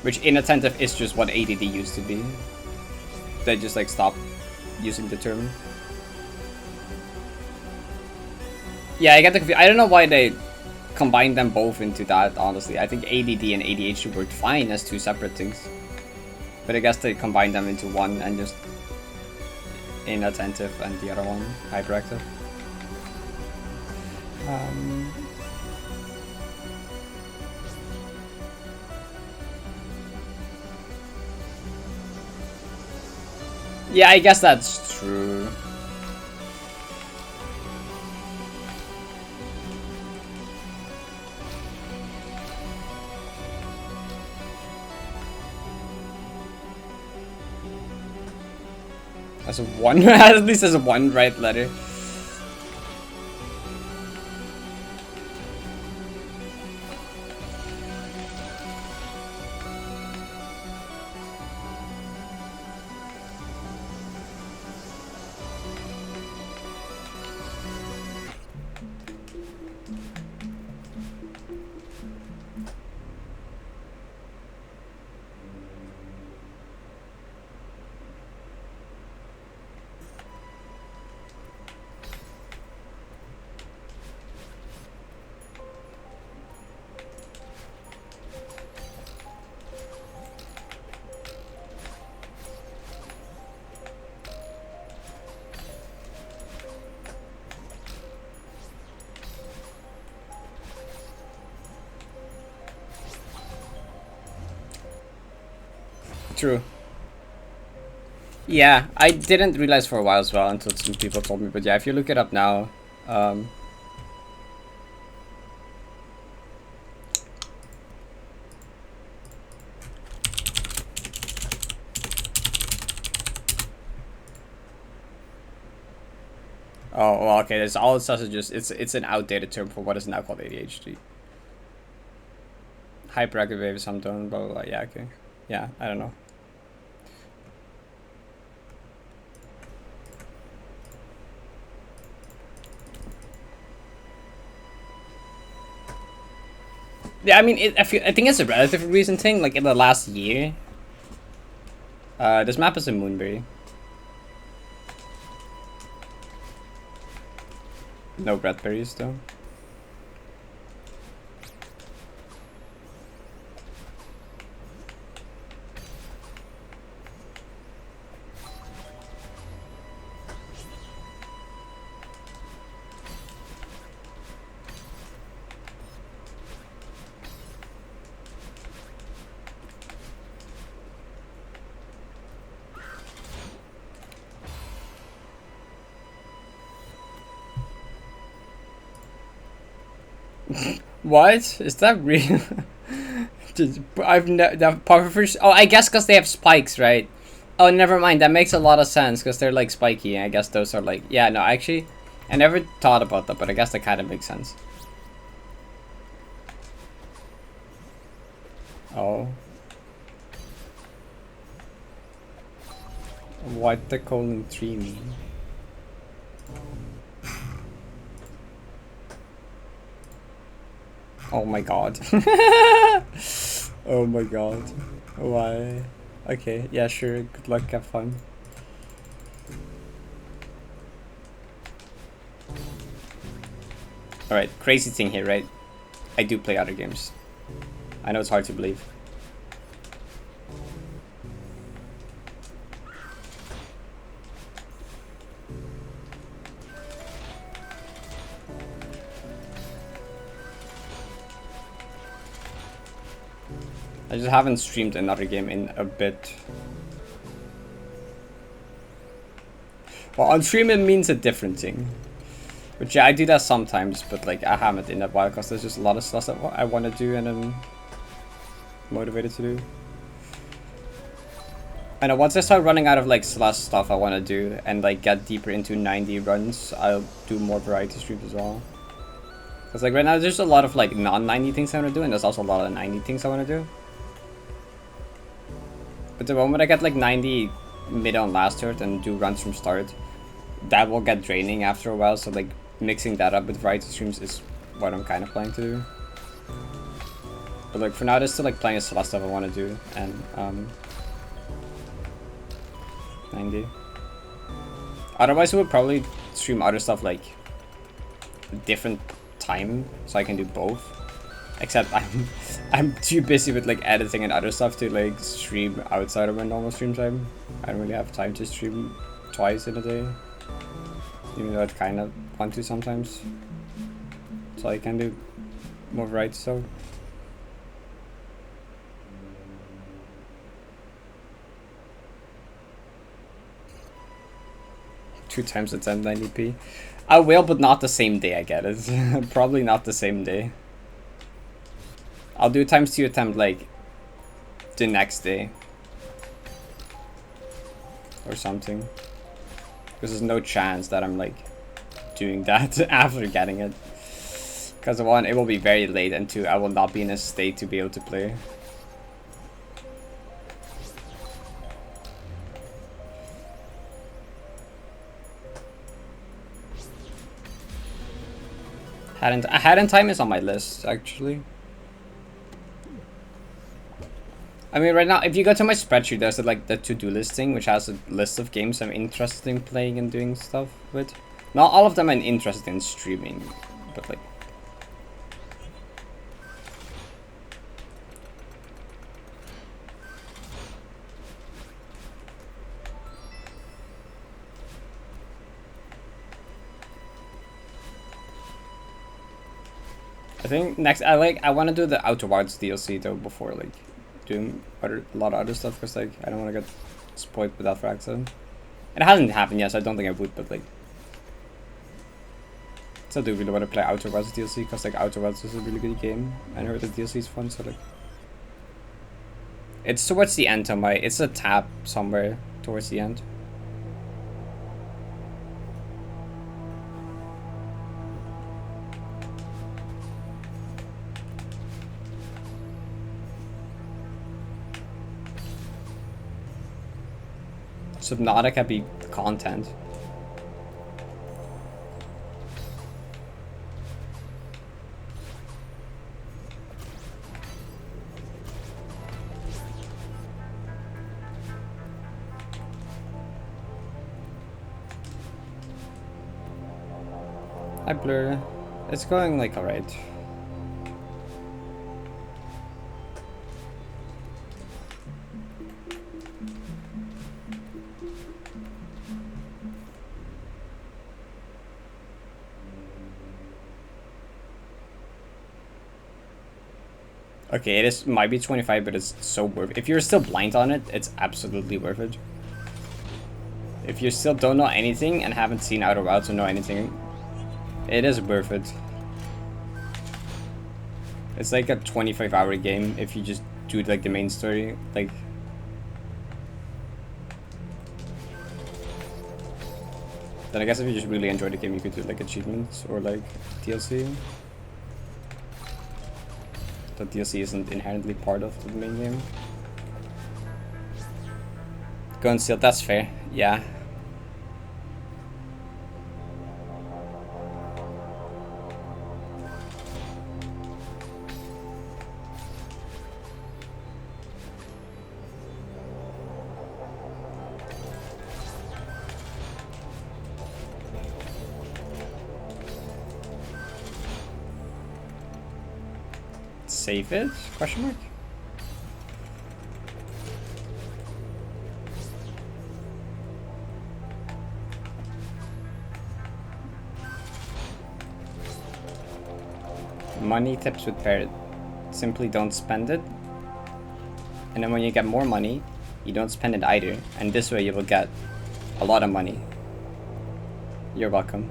Which inattentive is just what ADD used to be. They just like stopped using the term. Yeah, I get the I don't know why they combine them both into that, honestly. I think ADD and ADHD worked fine as two separate things. But I guess they combined them into one and just inattentive and the other one hyperactive. Yeah, I guess that's true. As a one, at least as a one right letter. True. Yeah, I didn't realize for a while as well until some people told me. But yeah, if you look it up now, oh, well, okay. There's all it says is just it's an outdated term for what is now called ADHD. Hyperactive baby symptom, blah blah blah. Yeah, okay. Yeah, I don't know. Yeah, I mean, I think it's a relatively recent thing. Like in the last year. This map is in Moonberry. No Bradberries though. What? Is that real? I've never pufferfish. Oh, I guess because they have spikes, right? Oh, never mind. That makes a lot of sense because they're like spiky. And I guess those are like, yeah. No, actually, I never thought about that, but I guess that kind of makes sense. Oh. What the colon 3 mean? Oh my god. Oh my god. Why? Okay, yeah, sure. Good luck, have fun. Alright, crazy thing here, right? I do play other games. I know it's hard to believe. I just haven't streamed another game in a bit. Well, on stream it means a different thing. But yeah, I do that sometimes, but like I haven't in a while because there's just a lot of stuff that I want to do and I'm motivated to do. I know once I start running out of like less stuff I want to do and like get deeper into 90 runs, I'll do more variety streams as well. Because like right now there's a lot of like non-90 things I want to do, and there's also a lot of 90 things I want to do. But the moment I get like 90 mid on last turret and do runs from start, that will get draining after a while, so like mixing that up with variety streams is what I'm kind of planning to do. But like for now there's still like plenty of Celeste stuff I want to do, and 90. Otherwise I would probably stream other stuff like different time so I can do both. Except I'm too busy with like editing and other stuff to like stream outside of my normal stream time. I don't really have time to stream twice in a day, even though I'd kind of want to sometimes. So I can do more variety stuff. Two times the 1090p. I will, but not the same day I get it. Probably not the same day. I'll do ×2 attempt like the next day or something, because there's no chance that I'm like doing that after getting it, because one, it will be very late, and two, I will not be in a state to be able to play. Ahead in time is on my list actually. I mean, right now, if you go to my spreadsheet, there's like the to-do list thing, which has a list of games I'm interested in playing and doing stuff with. Not all of them I'm interested in streaming, but like... I think next, I want to do the Outer Wilds DLC though before like doing a lot of other stuff, because like I don't want to get spoiled with that for accident. It hasn't happened yet, so I don't think I would, but like I still do really want to play Outer Wilds DLC, because like Outer Wilds is a really good game and I heard the DLC is fun, so like it's towards the end on my, it's a tab somewhere towards the end. Subnautica be content. Hi Blur. It's going like alright. Okay, might be 25, but it's so worth it. If you're still blind on it, it's absolutely worth it. If you still don't know anything and haven't seen Outer Wilds or know anything, it is worth it. It's like a 25-hour game if you just do like the main story. Like, then I guess if you just really enjoy the game, you could do like achievements or like DLC. The DLC isn't inherently part of the main game. Go and steal, that's fair, yeah. Save it? Question mark? Money tips with Parrot. Simply don't spend it. And then when you get more money, you don't spend it either. And this way you will get a lot of money. You're welcome.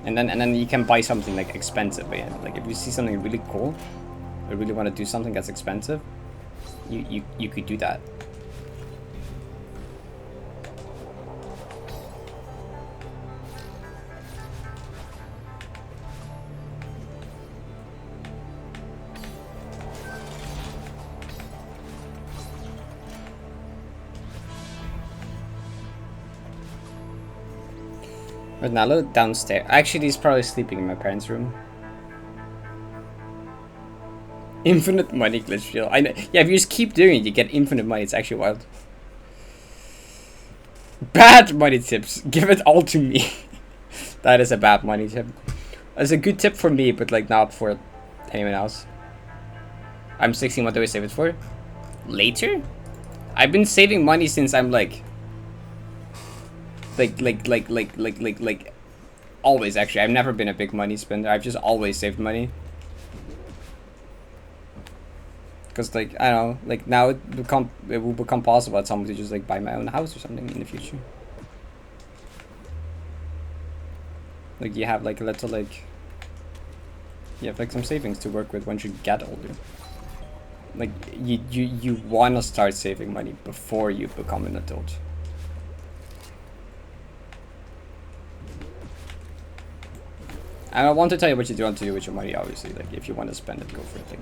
And then you can buy something like expensive. But yeah, like if you see something really cool, or really want to do something that's expensive, you could do that. Ronaldo downstairs. Actually, he's probably sleeping in my parents' room. Infinite money glitch deal. I know. Yeah, if you just keep doing it, you get infinite money. It's actually wild. Bad money tips. Give it all to me. That is a bad money tip. It's a good tip for me, but like not for anyone else. I'm 16. What do I save it for? Later? I've been saving money since I'm like always. Actually, I've never been a big money spender. I've just always saved money. Because like I don't know, like now it will become possible at some point to just like buy my own house or something in the future. Like you have like a little like you have like some savings to work with once you get older. Like you want to start saving money before you become an adult. And I want to tell you what you want to do with your money. Obviously, like if you want to spend it, go for it. Like,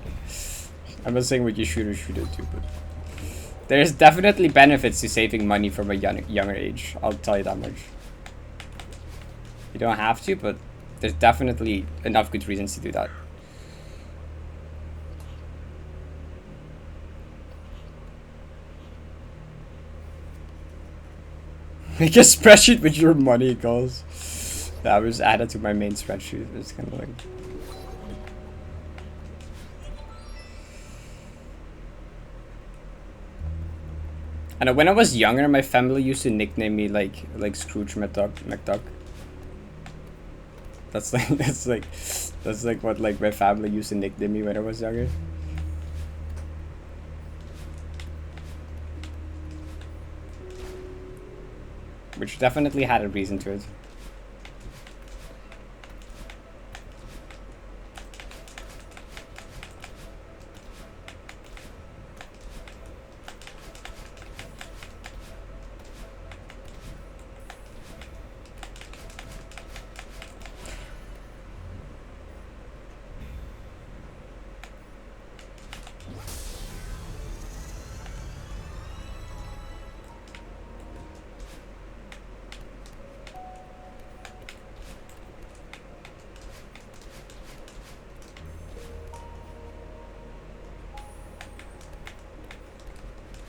I'm not saying what you should or shouldn't do, but there's definitely benefits to saving money from a younger age. I'll tell you that much. You don't have to, but there's definitely enough good reasons to do that. Make a spreadsheet with your money goals. That was added to my main spreadsheet. It's kind of like. And when I was younger, my family used to nickname me like Scrooge McDuck. That's like what like my family used to nickname me when I was younger. Which definitely had a reason to it.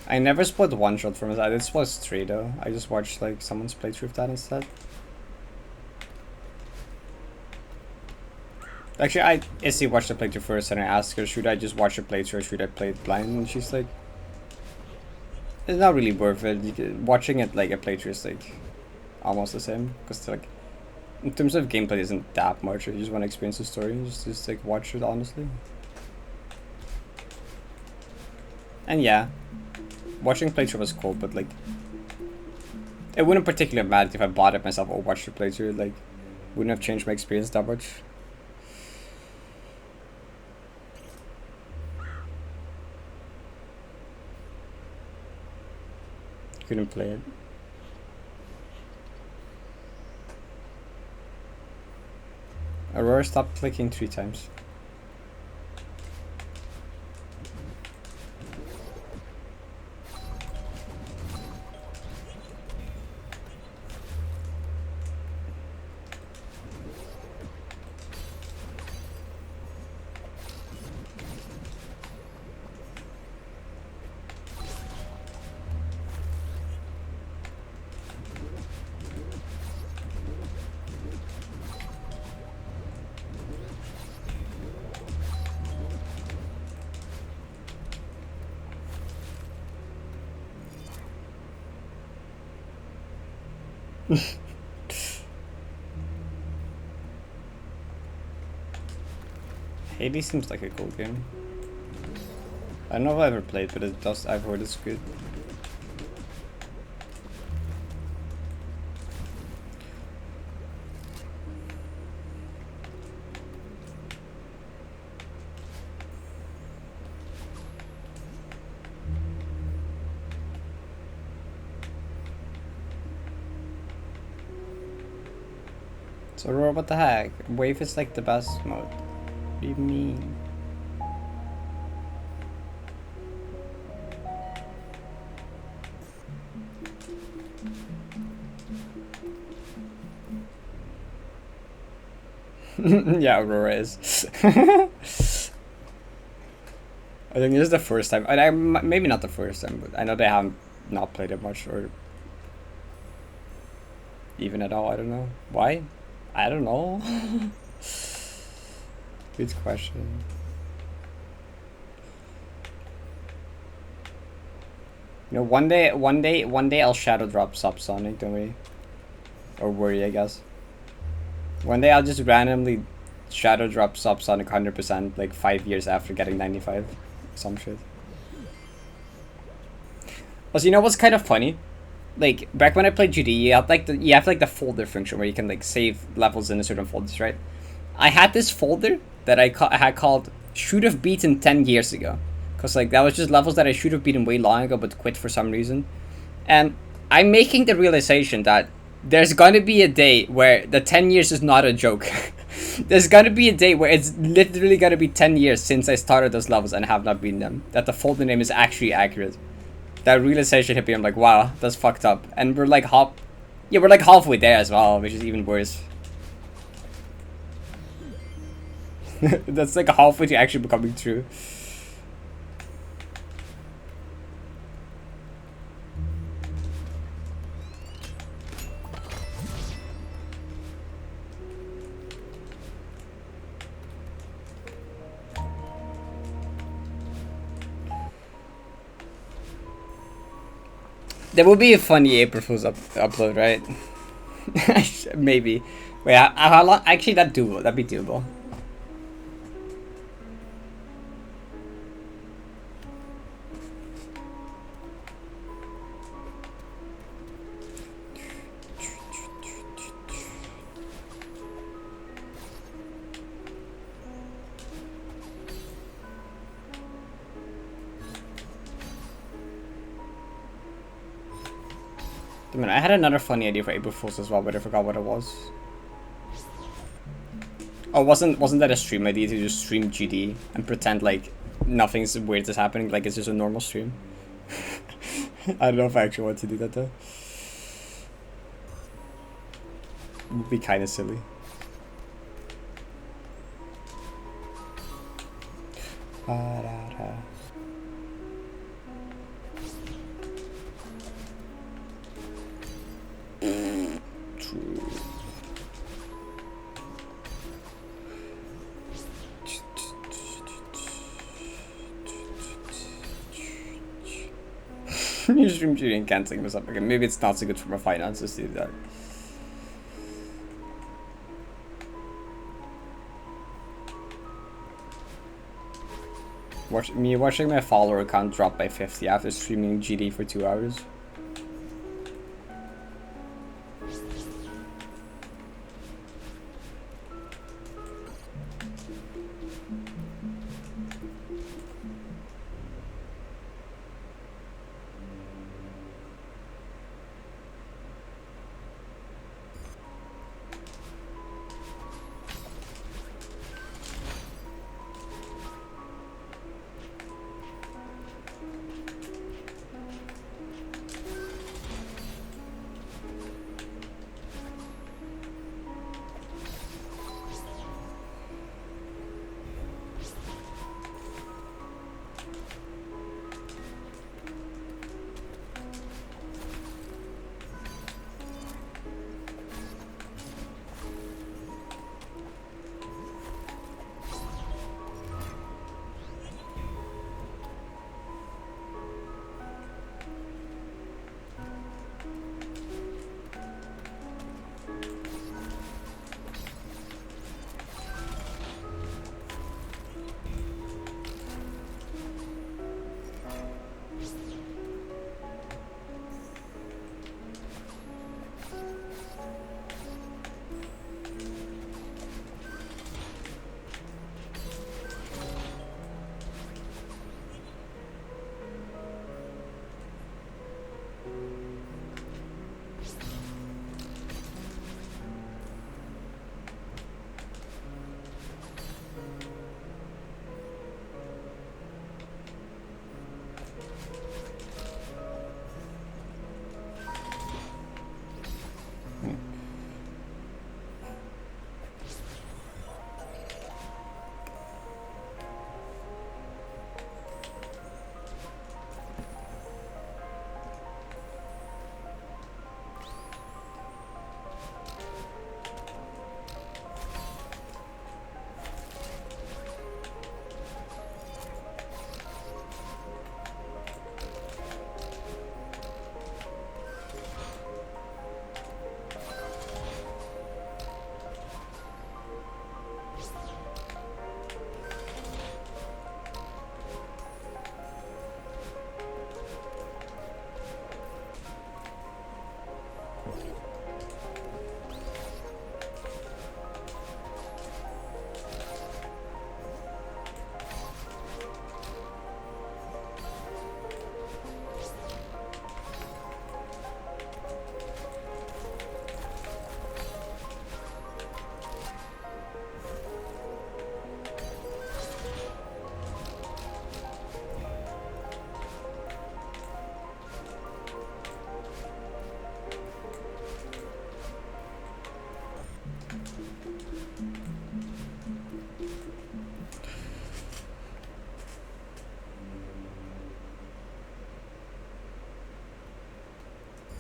I never split one shot from it. I did split 3 though. I just watched like someone's playthrough of that instead. Actually, Issy watched the playthrough first, and I asked her, should I just watch the playthrough or should I play it blind? And she's like, it's not really worth it. Watching it like a playthrough is like almost the same, because like in terms of gameplay, isn't that much. If you just want to experience the story, just like watch it honestly. And yeah, watching playthrough was cool, but like it wouldn't particularly matter if I bought it myself or watched the playthrough. Like, wouldn't have changed my experience that much. Couldn't play it. Aurora, stop clicking 3 times. Hades seems like a cool game. I don't know if I ever played, but it does. I've heard it's good. So, Aurora, what the heck? Wave is like the best mode. What do you mean? Yeah, Aurora is. I think this is the first time, and maybe not the first time, but I know they haven't not played it much or even at all. I don't know why. I don't know. Good question. You know, one day I'll shadow drop Subsonic, don't we? Or worry, I guess. One day I'll just randomly shadow drop Subsonic 100% like 5 years after getting 95. Some shit. Also, you know what's kind of funny? Like back when I played GD, you have like the folder function where you can like save levels in a certain folders, right? I had this folder that I had called "should have beaten 10 years ago," because like that was just levels that I should have beaten way long ago but quit for some reason. And I'm making the realization that there's gonna be a day where the 10 years is not a joke. There's gonna be a day where it's literally gonna be 10 years since I started those levels and have not beaten them. That the folder name is actually accurate. That realization hit me. I'm like, wow, that's fucked up. And we're like we're like halfway there as well, which is even worse. That's like halfway to actually becoming true. There will be a funny April Fool's upload, right? Maybe. Wait, how long? Actually, that'd be doable. I mean, I had another funny idea for April Fools as well, but I forgot what it was. Oh, wasn't that a stream idea to just stream GD and pretend like nothing's weird is happening, like it's just a normal stream? I don't know if I actually want to do that though. It would be kind of silly. You stream shooting and canceling this up again. Maybe it's not so good for my finances to do that. Watching my follower count drop by 50 after streaming GD for 2 hours.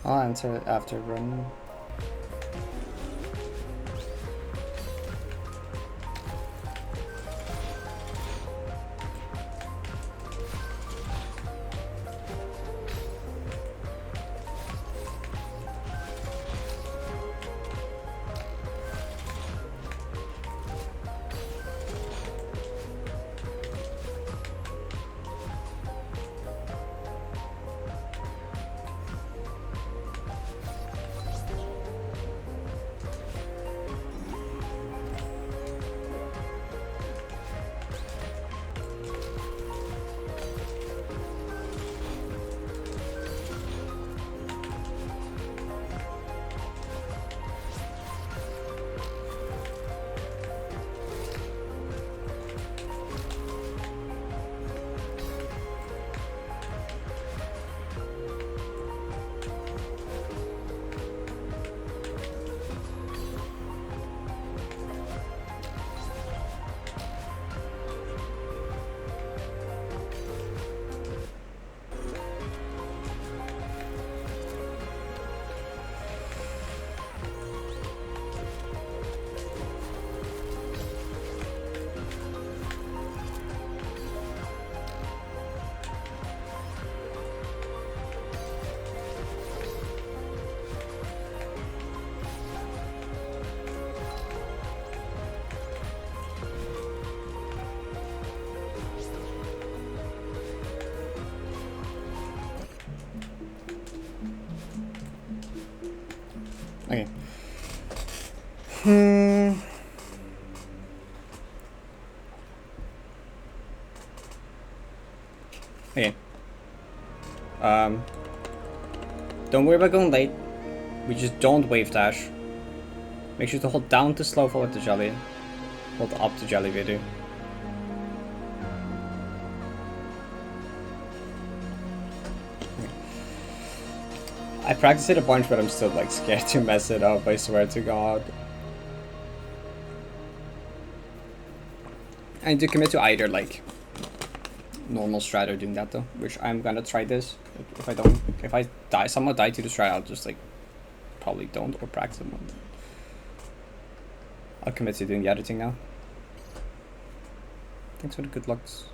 I'll answer it after run. Okay. Okay. Don't worry about going late. We just don't wave dash. Make sure to hold down to slow forward to jelly. Hold up to jelly video. I practice it a bunch, but I'm still like scared to mess it up, I swear to God. I need to commit to either like normal strat or doing that though, which I'm gonna try this. If I die, somehow die to the strat, I'll just like probably don't or practice them. I'll commit to doing the other thing now. Thanks for the good lucks.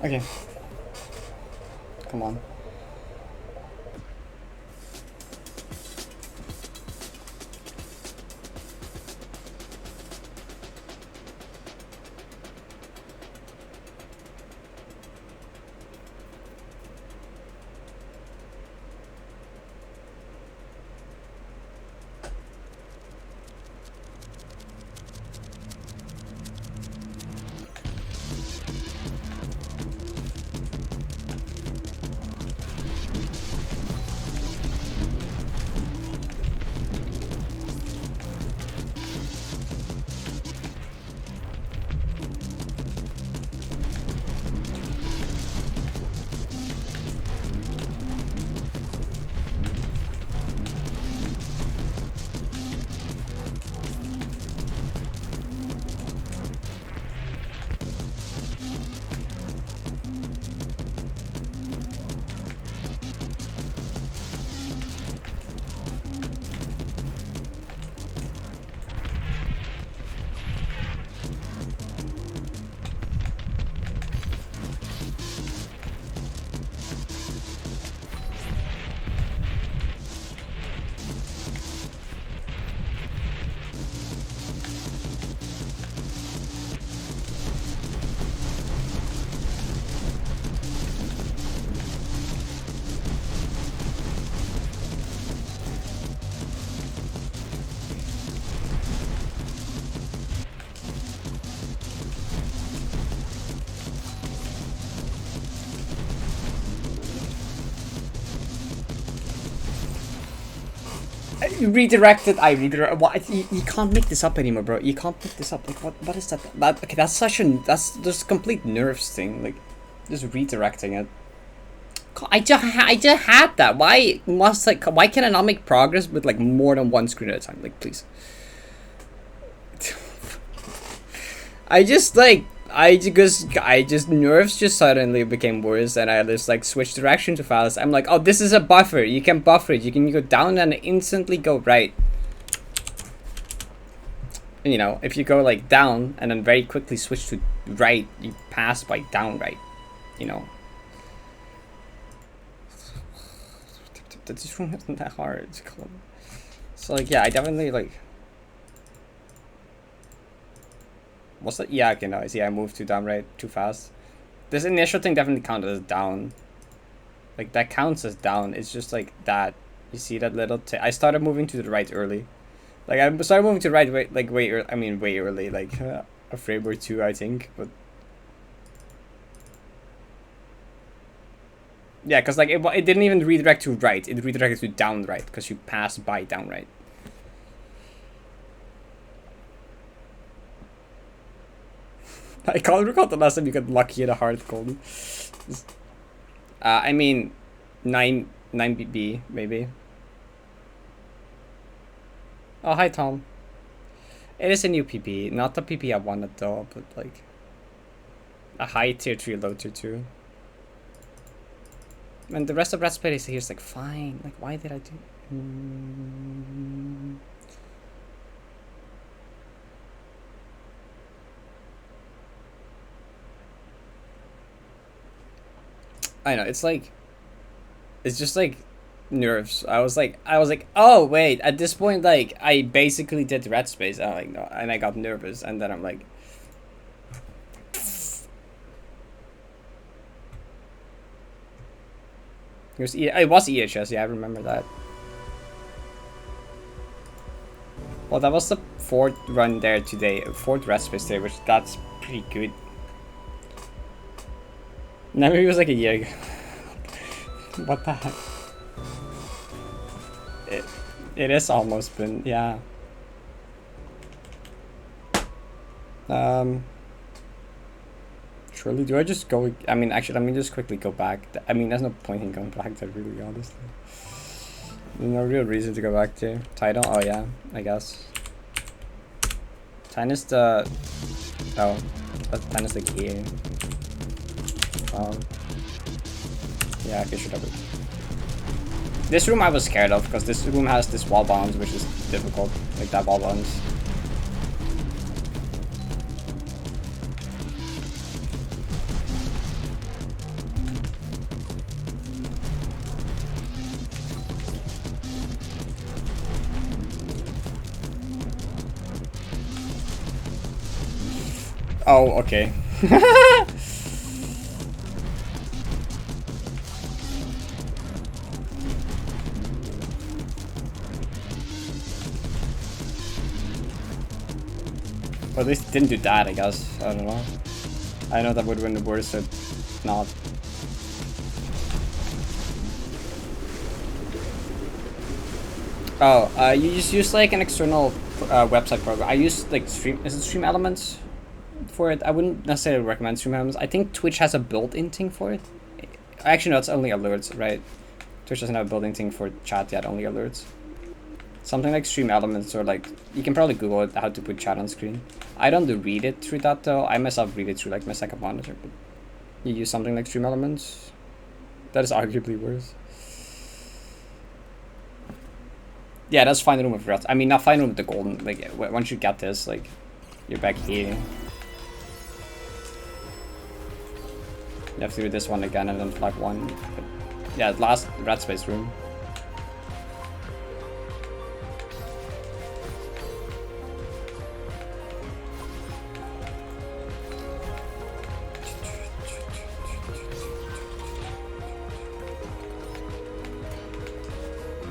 Okay. Come on. Redirected. I redirected. What? You can't make this up anymore, bro. You can't make this up. Like, what is that? Okay, that's such a that's just complete nerves thing. Like, just redirecting it. I just had that. Why can I not make progress with like more than one screen at a time? Like, please. I just nerves just suddenly became worse, and I just like switched direction too fast. I'm like, oh, this is a buffer. You can buffer it. You can go down and instantly go right. You know, if you go like down and then very quickly switch to right, you pass by down right. You know. This room isn't that hard. So like, yeah, I definitely like. What's that? Yeah, okay, no, I see. I moved too down right too fast. This initial thing definitely counted as down. Like, that counts as down. It's just like that. You see that little I started moving to the right early. Like, I started moving to the right way early. I mean, way early. Like, a frame or two, I think. But yeah, because like it didn't even redirect to right. It redirected to down right because you passed by down right. I can't recall the last time you got lucky at a hard cold. I mean, 9 BB maybe. Oh, hi Tom. It is a new PP, not the PP I wanted though, but like a high tier 3, low tier 2. And the rest of Red Space here is like fine. Like, why did I do? I know, it's just like nerves. I was like, oh wait, at this point, like I basically did red space. I'm like, no, and I got nervous, and then I'm like, it was EHS. Yeah, I remember that. Well, that was the 4th run there today, 4th red space day, which that's pretty good. No, maybe it was like a year ago. What the heck? It is almost been, yeah. Surely, do I just go? I mean, actually, let me just quickly go back. I mean, there's no point in going back there, really, honestly. There's no real reason to go back to. Title? Oh, yeah, I guess. 10 is the... Oh, 10 is the key. Yeah, I should have it. This room I was scared of because this room has this wall bounce, which is difficult. Like that wall bounce. Oh, okay. Or at least didn't do that, I guess. I don't know. I know that would have been worse if not. Oh, you just use like an external website program. I use like Stream Elements for it. I wouldn't necessarily recommend Stream Elements. I think Twitch has a built-in thing for it. Actually, no, it's only alerts, right? Twitch doesn't have a built-in thing for chat yet, only alerts. Something like Stream Elements, or like, you can probably Google it, how to put chat on screen. I don't read it through that though. I myself read it through like my second monitor, but you use something like Stream Elements. That is arguably worse. Yeah, that's fine room with rats. I mean, not fine room with the golden. Like, once you get this, like, you're back here. You have to do this one again and then flag one. But yeah, last rat space room.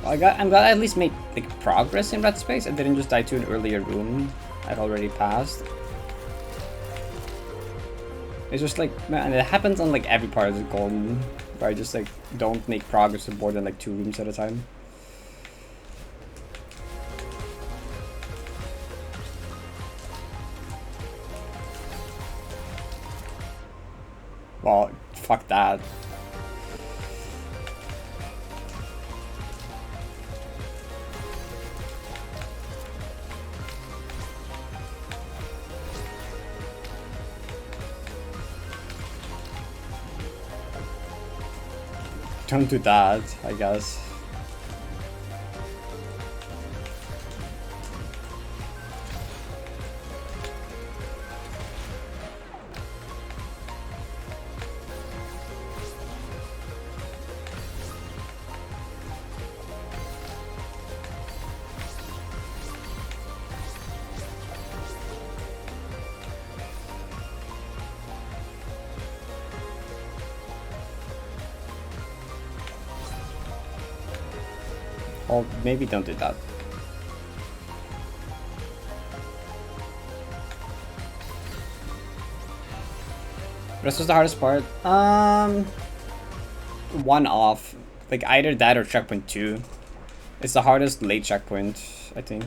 I'm glad I at least made like progress in red space. I didn't just die to an earlier room I'd already passed. It's just like, man, it happens on like every part of the golden, where I just like don't make progress in more than like 2 rooms at a time. Well, fuck that. Don't do that, I guess. Or maybe don't do that. Rest was the hardest part. One off. Like either that or checkpoint 2. It's the hardest late checkpoint, I think.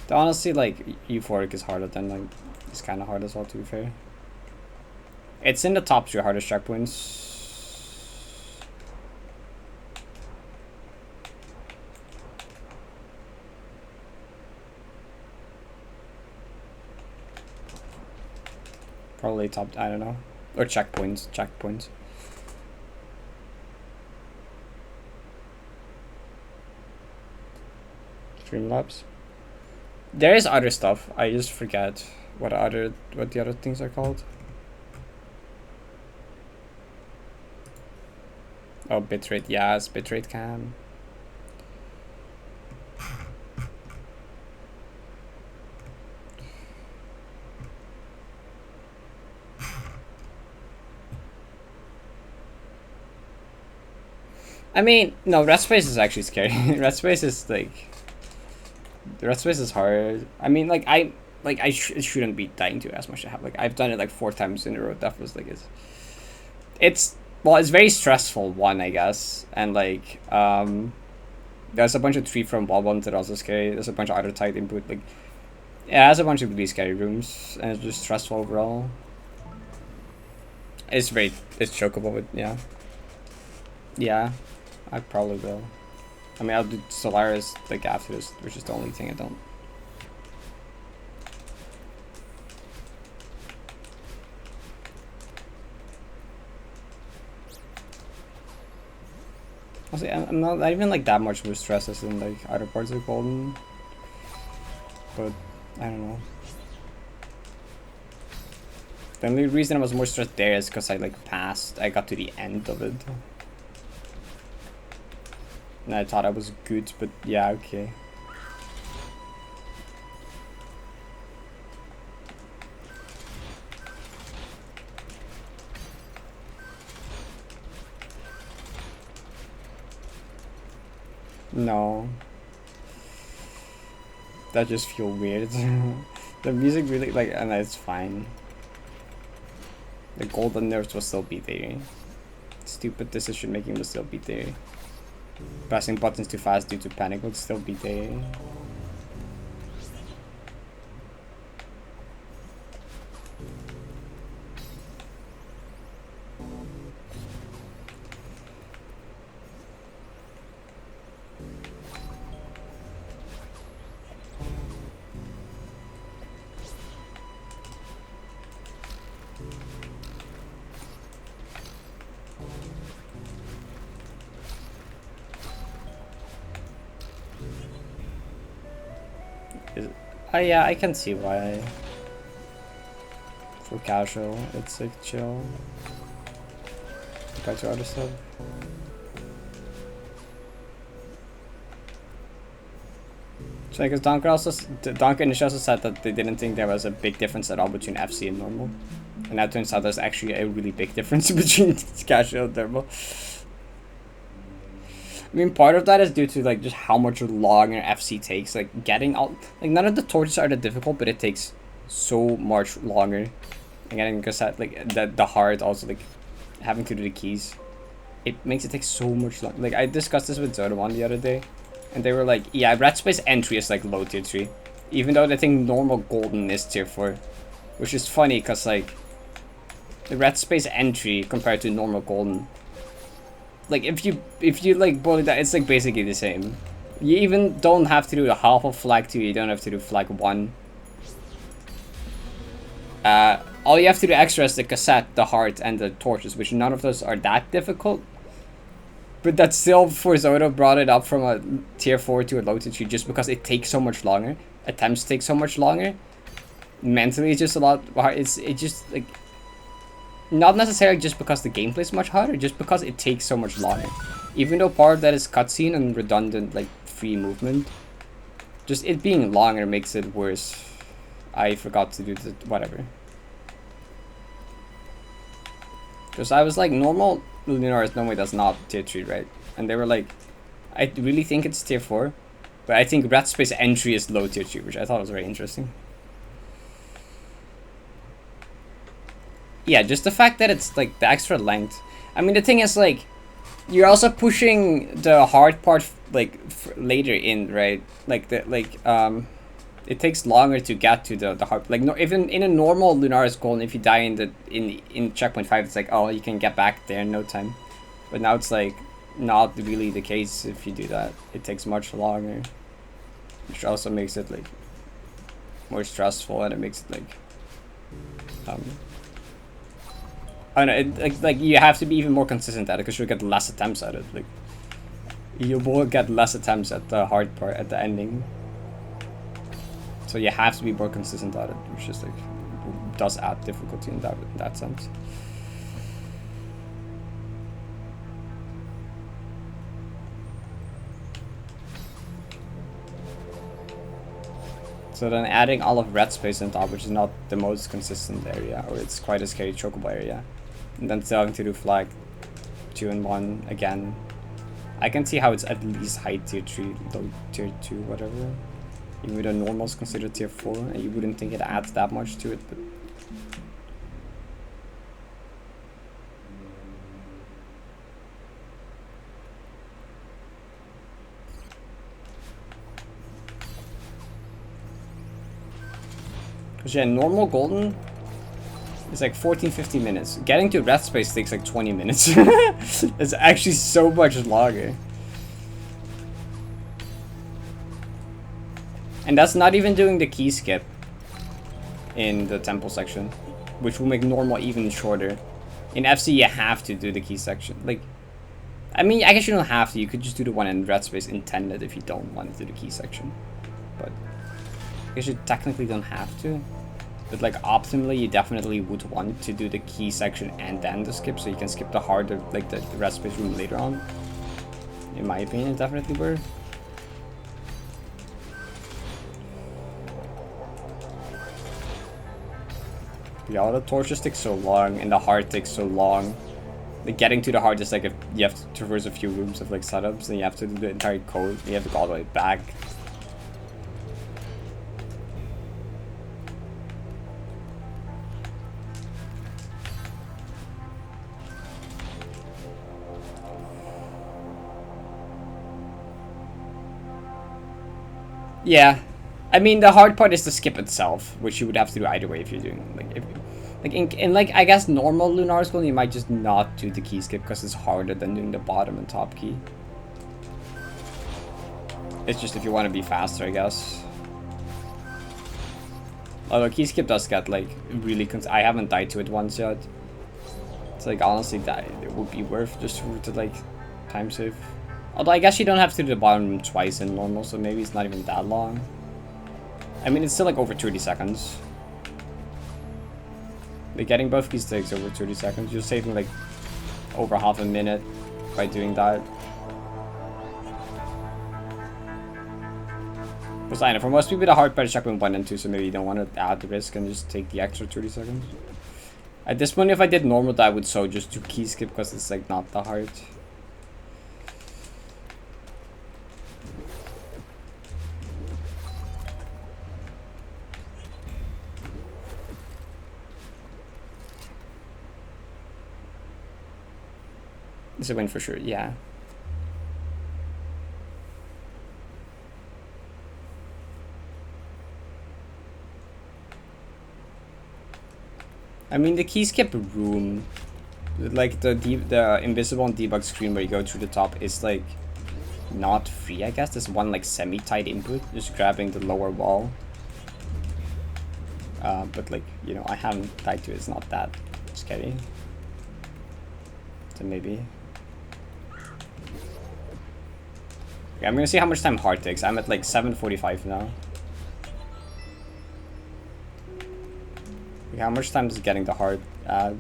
Though honestly, like Euphoric is harder than like it's kind of hard as well, to be fair. It's in the top 2 hardest checkpoints. Probably top, I don't know. Or checkpoints. Streamlabs. There is other stuff. I just forget what the other things are called. Oh, bitrate. Yes, bitrate cam. I mean, no, red space is actually scary. Red space is like, red space is hard. I mean, like I shouldn't be dying to as much to have. Like I've done it like 4 times in a row. That was like it's well, it's very stressful one, I guess, and like there's a bunch of tree from wall ones that are also scary. There's a bunch of other tight input. Like it has a bunch of really scary rooms, and it's just stressful overall. It's chokeable, but yeah. I probably will. I mean, I'll do Solaris like after this, which is the only thing I don't. Honestly, I'm not even like that much more stressed as in like other parts of Golden, but I don't know. The only reason I was more stressed there is because I like passed. I got to the end of it. And I thought I was good, but yeah, okay. No. That just feel weird. The music really, like, and it's fine. The golden nerves will still be there. Stupid decision making will still be there. Pressing buttons too fast due to panic will still be there. Yeah, I can see why. For casual, it's like chill compared to other stuff. So because Donker initially also said that they didn't think there was a big difference at all between FC and normal, and that turns out there's actually a really big difference between casual and normal. I mean, part of that is due to like just how much longer FC takes. Like getting out, like none of the torches are that difficult, but it takes so much longer. And getting cassette, like the hard also, like having to do the keys, it makes it take so much longer. Like I discussed this with Zoda1 the other day, and they were like, yeah, red space entry is like low tier 3, even though they think normal golden is tier 4, which is funny because like the red space entry compared to normal golden, like if you like boil it down, it's like basically the same. You even don't have to do the half of flag 2, you don't have to do flag 1. All you have to do extra is the cassette, the heart, and the torches, which none of those are that difficult. But that still, for Zoda, brought it up from a tier 4 to a low tier 3 just because it takes so much longer. Attempts take so much longer. Mentally, it's just a lot hard. It just like, not necessarily just because the gameplay is much harder, just because it takes so much longer. Even though part of that is cutscene and redundant, like, free movement, just it being longer makes it worse. I forgot to do the whatever. Because I was like, normal Lunaris, no way, that's not tier 3, right? And they were like, I really think it's tier 4, but I think red space entry is low tier 3, which I thought was very interesting. Yeah, just the fact that it's like the extra length. I mean, the thing is like, you're also pushing the hard part like later in, right? Like it takes longer to get to the hard. Like no, even in a normal Lunaris golden, if you die in checkpoint 5, it's like, oh, you can get back there in no time. But now it's like not really the case if you do that. It takes much longer, which also makes it like more stressful, and it makes it like I don't know, like you have to be even more consistent at it because you'll get less attempts at it. Like you will get less attempts at the hard part at the ending. So you have to be more consistent at it, which is like does add difficulty in that sense. So then adding all of red space on top, which is not the most consistent area, or it's quite a scary chocobo area. And then still having to do flag 2 and 1 again. I can see how it's at least high tier 3, low tier 2, whatever. Even though normal is considered tier 4, and you wouldn't think it adds that much to it, but because yeah, normal golden is like 14-15 minutes. Getting to red space takes like 20 minutes. It's actually so much longer. And that's not even doing the key skip in the temple section, which will make normal even shorter. In FC, you have to do the key section. Like, I mean, I guess you don't have to. You could just do the one in red space intended if you don't want to do the key section. But I guess you technically don't have to. But like optimally, you definitely would want to do the key section and then the skip, so you can skip the harder, like the red space room later on. In my opinion, definitely were. Yeah, all the torches take so long, and the heart takes so long. Like getting to the heart is like if you have to traverse a few rooms of like setups, and you have to do the entire code. And you have to go all the way back. Yeah, I mean the hard part is the skip itself, which you would have to do either way if you're doing in like I guess normal Lunaris you might just not do the key skip because it's harder than doing the bottom and top key. It's just if you want to be faster, I guess. Although key skip does get like really I haven't died to it once yet. It's like honestly that it would be worth just to like time save. Although I guess you don't have to do the bottom twice in normal, so maybe it's not even that long. I mean, it's still like over 30 seconds. Like getting both keys takes over 30 seconds. You're saving like over half a minute by doing that. Because I know for most people the hard part is checkpoint 1 and 2, so maybe you don't want to add the risk and just take the extra 30 seconds. At this point, if I did normal, I would so just do key skip because it's like not that hard. It's a win for sure, yeah. I mean, the key skip room, like the invisible and debug screen where you go through the top is like not free, I guess. There's one like semi-tight input, just grabbing the lower wall. But like, you know, I haven't died to it. It's not that scary. So maybe. Okay, I'm gonna see how much time hard takes. I'm at like 7:45 now. Okay, how much time is getting the hard add?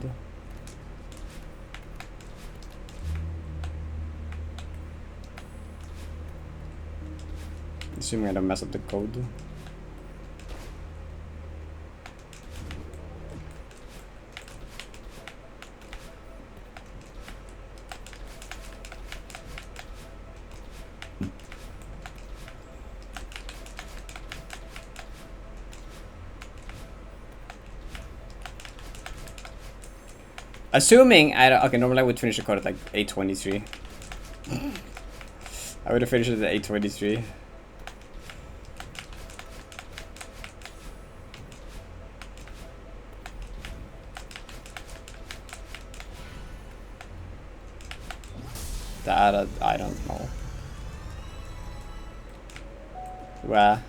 Assuming I don't mess up the code. Assuming okay, normally I would finish the code at like 8:23. I would have finished it at 8:23. That I don't know. Where?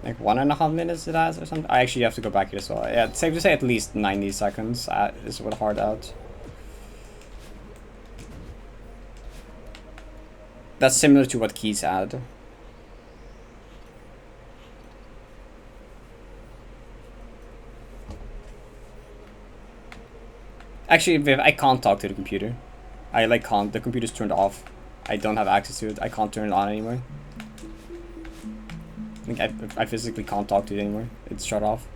Like 1.5 minutes it has or something. I actually have to go back here as well. Yeah, it's safe to say at least 90 seconds is what hard out. That's similar to what keys add. Actually, Viv, I can't talk to the computer. I like can't. The computer's turned off. I don't have access to it. I can't turn it on anymore. I physically can't talk to it anymore. It's shut off.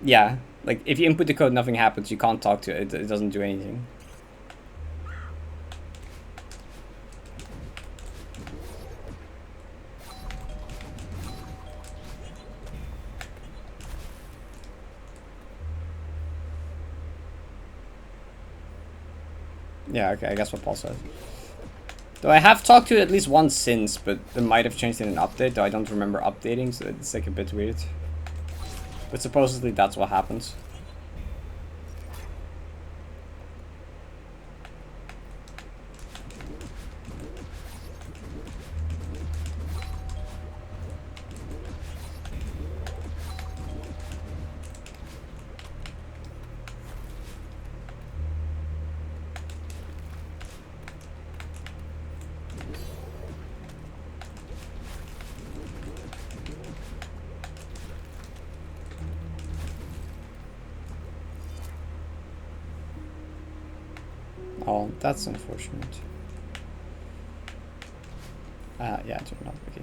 Yeah, like if you input the code, nothing happens. You can't talk to it. It doesn't do anything. Yeah, okay, I guess what Paul said. Though I have talked to it at least once since, but it might have changed in an update, though I don't remember updating, so it's like a bit weird. But supposedly that's what happens. Oh, that's unfortunate. Yeah, I turned off. Okay.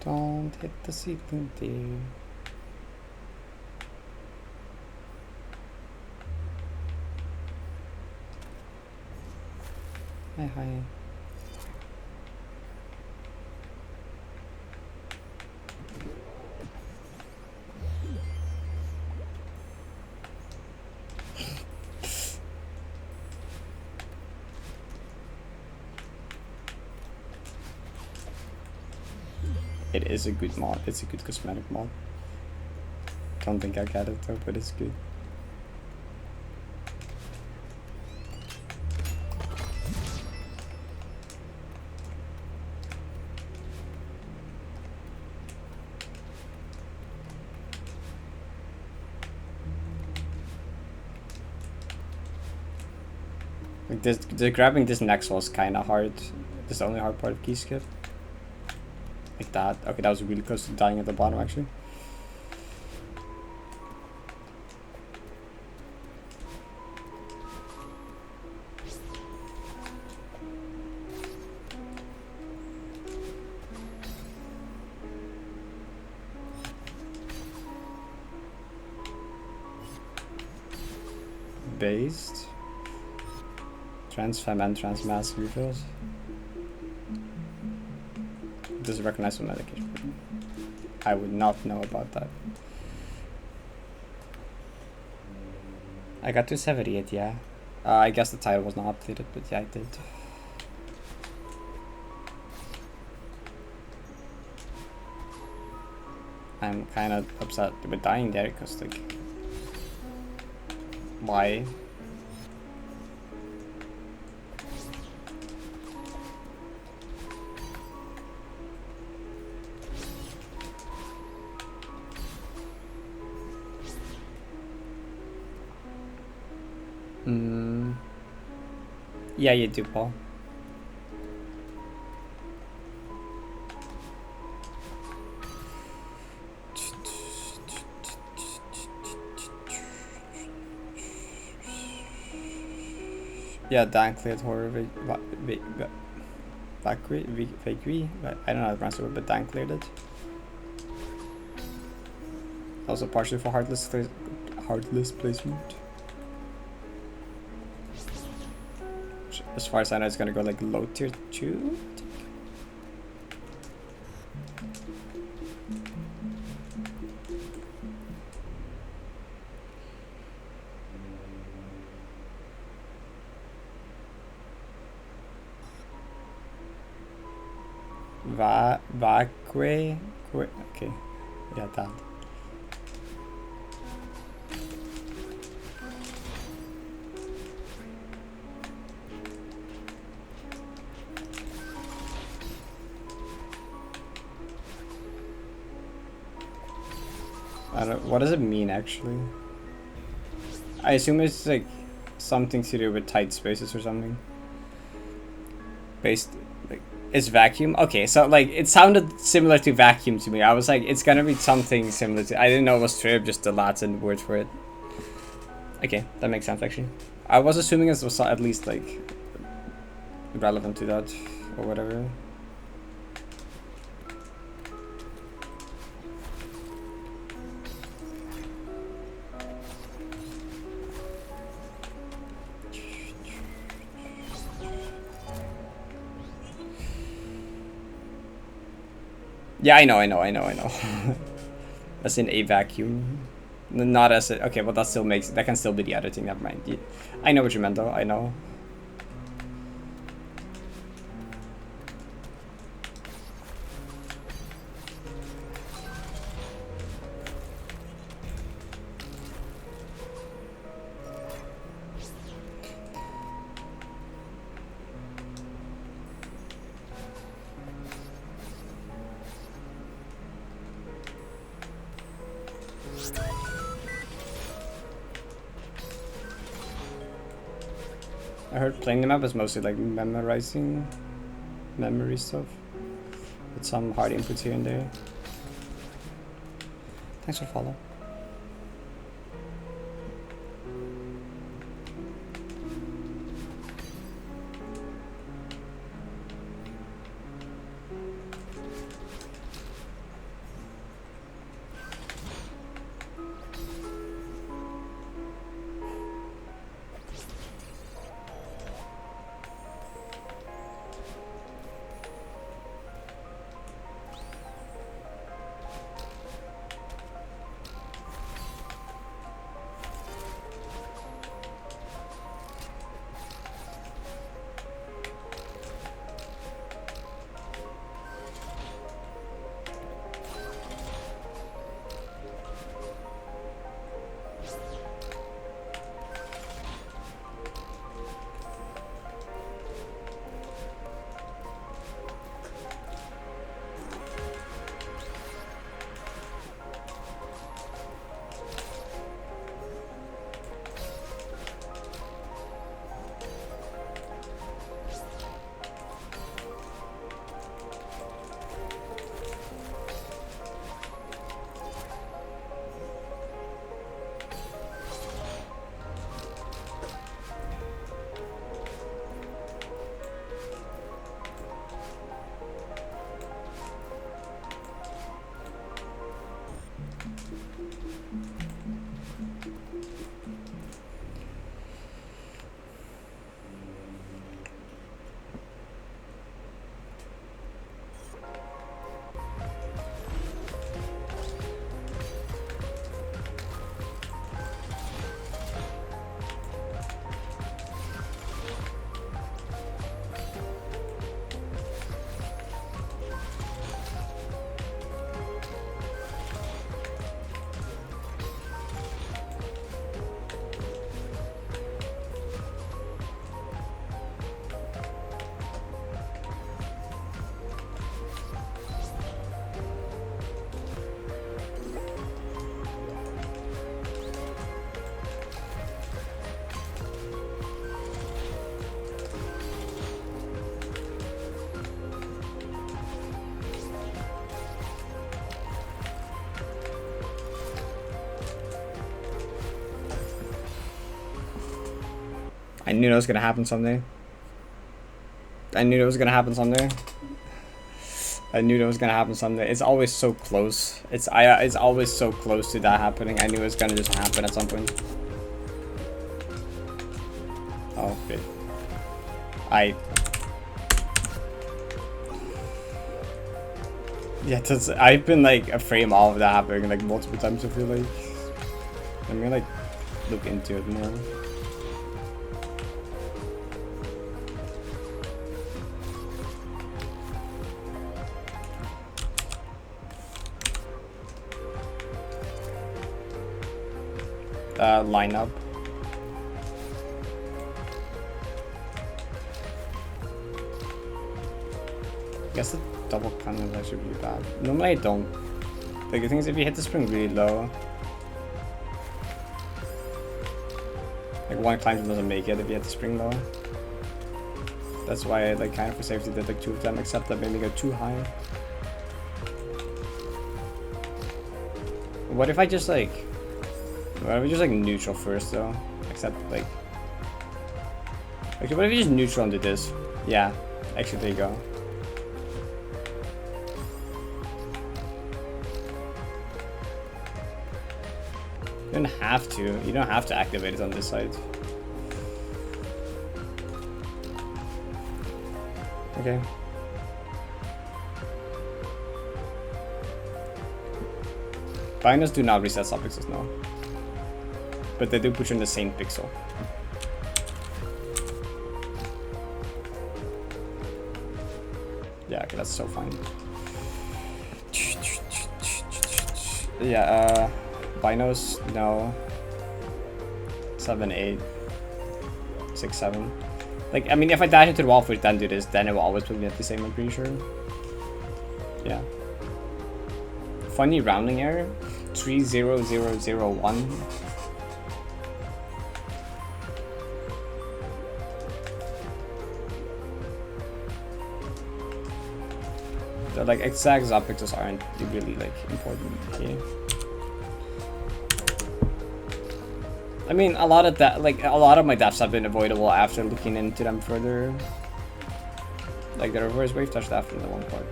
Don't hit the ceiling, dear. Hi. It is a good mod. It's a good cosmetic mod. Don't think I got it though, but it's good. Like grabbing this next was kind of hard. This is the only hard part of key skip. Like that. Okay, that was really close to dying at the bottom actually. Based. Transfem and transmass refills. Does it recognize some medication? I would not know about that. I got to 78, yeah. I guess the title was not updated, but yeah, I did. I'm kind of upset with dying there, because, like, why? Yeah, you do, Paul. Yeah, Dan cleared horror vaguery. I don't know how to pronounce it, but Dan cleared it. Also partially for heartless placement. As far as I know, it's gonna go like low tier 2. Vague. Okay, yeah, that. What does it mean actually? I assume it's like something to do with tight spaces or something. Based, like, it's vacuum? Okay, so like it sounded similar to vacuum to me. I was like, it's gonna be something similar to. I didn't know it was trip, just the Latin word for it. Okay, that makes sense actually. I was assuming it was at least like relevant to that or whatever. Yeah, I know. As in a vacuum. Not as a, okay, well that still makes, that can still be the editing, never mind. Yeah, I know what you meant though, I know. I heard playing the map is mostly like memorizing memory stuff. With some hard inputs here and there. Thanks for follow. I knew that was gonna happen someday. I knew that was gonna happen someday. I knew that was gonna happen someday. It's always so close. It's always so close to that happening. I knew it was gonna just happen at some point. Oh, good. Yeah, I've been like afraid of all of that happening like multiple times. I feel like I'm gonna like look into it more. Lineup. I guess the double cannon actually be bad. Normally I don't. Like the thing is, if you hit the spring really low, like one climb doesn't make it if you hit the spring low. That's why I like kind of for safety did like 2 of them, except that made me go too high. What if I just like? What if we just like neutral first though? Except like, okay, what if you just neutral and do this? Yeah, actually there you go. You don't have to. You don't have to activate it on this side. Okay. Binos do not reset suffixes now. But they do put you in the same pixel. Yeah, okay, that's so fine. Yeah, Binos, no. 7, 8, 6, 7. Like, I mean, if I dash into the wall first, then do this, then it will always put me at the same, I'm pretty sure. Yeah. Funny rounding error. 30001. So like exact pixels aren't really like important here. I mean, a lot of that, like a lot of my deaths have been avoidable after looking into them further. Like the reverse wave touch after the one part.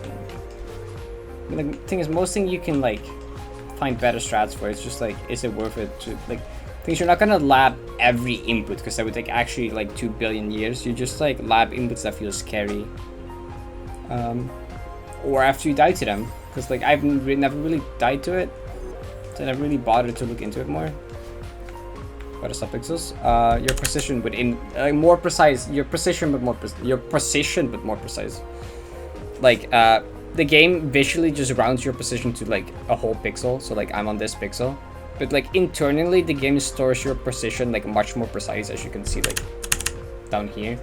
I mean, the thing is, most thing you can like find better strats for. It's just like, is it worth it to like things? You're not gonna lab every input because that would take actually like 2 billion years. You just like lab inputs that feel scary, or after you die to them. Because like I've never really died to it, so I never really bothered to look into it more. What are subpixels? Your precision within more precise. Your precision, but more precise. Like the game visually just rounds your precision to like a whole pixel. So like I'm on this pixel, but like internally the game stores your precision like much more precise, as you can see like down here.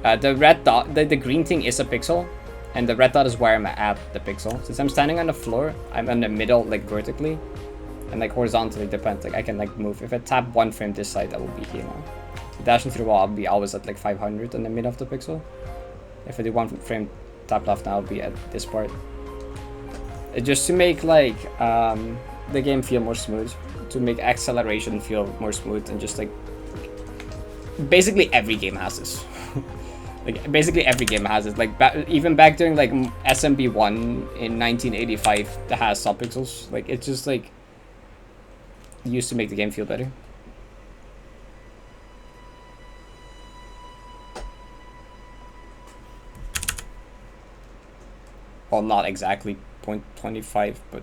The red dot, the green thing is a pixel, and the red dot is where I'm at the pixel. Since I'm standing on the floor, I'm in the middle like vertically. And like horizontally depends, like I can like move. If I tap one frame this side, I will be here now. Dashing through the wall, I'll be always at like 500 in the middle of the pixel. If I do one frame tap left now, I'll be at this part. Just to make like the game feel more smooth, to make acceleration feel more smooth, and just like basically every game has this. Like basically every game has it. Like even back during like SMB1 in 1985, that has subpixels. Like it's just like used to make the game feel better. Well, not exactly 0.25, but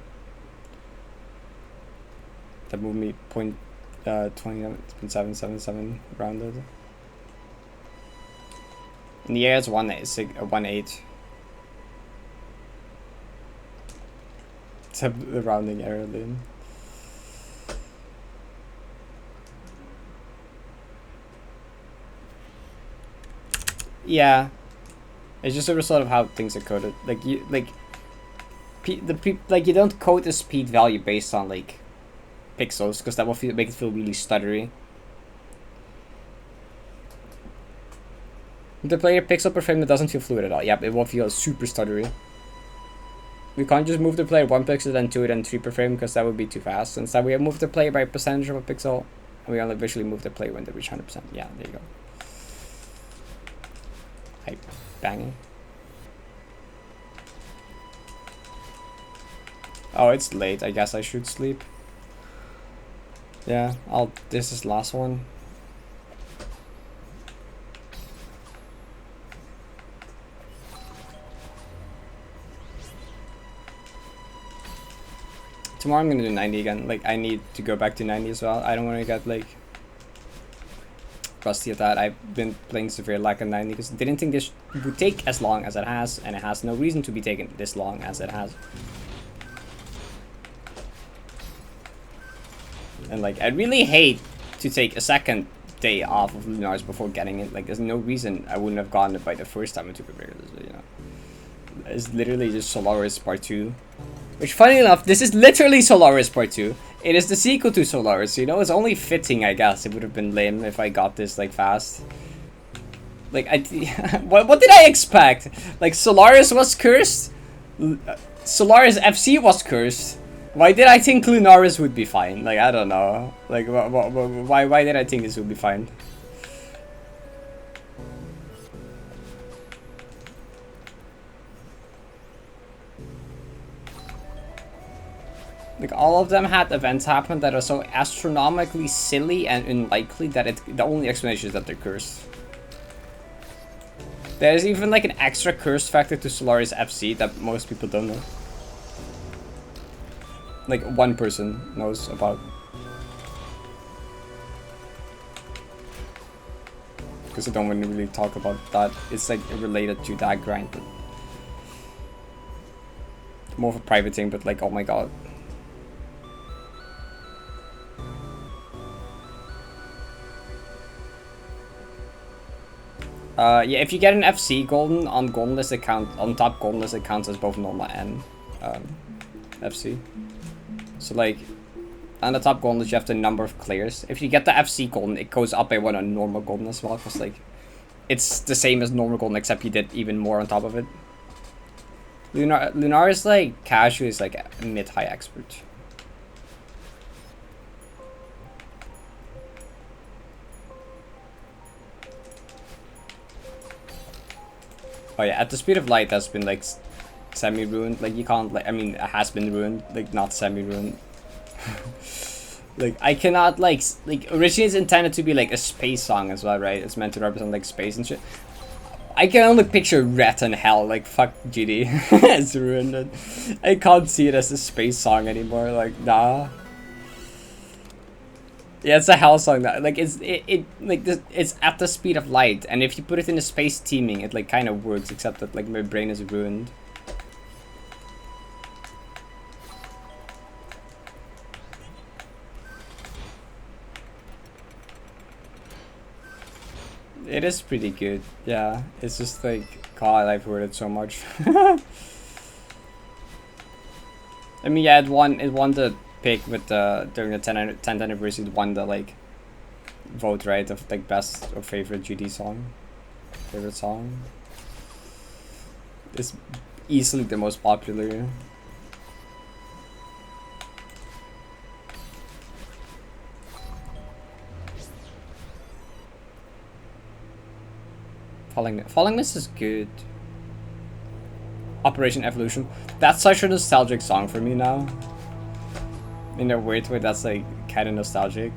that moved me 0.777 rounded. In the air it's 1.8. Except the rounding error then. Yeah, it's just a result of how things are coded. Like you, like you don't code the speed value based on like pixels, because that will make it feel really stuttery. The player pixel per frame that doesn't feel fluid at all. Yep, it will feel super stuttery. We can't just move the player 1 pixel, then 2, then 3 per frame, because that would be too fast. Instead, we have moved the player by a percentage of a pixel, and we only visually move the player when they reach 100%. Yeah, there you go. Banging. Oh, it's late. I guess I should sleep. Yeah, this is last one. Tomorrow I'm gonna do 90 again. Like I need to go back to 90 as well. I don't want to get like rusty at that. I've been playing severe lack of 90 because I didn't think this would take as long as it has, and it has no reason to be taken this long as it has. And like I really hate to take a second day off of Lunaris before getting it. Like there's no reason I wouldn't have gotten it by the first time I took a break. You know, it's literally just Solaris Part 2. Which, funny enough, this is literally Solaris Part 2. It is the sequel to Solaris, you know? It's only fitting, I guess. It would have been lame if I got this, like, fast. Like, what did I expect? Like, Solaris was cursed? Solaris FC was cursed? Why did I think Lunaris would be fine? Like, I don't know. Like, why did I think this would be fine? Like all of them had events happen that are so astronomically silly and unlikely that the only explanation is that they're cursed. There's even like an extra curse factor to Solaris FC that most people don't know. Like one person knows about. Because I don't want to really talk about that. It's like related to that grind, but more of a private thing, but like, oh my god. Yeah, if you get an FC golden on golden list account, on top golden list, it counts as both normal and FC. So like, on the top golden list you have the number of clears. If you get the FC golden, it goes up by 1 on normal golden as well, because like, it's the same as normal golden except you did even more on top of it. Lunaris like casually is like a mid-high expert. Oh yeah, at the speed of light has been like semi-ruined. Like you can't like, I mean it has been ruined, like not semi-ruined. Like I cannot like originally it's intended to be like a space song as well, right? It's meant to represent like space and shit. I can only picture red and hell, like fuck GD. It's ruined it. I can't see it as a space song anymore, like nah. Yeah, it's a hell song that like it's at the speed of light, and if you put it in a space teaming, it like kind of works, except that like my brain is ruined. It is pretty good, yeah. It's just like, God, I've heard it so much. I mean, yeah, it won the pick with the during the 10th anniversary. It won the like vote, right, of like best or favorite GD song, favorite song. It's easily the most popular. Falling Mist is good. Operation Evolution. That's such a nostalgic song for me now. In a weird way, that's like kind of nostalgic.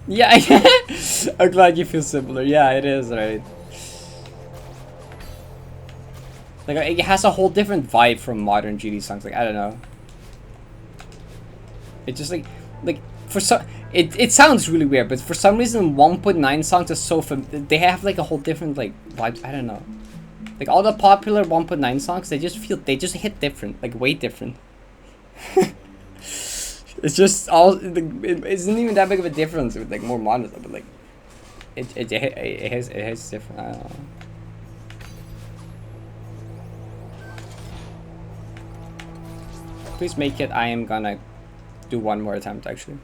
Yeah, I'm glad you feel similar. Yeah, it is, right? Like it has a whole different vibe from modern GD songs. Like I don't know. It just like for some it sounds really weird, but for some reason 1.9 songs are so they have like a whole different like vibes. I don't know. Like all the popular 1.9 songs, they just hit different, like way different. It's just all it isn't even that big of a difference with like more modern stuff, but like it has different. I don't know. Please make it. I am gonna do one more attempt actually.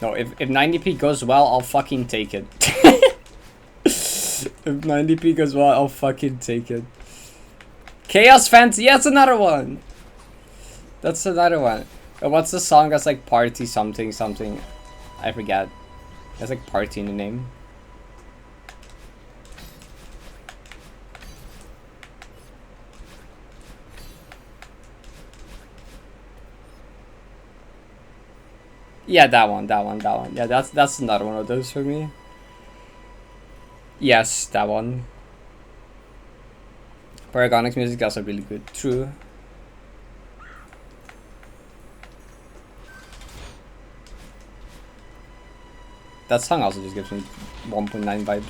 No, if 90p goes well, I'll fucking take it. If 90p goes well, I'll fucking take it. Chaos Fantasy, yeah, that's another one. That's another one. What's the song that's like party something something? I forget. There's like party in the name. Yeah, that one. Yeah, that's another one of those for me. Yes, that one. Paragonix music is also really good. True. That song also just gives me 1.9 vibes.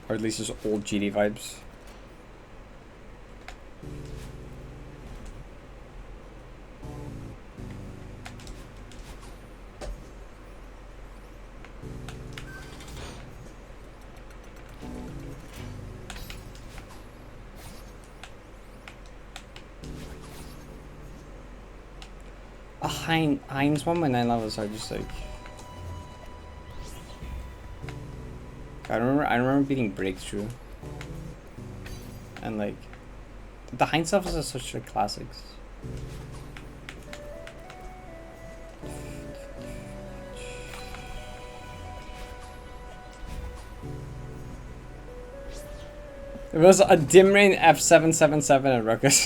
Or at least just old GD vibes. Heinz 1.9 levels are just like I remember beating Breakthrough. And like the Heinz levels are such like classics. It was a dim rain F777 and Ruckus.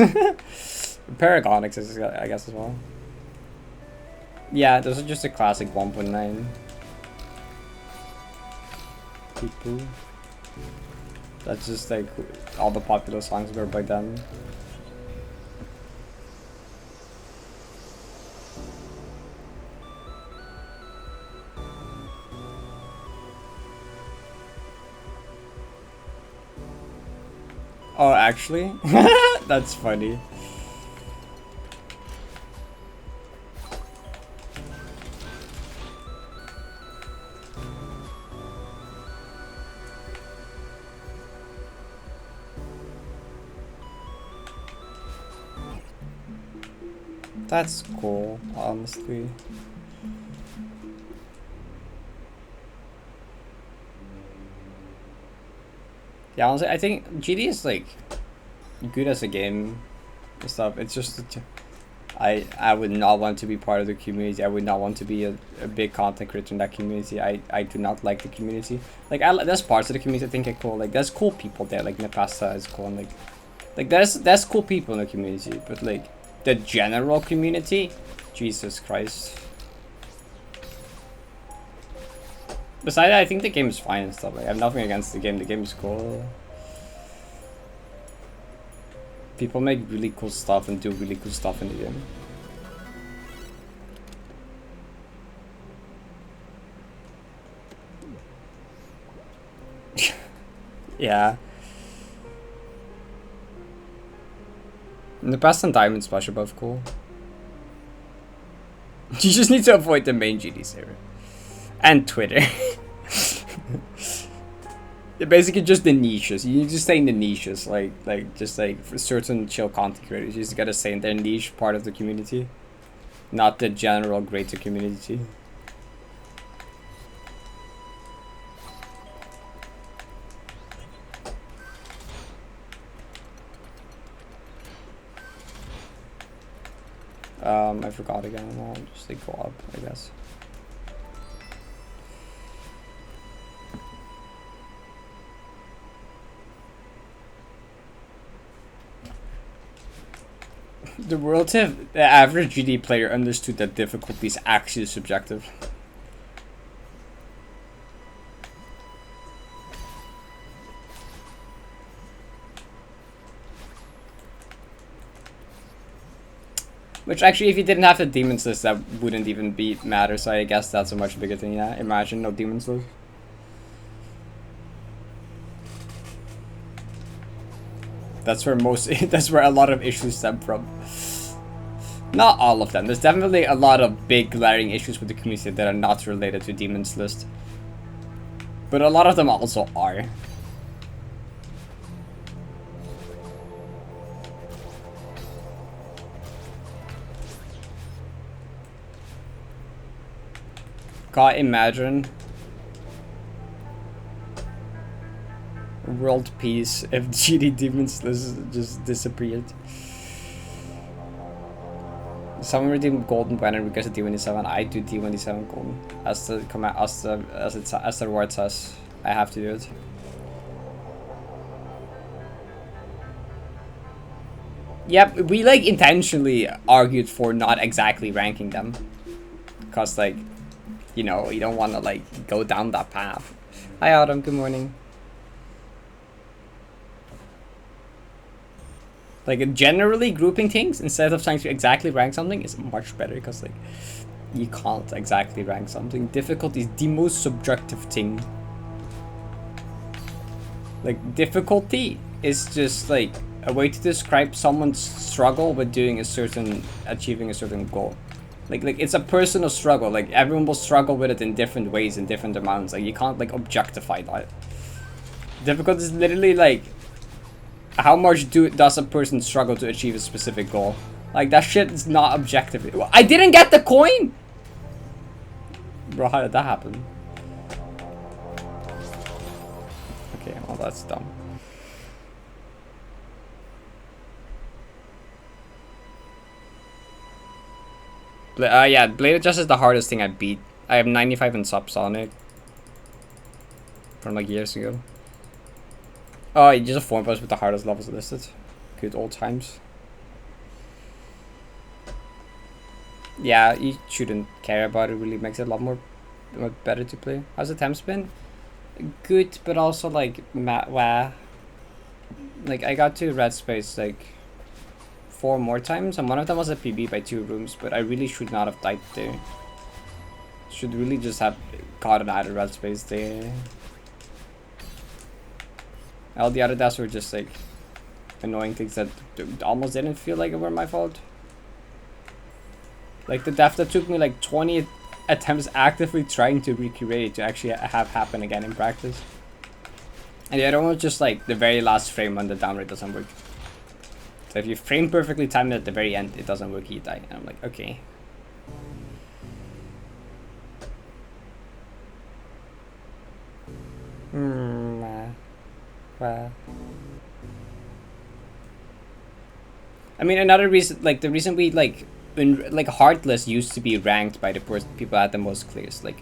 Paragonix is, I guess, as well. Yeah, those are just a classic 1.9. People. That's just like all the popular songs were by them. Oh, actually? That's funny. That's cool, honestly. Yeah, honestly, I think GD is like good as a game and stuff. It's just I would not want to be part of the community. I would not want to be a big content creator in that community. I do not like the community. Like there's parts of the community I think are cool. Like there's cool people there. Like Nepasta is cool and like there's cool people in the community. But like the general community, Jesus Christ. Besides that, I think the game is fine and stuff. Like I have nothing against the game. The game is cool. People make really cool stuff and do really cool stuff in the game. Yeah. And the Past and Diamond Splash are both cool. You just need to avoid the main GD server. And Twitter. Basically just the niches. You need to stay in the niches, like just like for certain chill content creators. You just gotta stay in their niche part of the community, not the general greater community. I forgot again. I'll just like go up, I guess. The world of the average GD player understood that difficulty is actually subjective. Which actually, if you didn't have the demons list, that wouldn't even be matter. So I guess that's a much bigger thing. Yeah, imagine no demons list. That's where that's where a lot of issues stem from. Not all of them. There's definitely a lot of big glaring issues with the community that are not related to demons list. But a lot of them also are. God, imagine world peace if GD demons list just disappeared. Someone redeemed golden banner because of D27. I do D27 golden as the command as the reward says. I have to do it. Yep, we like intentionally argued for not exactly ranking them, cause like, you know, you don't want to like go down that path. Hi Autumn, good morning. Like generally grouping things instead of trying to exactly rank something is much better because like you can't exactly rank something. Difficulty is the most subjective thing. Like difficulty is just like a way to describe someone's struggle with doing achieving a certain goal. Like it's a personal struggle. Like everyone will struggle with it in different ways in different amounts. Like you can't like objectify that. Difficulty is literally like how much does a person struggle to achieve a specific goal? Like that shit is not objective. I didn't get the coin. Bro, how did that happen? Okay, well that's dumb. Yeah, Blade Adjust is the hardest thing I beat. I have 95 in subsonic from like years ago. Oh, you just a form post with the hardest levels listed. Good old times. Yeah, you shouldn't care about it. Really makes it a lot better to play. How's the time spin? Good, but also like wah. Like I got to red space like 4 more times, and one of them was a PB by 2 rooms. But I really should not have died there. Should really just have gotten out of red space there. All the other deaths were just like annoying things that almost didn't feel like it were my fault. Like the death that took me like 20 attempts actively trying to recreate to actually have happen again in practice. And the other one was just like the very last frame when the downrate doesn't work. It's So if you frame perfectly time it at the very end, it doesn't work, you die. And I'm like, okay. I mean, another reason, like the reason we like when like Heartless used to be ranked by the people that had the most clears. Like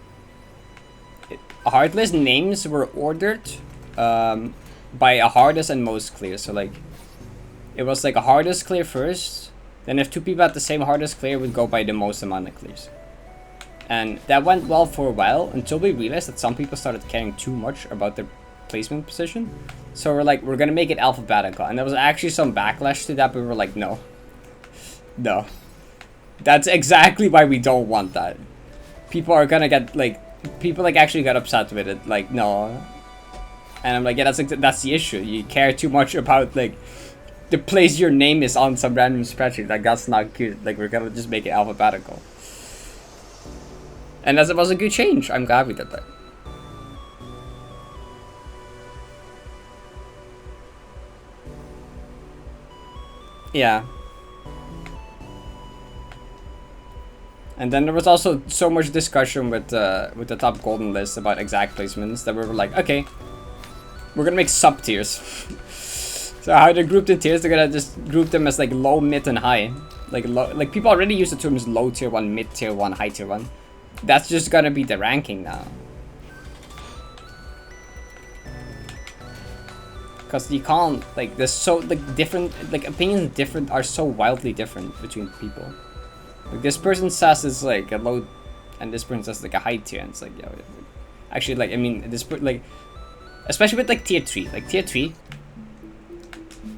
Heartless names were ordered by a hardest and most clear. So like it was like a hardest clear first, then if two people had the same hardest clear, would go by the most amount of clears. And that went well for a while until we realized that some people started caring too much about their placement position. So we're like, we're gonna make it alphabetical. And there was actually some backlash to that, but we were like, no. No. That's exactly why we don't want that. People are gonna get, like, people, like, actually got upset with it. Like, no. And I'm like, yeah, that's the issue. You care too much about, like, the place your name is on some random spreadsheet. Like, that's not good. Like, we're gonna just make it alphabetical. And that was a good change. I'm glad we did that. Yeah. And then there was also so much discussion with the top golden list about exact placements that we were like, okay, we're gonna make sub tiers. So how they're grouped in tiers, they're gonna just group them as like low, mid, and high. Like low, like people already use the terms low tier 1, mid tier 1, high tier 1. That's just gonna be the ranking now. Because you can't, like, there's so, like, different, like, opinions are so wildly different between people. Like, this person says it's, like, a low, and this person says, like, a high tier, and it's like, yo, actually, like, I mean, this, like, especially with, like, tier 3, like, tier 3,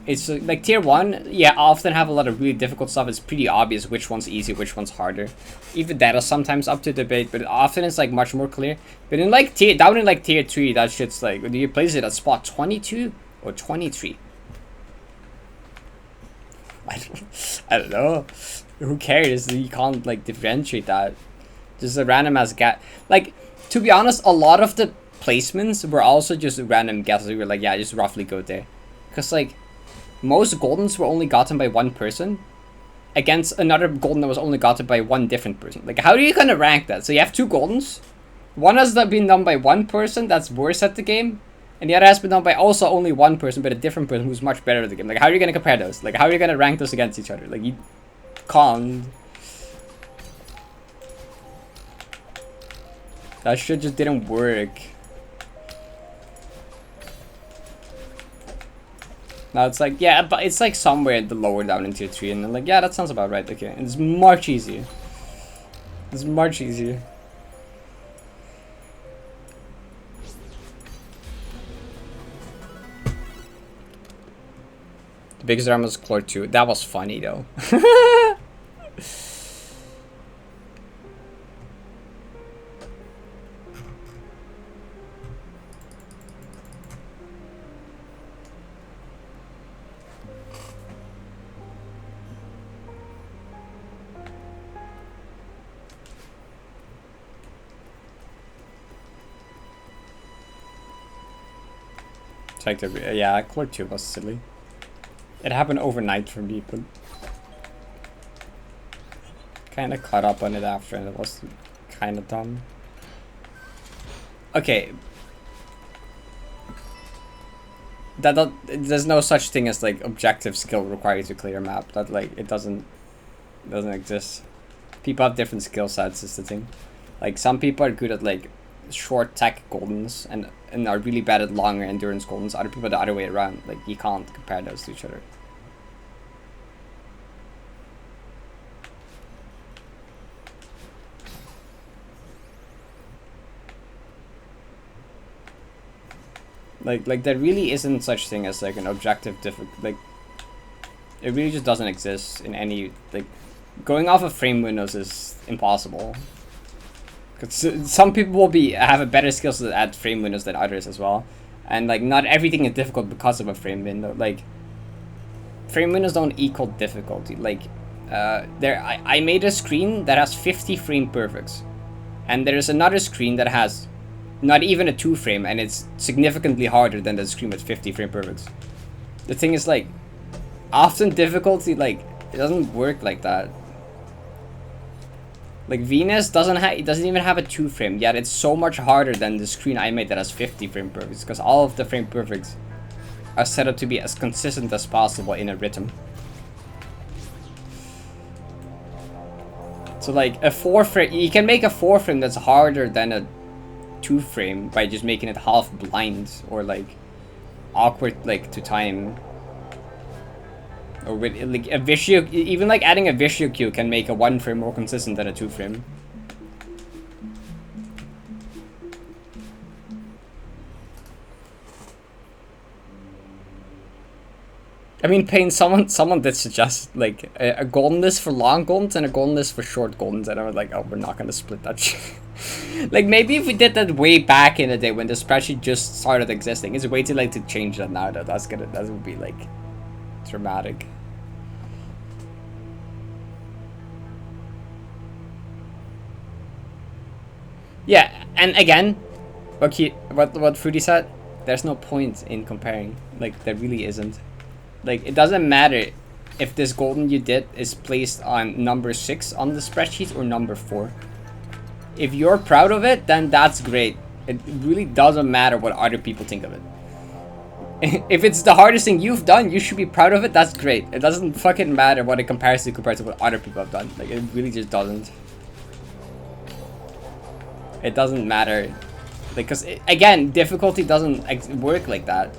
it's, like, tier 1, yeah, I often have a lot of really difficult stuff. It's pretty obvious which one's easy, which one's harder. Even that is sometimes up to debate, but often it's, like, much more clear. But in, like, down in, like, tier 3, that shit's, like, do you place it at spot 22? Or 23. I don't know. Who cares? You can't like differentiate that. Just a random ass guess. Like, to be honest, a lot of the placements were also just random guesses. We were like, yeah, just roughly go there. Because like most goldens were only gotten by one person against another golden that was only gotten by one different person. Like, how are you gonna rank that? So you have two goldens. One has been done by one person that's worse at the game. And the other has been done by also only one person, but a different person who's much better at the game. Like, how are you going to compare those? Like, how are you going to rank those against each other? Like, you can't. That shit just didn't work. Now it's like, yeah, but it's like somewhere in the lower down in tier 3. And I'm like, yeah, that sounds about right. Okay, and it's much easier. It's much easier. Biggest arm was Clore 2. That was funny though. Check the, yeah, Clore 2 was silly. It happened overnight for me, but kind of caught up on it after, and it was kind of dumb. Okay. There's no such thing as like objective skill required to clear a map. That like it doesn't exist. People have different skill sets is the thing. Like some people are good at like short tech goldens and are really bad at longer endurance goldens. Other people the other way around. Like you can't compare those to each other. Like there really isn't such thing as like an objective like it really just doesn't exist in any like going off of frame windows is impossible. Cause some people will have a better skill set at frame windows than others as well, and like not everything is difficult because of a frame window. Like frame windows don't equal difficulty. Like I made a screen that has 50 frame perfects, and there's another screen that has not even a 2 frame, and it's significantly harder than the screen with 50 frame perfects. The thing is like often difficulty, like, it doesn't work like that. Like, Venus it doesn't even have a 2 frame, yet it's so much harder than the screen I made that has 50 frame perfects, because all of the frame perfects are set up to be as consistent as possible in a rhythm. So like a 4 frame, you can make a 4 frame that's harder than a 2 frame by just making it half blind or like awkward, like to time. Or with like a Visio, even like adding a Visio queue can make a 1 frame more consistent than a 2 frame. I mean, Payne, someone did suggest like a golden list for long goldens and a golden list for short goldens, and I was like, oh, we're not gonna split that shit. Like, maybe if we did that way back in the day when the spreadsheet just started existing, it's way too late to change that now. Though that would be like dramatic. Yeah, and again, what Fruity said, there's no point in comparing. Like, there really isn't. Like, it doesn't matter if this golden you did is placed on number 6 on the spreadsheet or number 4. If you're proud of it, then that's great. It really doesn't matter what other people think of it. If it's the hardest thing you've done, you should be proud of it. That's great. It doesn't fucking matter what it compares to compared to what other people have done. Like, it really just doesn't. It doesn't matter. Because, again, difficulty doesn't work like that.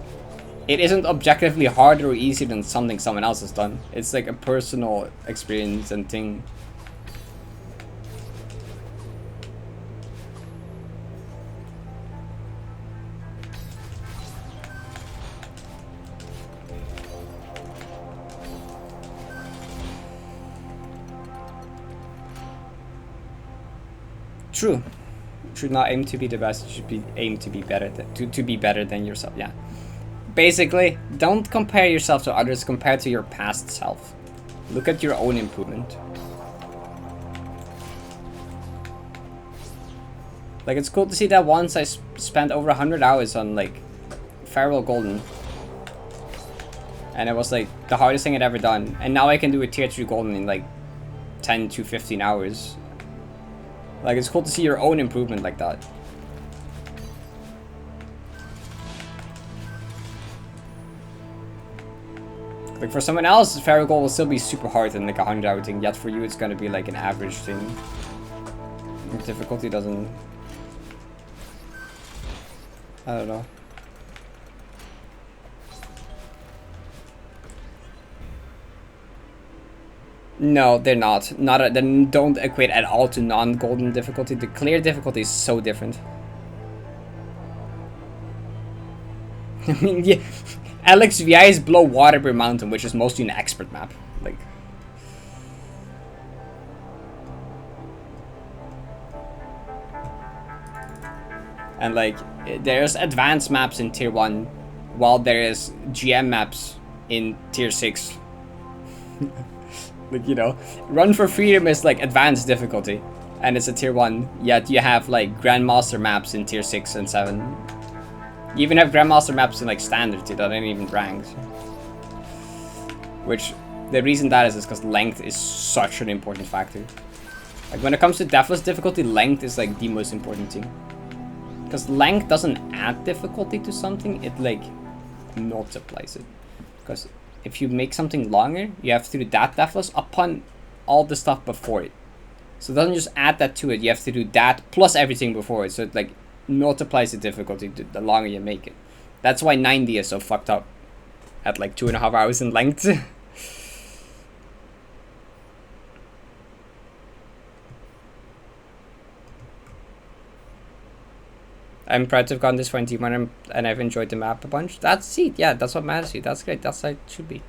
It isn't objectively harder or easier than something someone else has done. It's like a personal experience and thing. True. Should not aim to be the best. You should aim to be better. To be better than yourself. Yeah. Basically, don't compare yourself to others. Compare to your past self. Look at your own improvement. Like, it's cool to see that once I spent over 100 hours on like Feral Golden, and it was like the hardest thing I'd ever done. And now I can do a tier 3 Golden in like 10 to 15 hours. Like, it's cool to see your own improvement like that. Like, for someone else, Feral Gold will still be super hard and like a 100-hour thing, yet for you it's gonna be like an average thing. The difficulty doesn't... I don't know. No, they're not. They don't equate at all to non-golden difficulty. The clear difficulty is so different. I mean, yeah. Alex VI is below Waterbury Mountain, which is mostly an expert map. Like, and like, there's advanced maps in tier 1, while there is GM maps in tier 6. Like, you know, Run for Freedom is like advanced difficulty, and it's a tier 1. Yet you have like Grandmaster maps in tier 6 and 7. You even have Grandmaster maps in like standard too, that ain't even ranked. Which, the reason that is because length is such an important factor. Like, when it comes to Deathless difficulty, length is like the most important thing. Because length doesn't add difficulty to something, it like multiplies it. Because if you make something longer, you have to do that Deathless upon all the stuff before it. So it doesn't just add that to it, you have to do that plus everything before it. So it like multiplies the difficulty the longer you make it. That's why 90 is so fucked up at like 2.5 hours in length. I'm proud to have gotten this 21 and I've enjoyed the map a bunch. That's it, yeah, that's what matters to you. That's great, that's how it should be.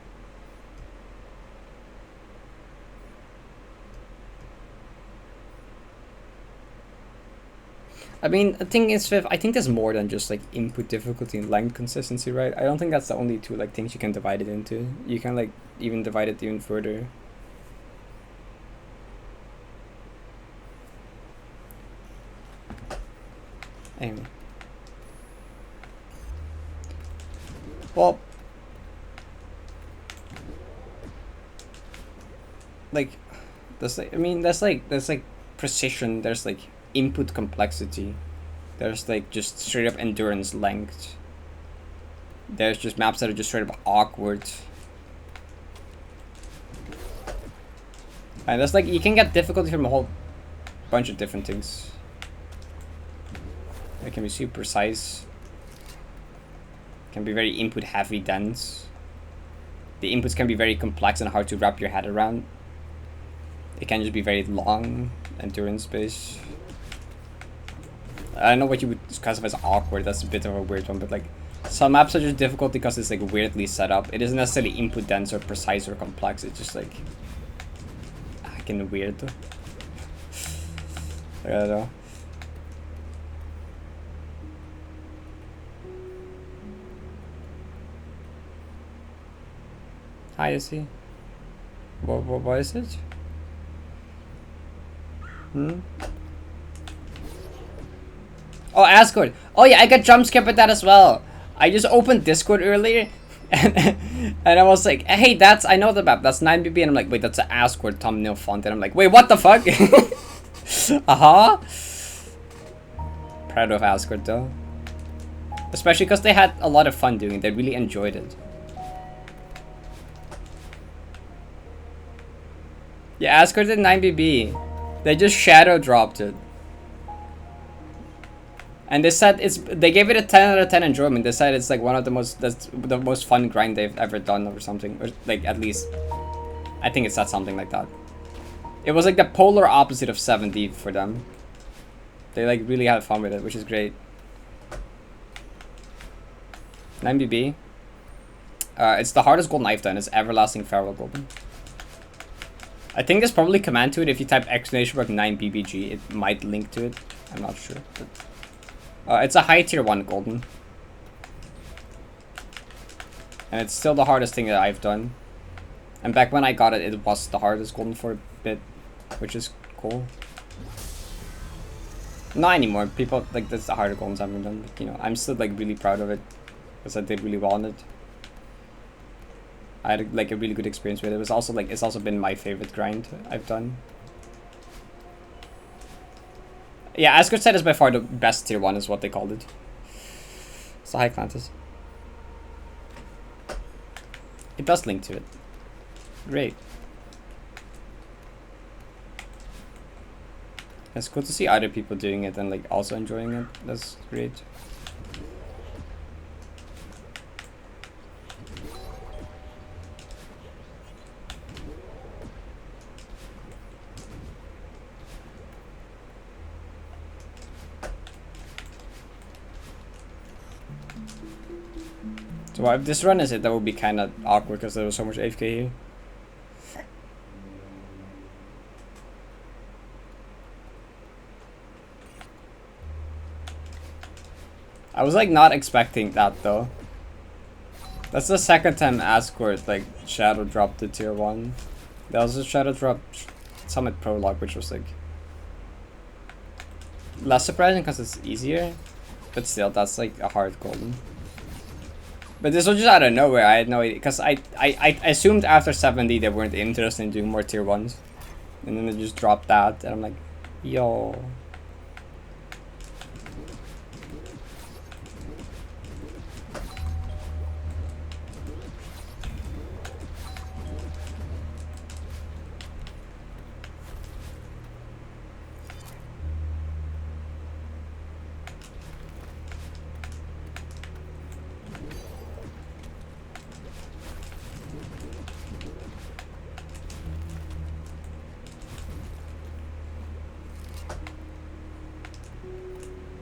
I mean, the thing is, Viv, I think there's more than just like input difficulty and length consistency, right? I don't think that's the only two like things you can divide it into. You can like even divide it even further. Anyway. Well, like there's like there's like precision, there's like input complexity, there's like just straight up endurance length, there's just maps that are just straight up awkward, and that's like you can get difficulty from a whole bunch of different things. It can be super precise, can be very input heavy dense. The inputs can be very complex and hard to wrap your head around. It can just be very long endurance based. I don't know what you would classify as awkward, that's a bit of a weird one, but like some maps are just difficult because it's like weirdly set up. It isn't necessarily input dense or precise or complex, it's just like kind of weird. I don't know. Hi, is he? What is it? Oh, Ascord. Oh yeah, I got jump scared with that as well. I just opened Discord earlier, and I was like, hey, I know the map. That's 9BB, and I'm like, wait, that's an Ascord thumbnail font, and I'm like, wait, what the fuck? Proud of Ascord though, especially because they had a lot of fun doing it. They really enjoyed it. Yeah, Ascord did 9BB. They just shadow dropped it. And they said they gave it a 10 out of 10 enjoyment. They said it's like one of the most fun grind they've ever done or something. Or like at least I think it said something like that. It was like the polar opposite of 7D for them. They like really had fun with it, which is great. 9BB. It's the hardest golden I've done. It's Everlasting Feral Golden. I think there's probably command to it. If you type exclamation mark 9BBG, it might link to it. I'm not sure. But, it's a high tier 1 golden. And it's still the hardest thing that I've done. And back when I got it, it was the hardest golden for a bit, which is cool. Not anymore. People, like, that's the harder goldens I've done. But, you know, I'm still, like, really proud of it. Because I did really well on it. I had like a really good experience with it. It was also like, it's also been my favorite grind I've done. Yeah, Asgard said is by far the best tier 1 is what they called it. It's a high Atlantis. It does link to it. Great. It's cool to see other people doing it and like also enjoying it. That's great. So if this run is it, that would be kind of awkward because there was so much AFK here. I was like not expecting that though. That's the second time Ascord like shadow dropped the tier 1. There was a shadow drop Summit Prologue, which was like less surprising because it's easier, but still that's like a hard golden. But this was just out of nowhere. I had no idea because I assumed after 70 they weren't interested in doing more tier 1s, and then they just dropped that, and I'm like, yo.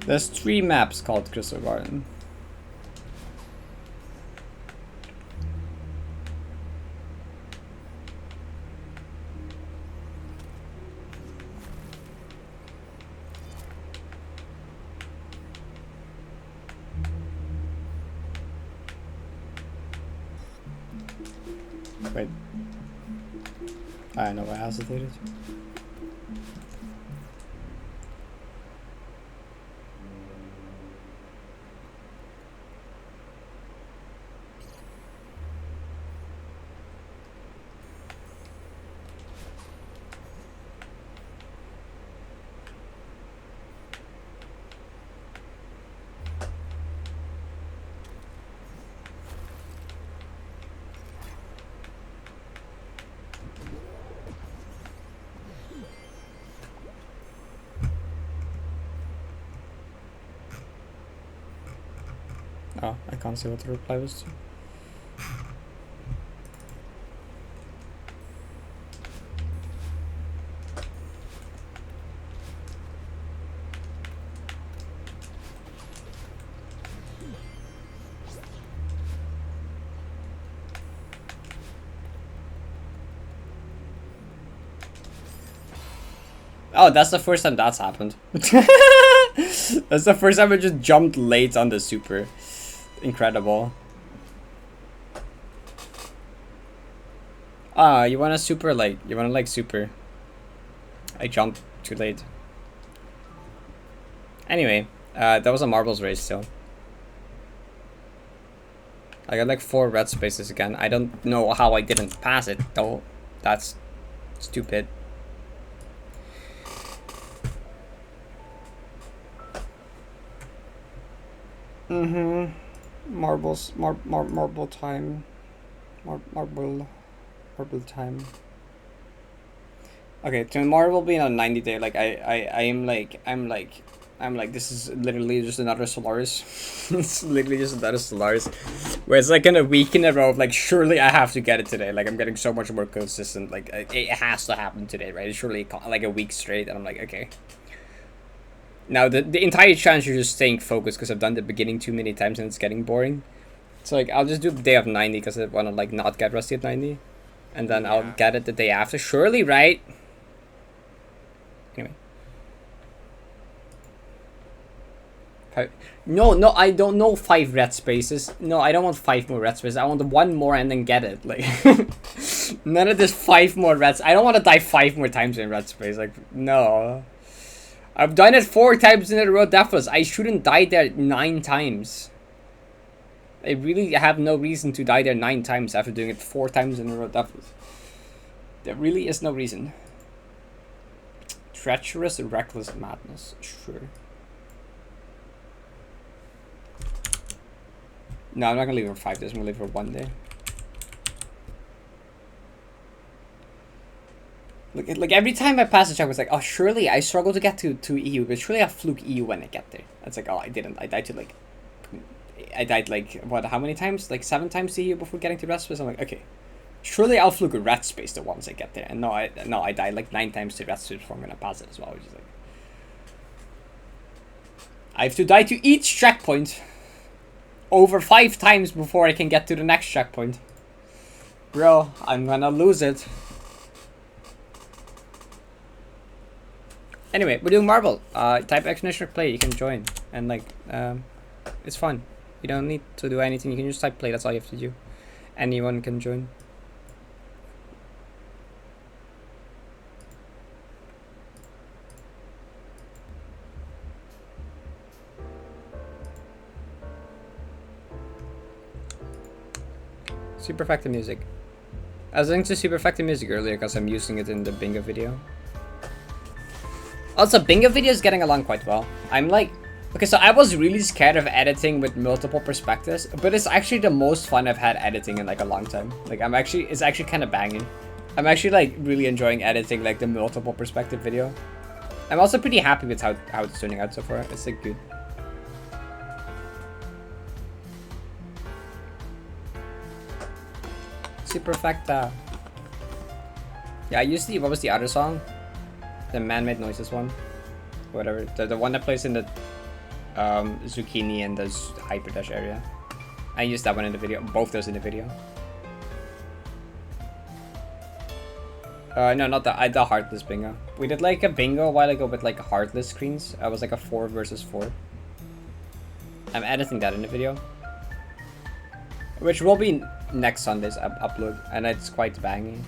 There's 3 maps called Crystal Garden. Wait. I know I hesitated. Oh, I can't see what the reply was to. Oh, that's the first time that's happened. That's the first time I just jumped late on the super. Incredible. Ah, you want a super late. You want to like super. I jumped too late. Anyway, that was a marbles race still. I got like 4 red spaces again. I don't know how I didn't pass it though. That's stupid. Marbles, marble time. Marble time. Okay, to marble being on 90 day, like I'm like, this is literally just another Solaris. It's literally just another Solaris. Where it's like in a week in a row of like, surely I have to get it today. Like I'm getting so much more consistent. Like it has to happen today, right? It's surely like a week straight, and I'm like, okay. Now the entire chance you're just staying focused because I've done the beginning too many times and it's getting boring. So like I'll just do the day of 90 because I want to like not get rusty at 90, and then I'll get it the day after. Surely, right? Anyway. No, I don't know 5 red spaces. No, I don't want 5 more red spaces. I want 1 more and then get it. Like, none of this 5 more reds. I don't want to die 5 more times in red space. Like, no. I've done it 4 times in a row, deathless. I shouldn't die there 9 times. I really have no reason to die there 9 times after doing it 4 times in a row, deathless. There really is no reason. Treacherous, reckless madness. Sure. No, I'm not gonna leave it for 5 days. I'm gonna leave it for 1 day. Like every time I pass a check, I was like, oh, surely I struggle to get to EU, but surely I fluke EU when I get there. It's like, oh, I didn't. I died like what? How many times? Like 7 times to EU before getting to red space. I'm like, okay, surely I'll fluke a red space the once I get there. And no, I died like 9 times to red space before I'm gonna pass it as well. Which is like, I have to die to each checkpoint over 5 times before I can get to the next checkpoint. Bro, I'm gonna lose it. Anyway, we're doing marble. Type exclamation play, you can join. And like, it's fun. You don't need to do anything, you can just type play, that's all you have to do. Anyone can join. Super effective music. I was listening to super effective music earlier because I'm using it in the bingo video. Also, bingo video is getting along quite well. I'm like, okay, so I was really scared of editing with multiple perspectives, but it's actually the most fun I've had editing in like a long time. Like it's actually kind of banging. I'm actually like really enjoying editing like the multiple perspective video. I'm also pretty happy with how it's turning out so far. It's like good. Super effecta. Yeah, I used what was the other song? The man-made noises one, whatever, the one that plays in the zucchini and the hyper dash area. I used that one in the video, both those in the video. No, not the heartless bingo. We did like a bingo a while ago with like heartless screens. I was like a 4 versus 4. I'm editing that in the video, which will be next Sunday's upload, and it's quite banging.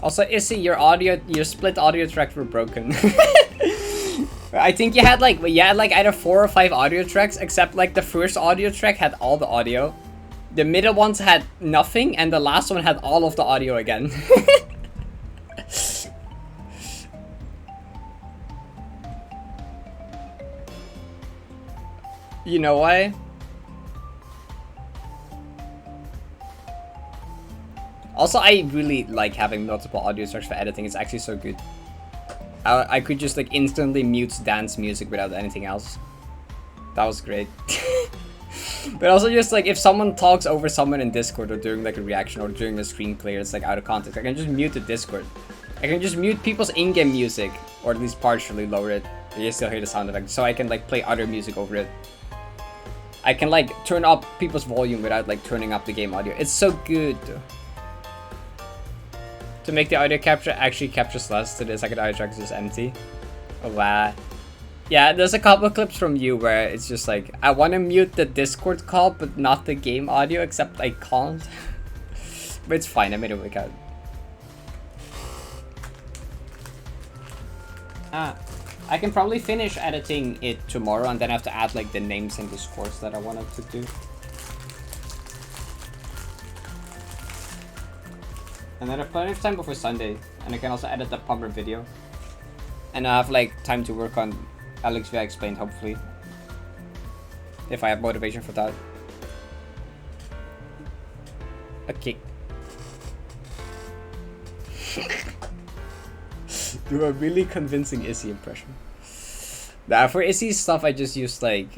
Also, Issy, your split audio tracks were broken. I think you had like either 4 or 5 audio tracks, except like the first audio track had all the audio, the middle ones had nothing, and the last one had all of the audio again. You know why? Also, I really like having multiple audio tracks for editing. It's actually so good. I could just like instantly mute dance music without anything else. That was great. But also just like if someone talks over someone in Discord or during like a reaction or during a screen clear, it's like out of context. I can just mute the Discord. I can just mute people's in-game music, or at least partially lower it. You still hear the sound effect, so I can like play other music over it. I can like turn up people's volume without like turning up the game audio. It's so good. To make the audio capture actually captures less, so the second audio track is just empty. Oh wow. Yeah, there's a couple of clips from you where it's just like, I want to mute the Discord call, but not the game audio, except I can't. But it's fine, I made it work out. I can probably finish editing it tomorrow and then I have to add like the names and the scores that I wanted to do. And then I have plenty of time before Sunday, and I can also edit the pumper video. And I have like time to work on Alex V Explained, hopefully. If I have motivation for that. Okay. Do a really convincing Izzy impression. Nah, for Izzy's stuff, I just used like,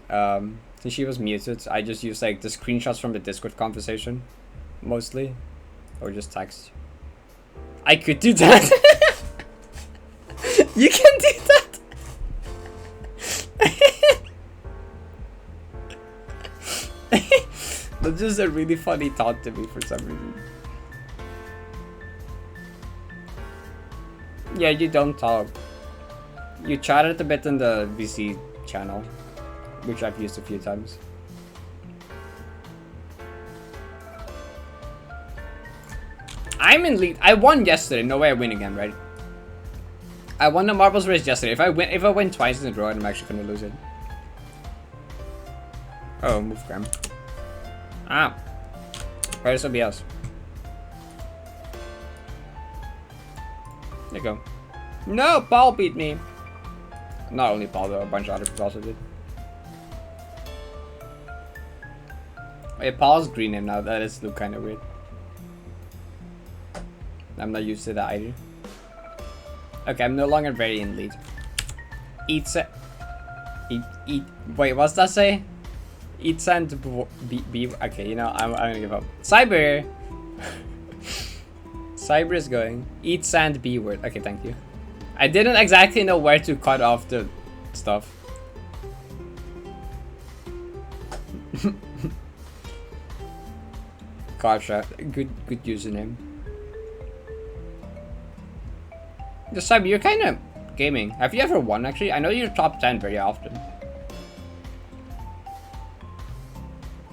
since she was muted, I just used like the screenshots from the Discord conversation, mostly. Or just text. I could do that! You can do that! That's just a really funny thought to me for some reason. Yeah, you don't talk. You chatted a bit in the VC channel, which I've used a few times. I'm in lead. I won yesterday. No way I win again, right? I won the marbles race yesterday. If I win twice in a row, I'm actually gonna lose it. Oh, move gram. Ah. Where's somebody else? There you go. No, Paul beat me. Not only Paul, though, a bunch of other people also did. Wait, Paul's green name now. That is look kind of weird. I'm not used to that either. Okay, I'm no longer very in lead. Eat. Wait, what's that say? Eat sand be. Okay, you know, I'm gonna give up. Cyber. Cyber is going. Eat sand B word. Okay, thank you. I didn't exactly know where to cut off the stuff. Gotcha. Good username. The Cyber, you're kind of gaming. Have you ever won, actually? I know you're top 10 very often.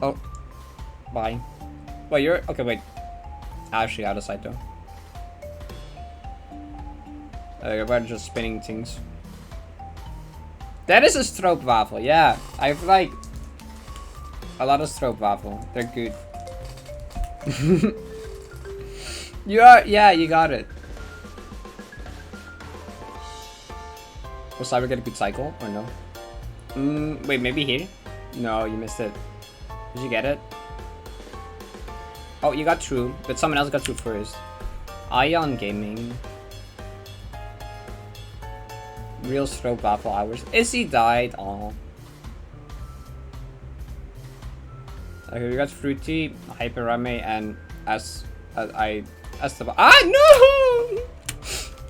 Oh. Bye. Wait, you're... Okay, wait. Actually, out of sight, though. We're just spinning things. That is a stroop waffle, yeah. I've, like... a lot of stroop waffle. They're good. You are... Yeah, you got it. Was Cyber get a good cycle or no? Wait, maybe here? No, you missed it. Did you get it? Oh, you got true, but someone else got true first. Ion Gaming. Real stroke baffle hours. Izzy died. Aw. Okay, we got Fruity, Hyperame, and no!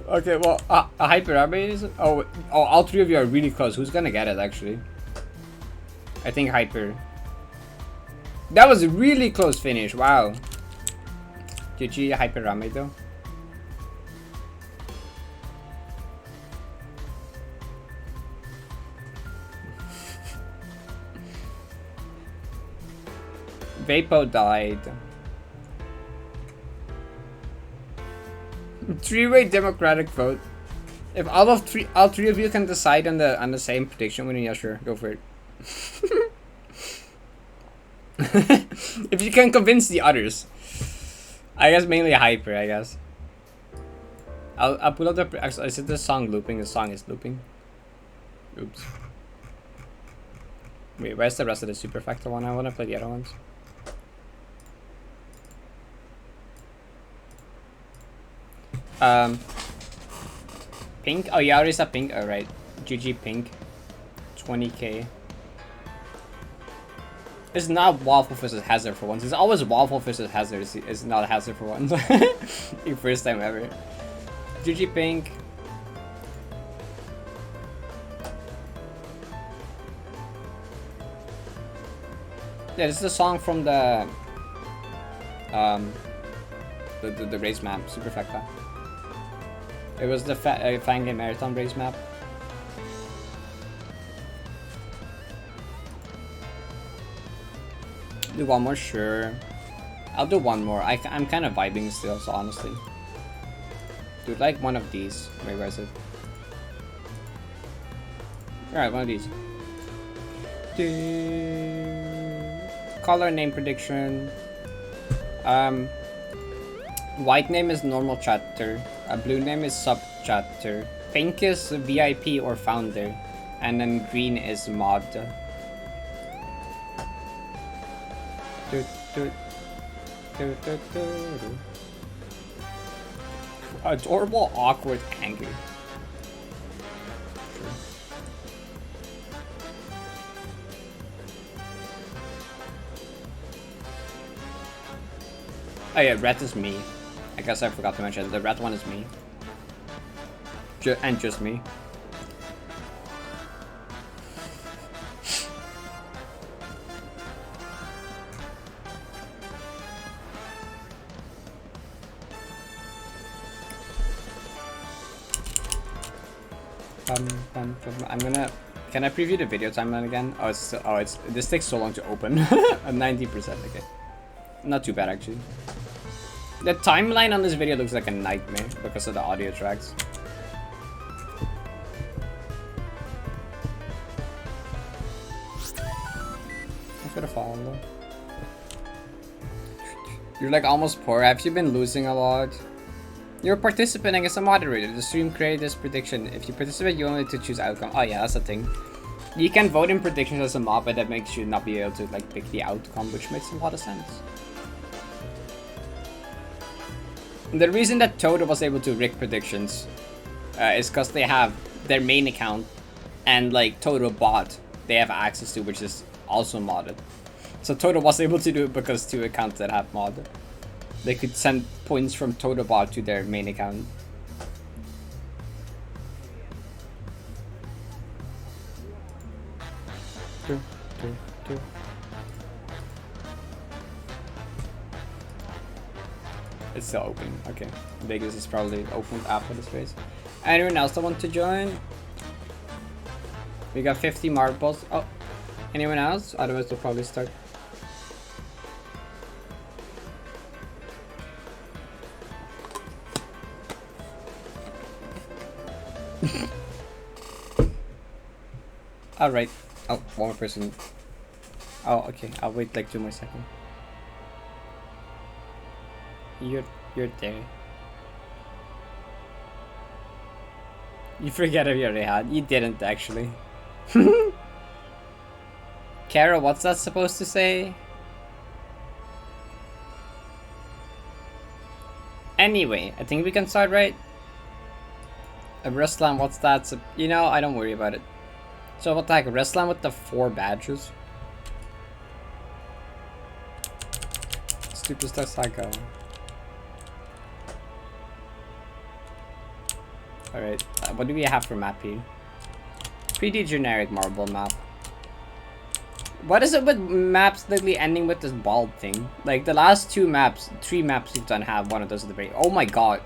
Okay, well, a Hyperame is... Oh, all three of you are really close. Who's gonna get it, actually? I think Hyper. That was a really close finish. Wow. GG Hyperame, though. Vapo died. Three-way democratic vote. If all three of you can decide on the same prediction winning, yeah, sure, go for it. If you can convince the others, I guess mainly Hyper. I guess. I'll pull up the. Actually, is it the song looping? The song is looping. Oops. Wait, where's the rest of the super factor one? I want to play the other ones. Pink? Oh, you already said pink? Alright. GG pink. 20k. It's not Waffle versus Hazard for once. It's always Waffle versus Hazard. It's not Hazard for once. Your first time ever. GG pink. Yeah, this is a song from the race map, Superfecta. It was the Fangame Marathon race map. Do one more, sure. I'll do one more. I'm kind of vibing still, so honestly. Dude, like one of these. Wait, where is it? Alright, one of these. Color name prediction. White name is normal chatter. Blue name is sub chatter. Pink is VIP or founder. And then green is mod. Adorable, awkward, angry. Sure. Oh yeah, red is me. I guess I forgot to mention, the red one is me. And just me. I'm gonna. Can I preview the video timeline again? Oh, this takes so long to open. 90%. Okay, not too bad actually. The timeline on this video looks like a nightmare because of the audio tracks. I could have fallen though. You're like almost poor. Have you been losing a lot? You're participating as a moderator. The stream created this prediction. If you participate, you only need to choose outcome. Oh yeah, that's the thing. You can vote in predictions as a mod, but that makes you not be able to like pick the outcome, which makes a lot of sense. The reason that Toad was able to rig predictions is because they have their main account and like Toad bot they have access to, which is also modded. So Toad was able to do it because two accounts that have mod. They could send points from Totobot to their main account. It's still open. Okay. Vegas is probably open after this race. Anyone else that want to join? We got 50 marbles. Oh, anyone else? Otherwise we'll probably start. Alright. Oh, one more person. Oh, okay. I'll wait like 2 more seconds. You're there. You forget if you already had. You didn't actually. Kara, what's that supposed to say? Anyway, I think we can start, right? Ruslan, what's that? You know, I don't worry about it. So what the heck? Ruslan with the 4 badges? Stupid Star Psycho. Alright, what do we have for map here? Pretty generic marble map. What is it with maps literally ending with this bald thing? Like the last 3 maps we've done have one of those at the very. Oh my god.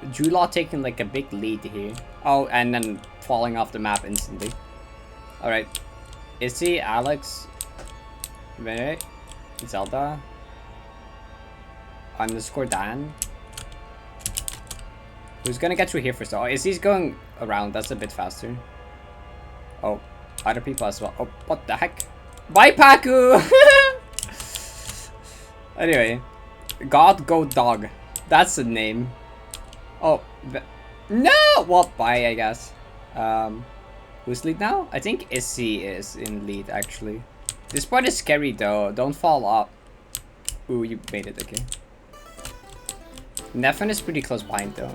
Julaw taking like a big lead here. Oh, and then falling off the map instantly. Alright. Izzy, Alex, Rene, Zelda, underscore Dan. Who's gonna get through here first? Oh, Izzy's going around. That's a bit faster. Oh, other people as well. Oh, what the heck? Bye, Paku! Anyway. God Go Dog. That's the name. Oh, no! Well, bye, I guess. Who's lead now? I think Izzy is in lead, actually. This part is scary, though. Don't fall off. Ooh, you made it, okay. Neffen is pretty close behind though.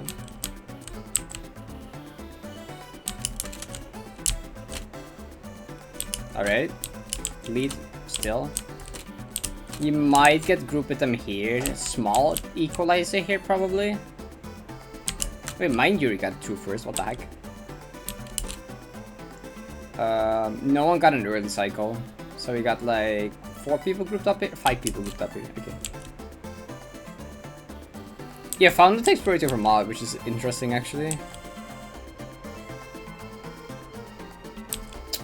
Alright. Lead still. You might get group with them here. Small equalizer here probably. Wait, mind you, got 2 first. What the heck? No one got an early cycle. So we got like 4 people grouped up here? 5 people grouped up here. Okay. Yeah, Founder takes priority over Mod, which is interesting actually.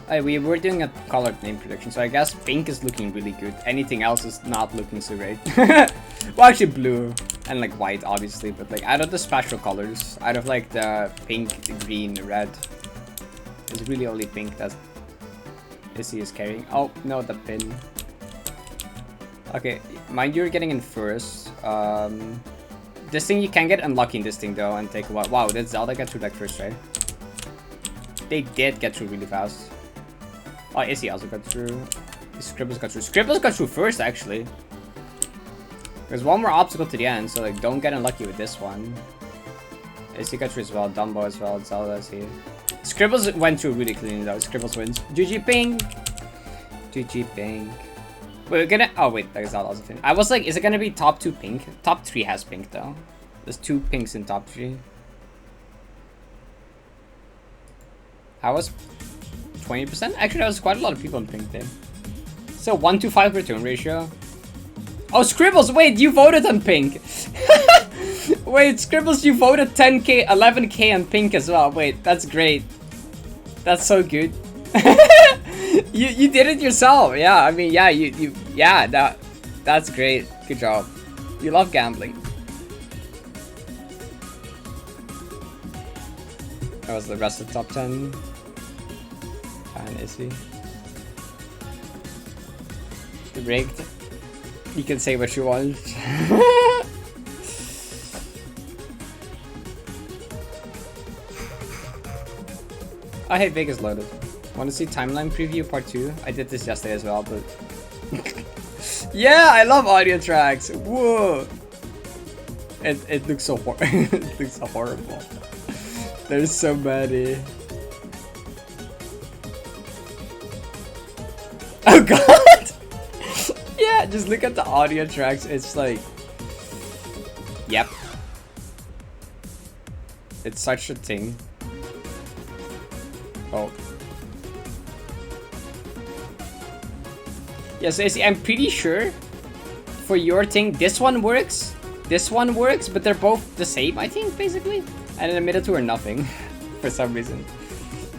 We were doing a colored name prediction, so I guess pink is looking really good. Anything else is not looking so great. Well, actually blue and like white, obviously, but like out of the special colors, out of like the pink, the green, the red, it's really only pink that Izzy is carrying. Oh no, the pin. Okay, mind you're getting in first. This thing you can get unlucky in this thing though and take a while. Wow, did Zelda get through like first, right? They did get through really fast. Oh, Izzy also got through. Scribbles got through. Scribbles got through first, actually. There's one more obstacle to the end, so like don't get unlucky with this one. Izzy got through as well. Dumbo as well. Zelda's here. Scribbles went through really clean though. Scribbles wins. GG pink. GG pink. We're gonna. Oh wait, there's Zelda also pink. I was like, is it gonna be top 2 pink? Top 3 has pink though. There's 2 pinks in top 3. I was 20%? Actually, that was quite a lot of people in pink there. So 1-to-5 return ratio. Oh, Scribbles, wait, you voted on pink. Wait, Scribbles, you voted 10k, 11k on pink as well. Wait, that's great. That's so good. you did it yourself. Yeah, I mean, yeah, yeah, that's great. Good job. You love gambling. That was the rest of the top 10. And Izzy. Rigged. You can say what you want. Oh hey, Vegas loaded. Want to see timeline preview part 2? I did this yesterday as well, but... Yeah, I love audio tracks! Whoa! It looks so it looks so horrible. There's so many. Oh god! Yeah, just look at the audio tracks. It's like... Yep. It's such a thing. Oh. Yeah, so I'm pretty sure for your thing, this one works, but they're both the same, I think, basically. And in the middle two are nothing, for some reason.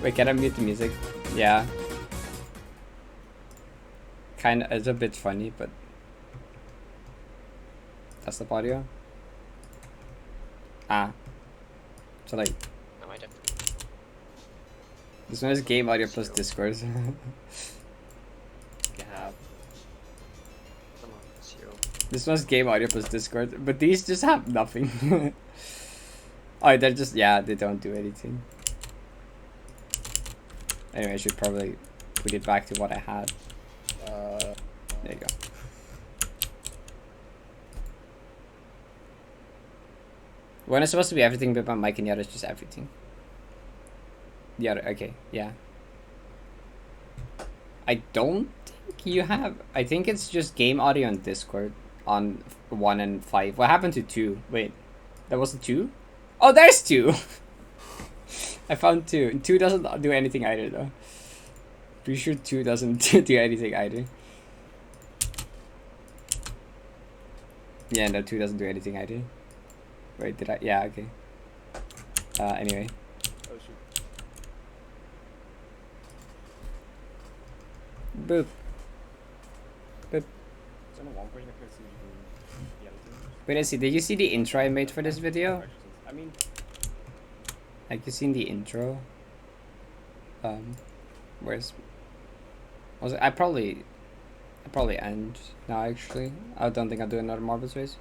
Wait, can I mute the music? Yeah. Kinda, it's a bit funny, but... That's the audio. Ah. So like... This one is game audio plus Discord. Yeah. This one's game audio plus Discord, but these just have nothing. Oh, they're just, yeah, they don't do anything. Anyway, I should probably put it back to what I had. There you go. One is supposed to be everything, but my mic and the other is just everything. The other, okay, yeah. I don't think you have, I think it's just game audio and Discord on 1 and 5. What happened to 2? Wait, there was a 2? Oh, there's 2! I found 2. 2 doesn't do anything either though. Pretty sure 2 doesn't do anything either. Yeah, no, 2 doesn't do anything either. Wait, did I? Yeah, okay. Anyway. Boop. Boop. Wait, let's see. Did you see the intro I made for this video? I mean, Like, you seen the intro? Where's... Was it? I probably end now, actually. I don't think I'll do another Marbles race.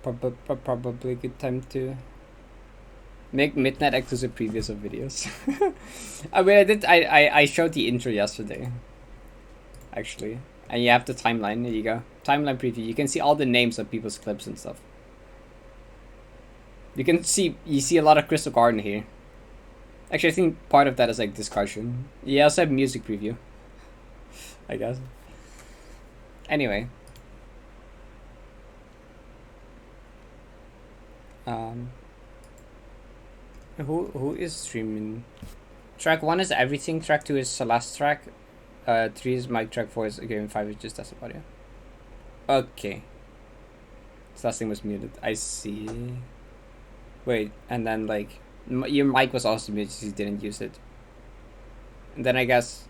Probably a good time to make midnight exclusive previews of videos. I mean, I showed the intro yesterday, actually, and you have the timeline. There you go, timeline preview. You can see all the names of people's clips and stuff. You see a lot of Crystal Garden here. Actually, I think part of that is like discussion. Yeah, also have music preview, I guess. Anyway. Who is streaming? Track 1 is everything, track 2 is Celeste track, 3 is mic, track 4 is game, 5 is just desktop audio. Okay. Celeste thing was muted. I see. Wait, and then like your mic was also muted, so you didn't use it. And then I guess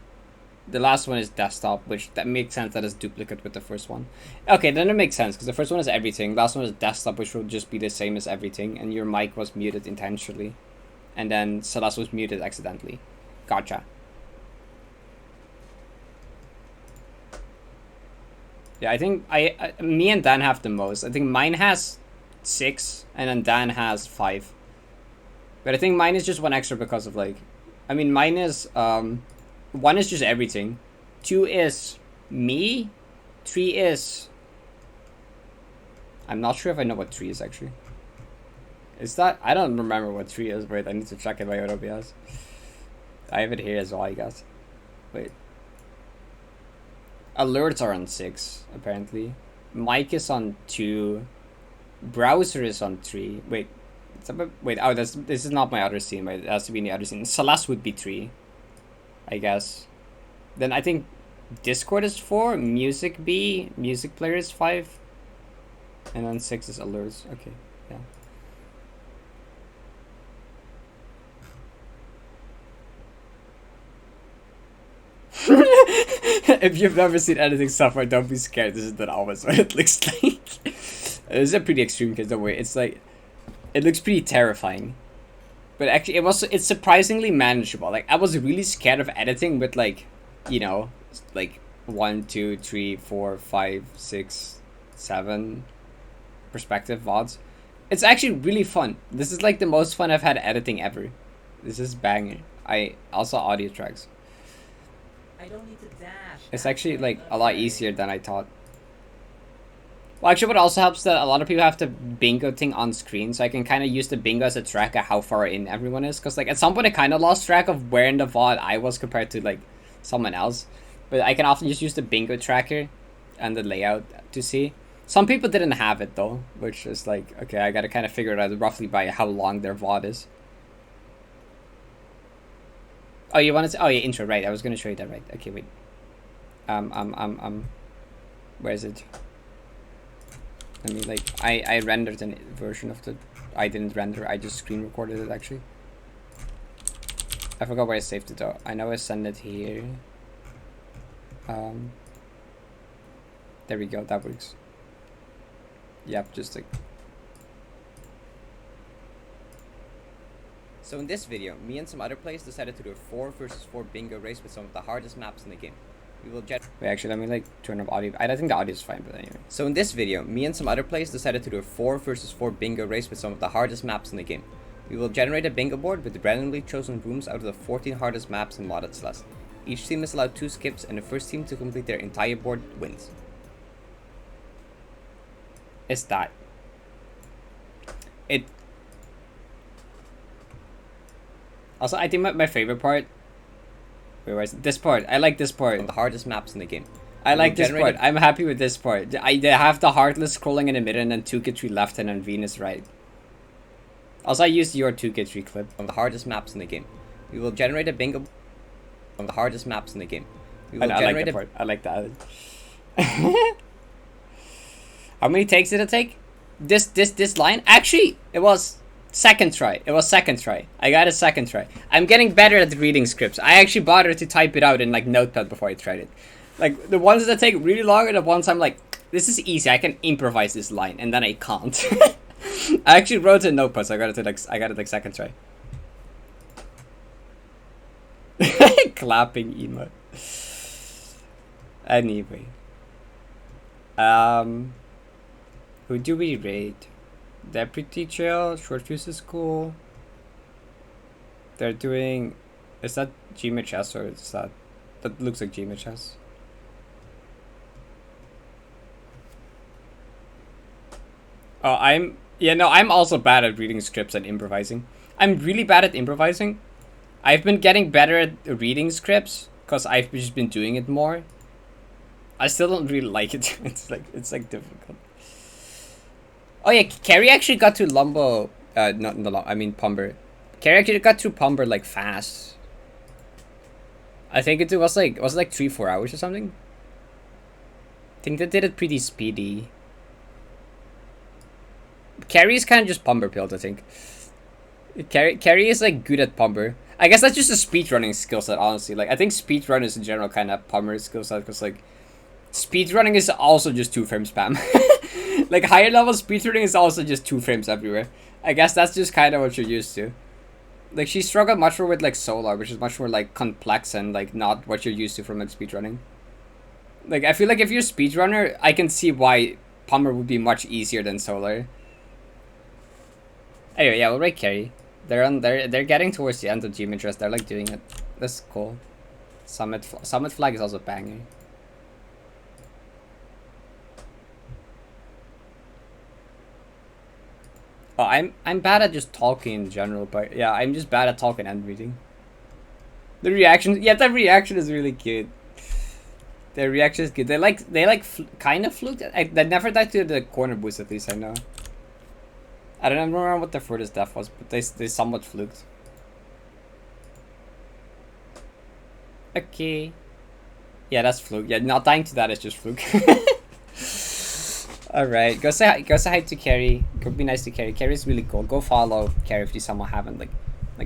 the last one is desktop, which that makes sense. That is duplicate with the first one. Okay, then it makes sense because the first one is everything. Last one is desktop, which will just be the same as everything. And your mic was muted intentionally, and then Celeste was muted accidentally. Gotcha. Yeah, I think me and Dan have the most. I think mine has 6, and then Dan has 5. But I think mine is just one extra because of like, I mean, mine is 1 is just everything, 2 is me, 3 is. I'm not sure if I know what 3 is actually. Is that, I don't remember what 3 is. Wait, I need to check it by OBS. I have it here as well, I guess. Wait. Alerts are on 6, apparently. Mic is on 2. Browser is on 3. Wait. Wait, oh, this is not my other scene. Wait, it has to be in the other scene. Celeste would be 3, I guess. Then I think Discord is 4. Music B. Music player is 5. And then 6 is alerts. Okay, yeah. If you've never seen anything suffer, don't be scared. This is not always what it looks like. It's a pretty extreme case, don't worry. It's like, it looks pretty terrifying. But actually, it's surprisingly manageable. Like, I was really scared of editing with like, you know, like 1, 2, 3, 4, 5, 6, 7 perspective VODs. It's actually really fun. This is like the most fun I've had editing ever. This is banger. I also audio tracks. I don't need to dash. It's actually like a lot easier than I thought. Well, actually, what also helps that a lot of people have the bingo thing on screen, so I can kind of use the bingo as a track of how far in everyone is. Because like at some point I kind of lost track of where in the VOD I was compared to like someone else. But I can often just use the bingo tracker and the layout to see. Some people didn't have it though, which is like, okay, I gotta kind of figure it out roughly by how long their VOD is. Oh, you wanted to? Oh yeah, intro, right? I was gonna show you that, right? Okay, wait. Where is it? I mean, like, I rendered a version of the. I didn't render. I just screen recorded it actually. I forgot where I saved it though. I know I sent it here. There we go. That works. Yep, just like. So in this video, me and some other players decided to do a 4 versus 4 bingo race with some of the hardest maps in the game. We will wait, actually, let me like turn up audio. I don't think the audio is fine, but anyway. So in this video, me and some other players decided to do a 4 versus 4 bingo race with some of the hardest maps in the game. We will generate a bingo board with randomly chosen rooms out of the 14 hardest maps in modded Celeste. Each team is allowed 2 skips, and the first team to complete their entire board wins. It's that. It. Also, I think my favorite part. Where was it? This part. I like this part. The hardest maps in the game. I like this part. I'm happy with this part. They have the Heartless scrolling in the middle and then 2K3 left and then Venus right. Also, I used your 2K3 clip. On the hardest maps in the game. We will generate a bingo. On the hardest maps in the game. We will generate that part. I like that. How many takes did it take? This line? Actually, it was second try. It was second try. I got a second try. I'm getting better at reading scripts. I actually bothered to type it out in like Notepad before I tried it. Like the ones that take really long are the ones I'm like, this is easy. I can improvise this line, and then I can't. I actually wrote it in Notepad, so I got it like second try. Clapping emote. Anyway. Who do we rate? Deputy chill, short fuse is cool. They're doing, is that GMHS or is that looks like GMHS. Oh, Yeah, no, I'm also bad at reading scripts and improvising. I'm really bad at improvising. I've been getting better at reading scripts because I've just been doing it more. I still don't really like it. It's like difficult. Oh yeah, Carrie actually got to Lumbo. Not the I mean Pumber. Carrie actually got to Pumber like fast. I think it was like 3-4 hours or something. I think they did it pretty speedy. Carrie's kind of just Pumber build, I think. Carrie is like good at Pumber. I guess that's just a speedrunning skill set, honestly. Like I think speedrunners in general kind of Pumber skill set because like speedrunning is also just 2-frame spam. Like higher level speedrunning is also just 2 frames everywhere. I guess that's just kind of what you're used to. Like she struggled much more with like Solar, which is much more like complex and like not what you're used to from like speedrunning. Like I feel like if you're a speedrunner, I can see why Pumber would be much easier than Solar. Anyway, yeah, we'll rate Carry. They're getting towards the end of Gym Interest. They're like doing it. That's cool. Summit Flag is also banging. Oh, I'm bad at just talking in general, but yeah, I'm just bad at talking and reading. The reaction, yeah, the reaction is really cute. Their reaction is good. They kind of fluked. They never died to the corner boost, at least I know. I don't remember what their furthest death was, but they somewhat fluked. Okay. Yeah, that's fluke. Yeah, not dying to that is just fluke. Alright, go say hi to Carrie. It would be nice to Carrie. Carrie's really cool. Go follow Carrie if you somehow haven't. Like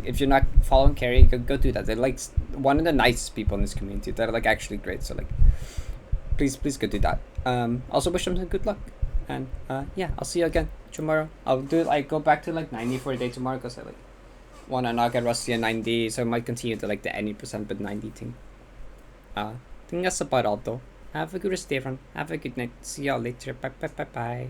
if you're not following Carrie, go do that. They're like one of the nicest people in this community. They're like actually great. So like, please go do that. Also wish them good luck. And yeah, I'll see you again tomorrow. I'll do like go back to like 90 for a day tomorrow because I like wanna not get rusty at 90, so I might continue to like the any percent but 90 thing. I think that's about all though. Have a good rest day, everyone. Have a good night. See y'all later. Bye.